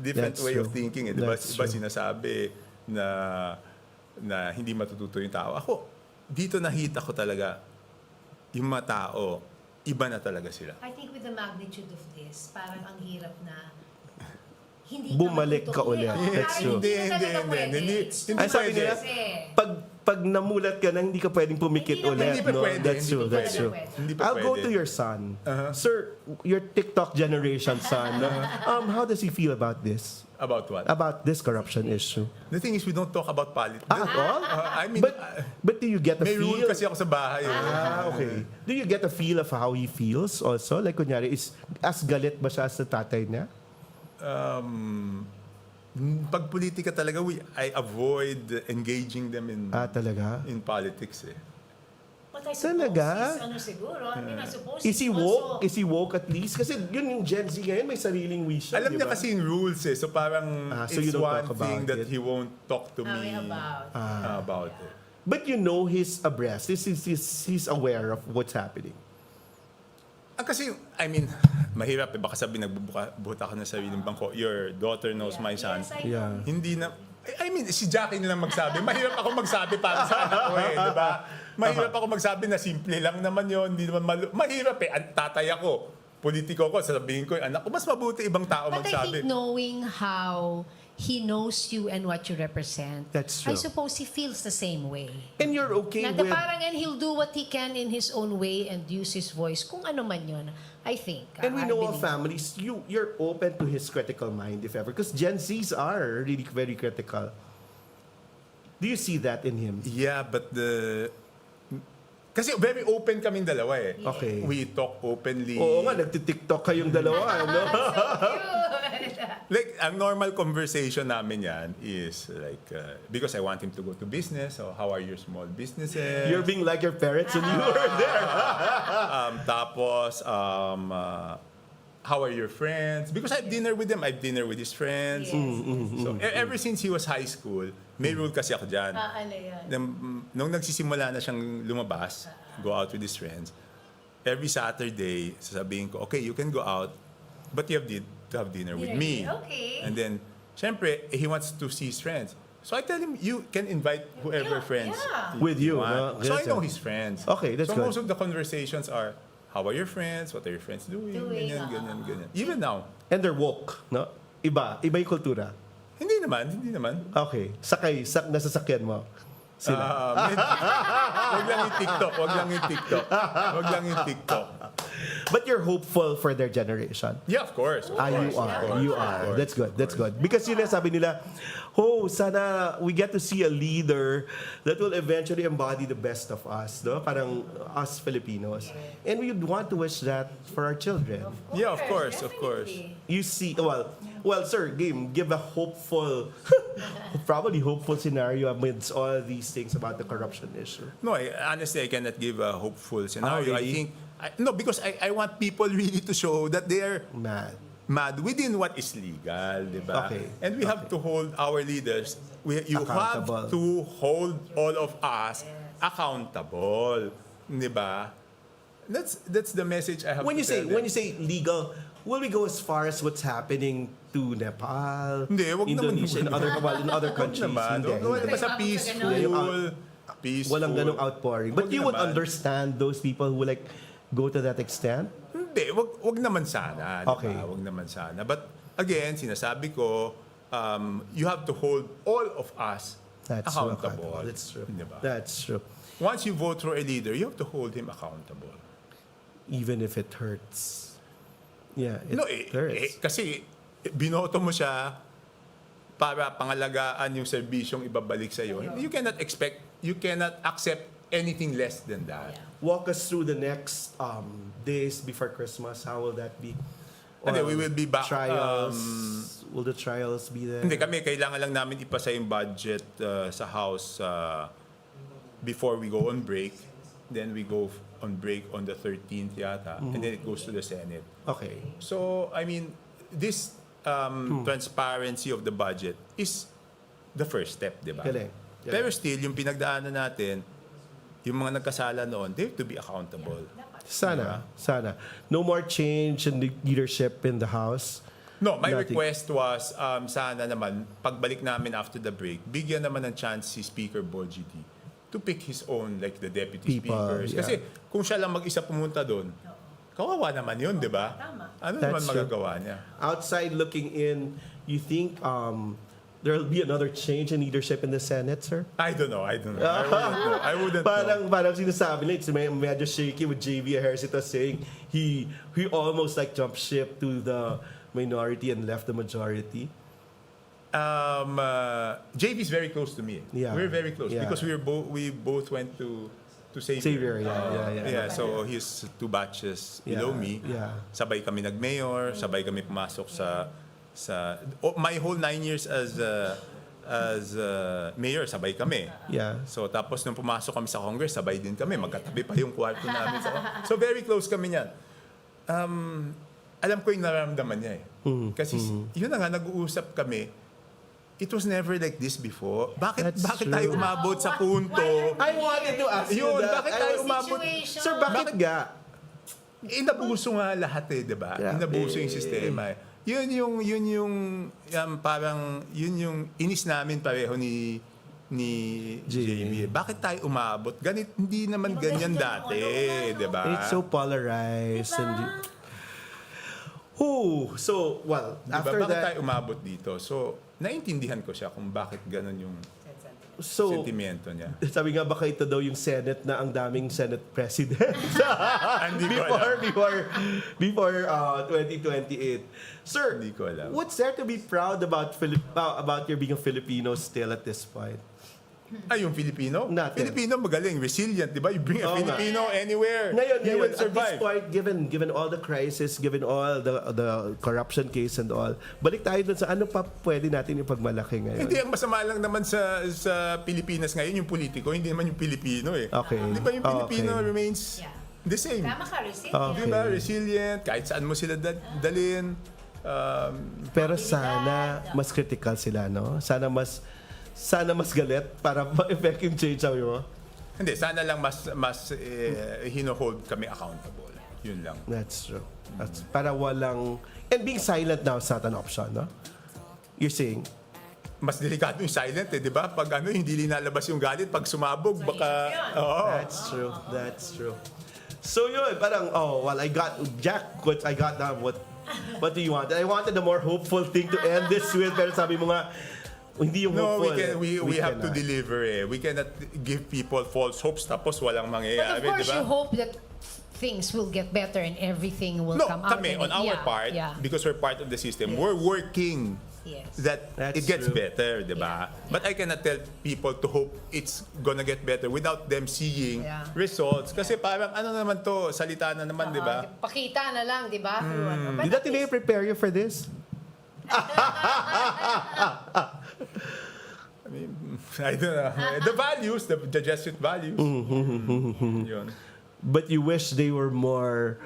That's way of true. thinking. Eh. Diba That's iba true. sinasabi na hindi matututo yung tao. Ako, dito nakita ko talaga yung mga tao, iba na talaga sila. I think with the magnitude of this, parang ang hirap na hindi Bumalik ka matututo. ulit. That's true. Hindi. Ay, sabi nila, pag namulat ka na, hindi ka pwedeng pumikit Hindi na ulit. Hindi pa No? pwede, That's hindi true, pa that's pwede. true. Hindi pa I'll go pwede. to your son. Sir, your TikTok generation son. No? How does he feel about this? About what? About this corruption issue? The thing is, we don't talk about politics. At all? I mean, But do you get a may feel? rule kasi ako sa bahay. Okay. Do you get a feel of how he feels also? Like, kunyari, is as galit ba siya sa tatay niya? Pag politika talaga, I avoid engaging them Talaga? in politics eh. But I suppose Talaga? siguro. I mean, I suppose Is he it's woke? also- Is he woke at least? Kasi yun yung Gen Z ngayon, may sariling wish. Alam niya kasi yung rules eh. So parang so you it's don't one talk about thing that it. he won't talk to me about. about it. But you know he's abreast. He's aware of what's happening. Kasi, I mean, mahirap eh. Baka sabi nagbubuta ka ng sariling bangko. Your daughter knows my son. Yes, I know. Yeah. Hindi na... I mean, si Jackie na lang magsabi. Mahirap ako magsabi para sa anak ko eh. Diba? Mahirap ako magsabi na simple lang naman yon. Hindi naman mahirap eh. Ang tatay ako, politiko ko, sasabihin ko yung anak ko, mas mabuti ibang tao But I magsabi. think knowing how he knows you and what you represent, That's I true. suppose he feels the same way. And you're okay Na with... parang, and he'll do what he can in his own way and use his voice, kung ano man yun, I think. And we I know all believe. families, you're open to his critical mind, if ever. Because Gen Zs are really very critical. Do you see that in him? Yeah, but kasi very open kaming dalawa eh. Okay. We talk openly. Oo nga, nagtitiktok kayong dalawa, no? Like, ang normal conversation namin yan is like, because I want him to go to business, so how are your small businesses? You're being like your parents when you were there. Tapos, how are your friends? Because I have dinner with them, I have dinner with his friends. So, ever since he was high school, may rule kasi ako dyan. Ano yan? Nung nagsisimula na siyang lumabas, go out with his friends, every Saturday, sasabihin ko, okay, you can go out, but you have to have dinner with me. Okay. And then, syempre, he wants to see his friends. So I tell him, you can invite whoever friends With you, want. no? So I Yes, know sir. his friends. Okay, that's so good. most of the conversations are, how are your friends? What are your friends doing? Ganyan. Even now. And they're woke, no? Iba yung kultura. Hindi naman. Okay. Nasasakyan mo. Sila. Wag lang yung TikTok. Wag lang yung TikTok. Wag lang yung TikTok. But you're hopeful for their generation. Yeah, of course. Of You course, of are. course, You of are. course, That's good. of That's course. good. Because yun sabi nila, sana we get to see a leader that will eventually embody the best of us, no? Parang us Filipinos. And we would want to wish that for our children. Yeah, of course, of course. You see, well, sir, give a hopeful, probably hopeful scenario amidst all these things about the corruption issue. No, honestly, I cannot give a hopeful scenario. really? I think, because I want people really to show that they are mad within what is legal, di ba? Okay. And we have to hold our leaders, you have Accountable. to hold all of us accountable, di ba? That's the message I have When to you tell them. say legal, will we go as far as what's happening to Nepal, Hindi, wag naman. Indonesia, in other countries? naman. Hindi, Doon hindi. basta peaceful. Peaceful. Walang ganong outpouring. But Wag you would naman. understand those people who like go to that extent? Hindi, wag naman sana. Diba? Okay. Wag naman sana. But again, sinasabi ko, you have to hold all of us accountable. That's true. Diba? That's true. Once you vote for a leader, you have to hold him accountable. Even if it hurts. Yeah, it hurts. Kasi binoto mo siya para pangalagaan yung serbisyong ibabalik sa iyo. You cannot accept anything less than that. Walk us through the next days before Christmas. How will that be? And then we will be back. Trials. Will the trials be there? Hindi, kailangan lang namin ipasa yung budget sa House before we go on break. Then we go on break on the 13th yata. And then it goes to the Senate. Okay. So, I mean, this transparency of the budget is the first step, di ba? Galing. Pero still, yung pinagdaanan natin, yung mga nagkasala noon, they have to be accountable. Sana. No more change in the leadership in the House. No, my Nothing. request was, sana naman, pagbalik namin after the break, bigyan naman ng chance si Speaker Bolgiti to pick his own, like the deputy People, speakers. yeah. Kasi kung siya lang mag-isa pumunta doon, kawawa naman yun, di ba? Ano naman That's true. magagawa niya? Outside looking in, you think there will be another change in leadership in the Senate, sir? I don't know. I wouldn't know. Parang sinasabi nila, it's medyo shaky with J.V. Ejercito saying he almost like jumped ship to the minority and left the majority. JV is very close to me. Yeah. We're very close Yeah. because we both went to Xavier. Xavier, yeah. So he's 2 batches below me. Yeah. Sabay kami nag-mayor, sabay kami pumasok sa my whole 9 years as mayor, sabay kami. Yeah. So tapos nung pumasok kami sa Congress, sabay din kami. Magkatabi pa yung kwarto namin. So very close kami niyan. Alam ko yung nararamdaman niya eh. Kasi yun na nga, nag-uusap kami. It was never like this before. Bakit true. tayo umabot sa punto? I wanted to ask you Yun, that. bakit tayo umabot? Situation. Sir, bakit nga? Inabuso nga lahat eh, di ba? Yeah. Inabuso yung sistema eh. Yun yung inis namin pareho ni JB. Bakit tayo umabot? Hindi naman ganyan dati, di ba? It's so polarized. After Bakit that, tayo umabot dito? So, naiintindihan ko siya kung bakit ganun yung sentimiento niya. sabi nga baka ito daw yung Senate na ang daming Senate President. Hindi ko alam. before 2028. Sir, Hindi ko alam. what's there to be proud about your being a Filipino still at this point? Ay, yung Filipino? Natin. Filipino magaling, resilient, di ba? You bring a Oo nga. Filipino anywhere, Ngayon, he will at this survive. point, given all the crisis, given all the corruption case and all, balik tayo dun sa ano pa pwede natin ipagmalaki ngayon. Hindi, ang masama lang naman sa Pilipinas ngayon, yung politiko, hindi naman yung Pilipino eh. Okay. Di ba yung Pilipino Okay. remains the same? Tama ka, resilient. Okay. Di ba? Resilient, kahit saan mo sila dalhin. Pero sana mas critical sila, no? Sana mas galit para ma-effect yung change, sabi mo? Hindi, sana lang mas hino-hold kami accountable. Yun lang. That's true. Para walang... And being silent now is not an option, no? You're saying? Mas delikado yung silent eh, di ba? Pag hindi linalabas yung galit, pag sumabog, baka... Oo. That's true. So yun, parang, I got... Jack, I got now what do you want? I wanted a more hopeful thing to end this with, pero sabi mo nga, Hindi yung No, hopeful. we have to deliver We cannot give people false hopes tapos walang But mangyayari, of course, di ba? you hope that things will get better and everything will No, come out. kami, and on our part, because we're part of the system, we're working Yes. that That's it gets true. better, di ba? But I cannot tell people to hope it's gonna get better without them seeing results. Kasi parang ano naman to, salita na naman, di ba? Pakita na lang, di ba? Through ano. But Did that may prepare you for this? I mean, I don't know. The values, the Jesuit values. Yun. But you wish they were more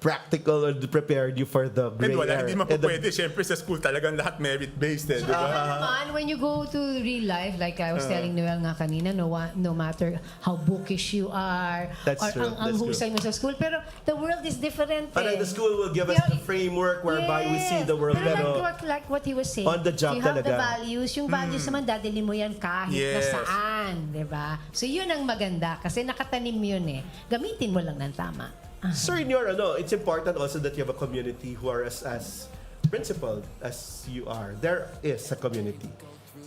practical or prepared you for the And gray wala, area. hindi man po pwede. Siyempre sa school talagang lahat merit-based, di ba? naman, when you go to real life, like I was telling Noel nga kanina, no matter how bookish you are, That's or true, ang that's husay mo sa school, pero the world is different. Parang the school will give us the framework whereby we see the world. Pero Pero like what he was saying, on the job you have the talaga. values, yung values naman, dadali mo yan kahit na Yes. saan, di ba? So yun ang maganda, kasi nakatanim yun eh. Gamitin mo lang ng tama. Sir, in your it's important also that you have a community who are as principled as you are. There is a community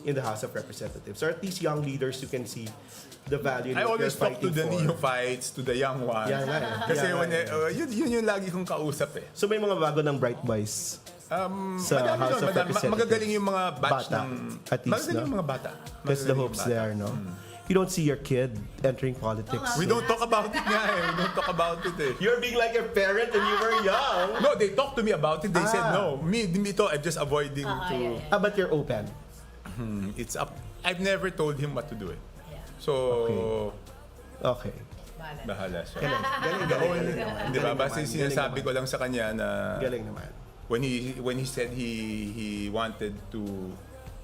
in the House of Representatives, or at least young leaders who can see the value I that always you're talk to fighting the for. neophytes, to the young ones. Yan nga eh. Kasi Yan when, nga yun yung lagi kong kausap eh. So may mga bago ng Bright Boys sa Madami House doon, of Representatives. magagaling yung mga batch Bata, ng... at least, Magagaling no? yung mga bata. Because the Magagaling hope's yung bata. there, no? You don't see your kid entering politics. We don't talk about it nga eh. We don't talk about it eh. You're being like your parent when you were young. No, they talked to me about it. They said no. Me to, I'm just avoiding to... But you're open. It's up. I've never told him what to do eh. So... Okay. Bahala siya. Galing. Di ba? Basta sinasabi ko lang sa kanya na... Galing naman. When he said he wanted to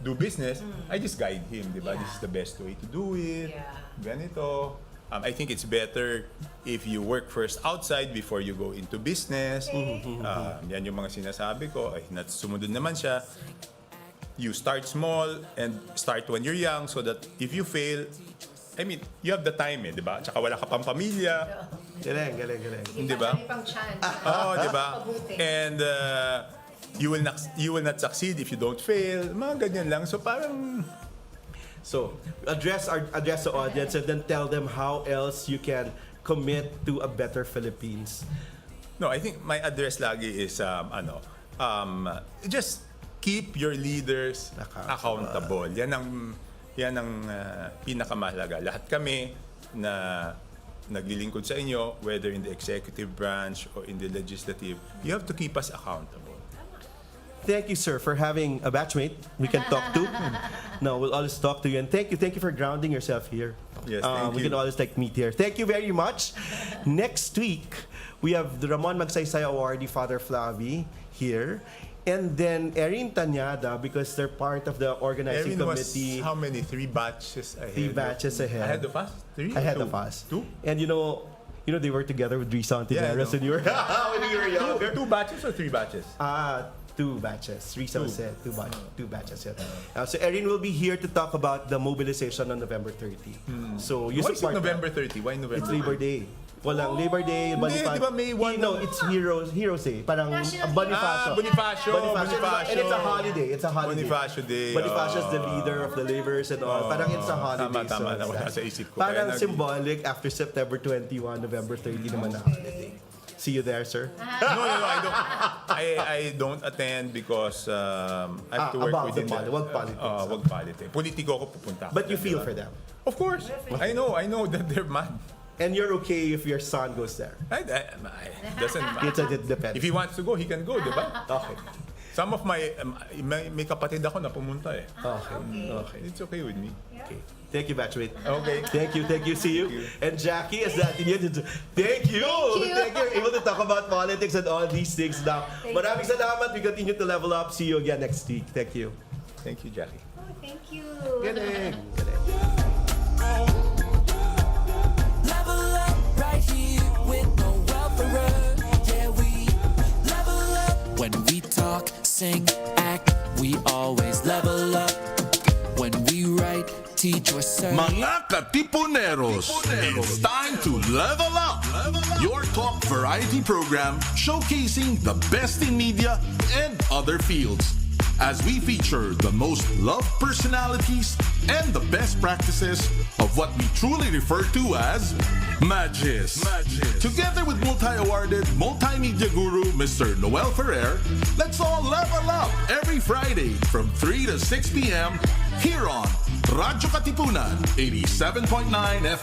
do business, I just guide him, di ba? This is the best way to do it. Ganito. I think it's better if you work first outside before you go into business. Yan yung mga sinasabi ko. Ay, sumunod naman siya. You start small and start when you're young so that if you fail, I mean, you have the time di ba? Tsaka wala ka pang pamilya. Galing. Di ba? Pang chance. Oo, di ba? And you will not succeed if you don't fail. Mga ganyan lang. So parang... So, address the audience and then tell them how else you can commit to a better Philippines. No, I think my address lagi is just keep your leaders accountable. Yan ang pinakamahalaga. Lahat kami na naglilingkod sa inyo, whether in the executive branch or in the legislative, you have to keep us accountable. Thank you, sir, for having a batchmate we can talk to. No, we'll always talk to you. And thank you for grounding yourself here. Yes, thank we you. can always meet here. Thank you very much. Next week, we have the Ramon Magsaysay awardee, Father Flavi, here. And then Erin Tanyada, because they're part of the organizing Erin committee. was how many? 3 batches ahead? 3 batches ahead. Ahead of us? 3? Ahead Two? of us. 2? And you know they were together with Risa Antiveros Yeah, I know. when you were younger. 2 batches or 3 batches? 2 batches. Risa said 2 batches. Yeah. So Erin will be here to talk about the mobilization on November 30. So you Why is it support November 30? Why November? It's Labor Day. Walang Labor Day, Hindi, di ba May 1? No, it's Heroes Day. Parang Bonifacio. Bonifacio. And it's a holiday. Bonifacio Day. Bonifacio is the leader of the laborers and all. Parang it's a holiday. Tama. So Wala sa isip ko. parang Kaya symbolic after September 21, November 30 naman na holiday. See you there, sir. No, I don't attend because I have to work about within the wag politics. Wag politics. Politiko ako pupunta. But you feel for them. Of course. I know that they're mad. And you're okay if your son goes there. Doesn't matter. It depends. If he wants to go, he can go, di ba? Okay. Some of my may kapatid ako na pumunta eh. Okay. It's okay with me. Okay. Thank you, Batchmate. Okay. Thank you. See you. And Jackie, is that Thank you. Thank you. Able to talk about politics and all these things now. Maraming salamat. We continue to level up. See you again next week. Thank you. Thank you, Jackie. Thank you. Galing. Level up right here with Noel Ferrer. Yeah, we level up. When we talk, sing, act, we always level up. When we write, teach or serve. Mga Katipuneros, it's time to level up. Your talk variety program showcasing the best in media and other fields. as we feature the most loved personalities and the best practices of what we truly refer to as Magis. Together with multi-awarded multimedia guru Mr. Noel Ferrer, let's all level up every Friday from 3 to 6 p.m. here on Radyo Katipunan 87.9 FM.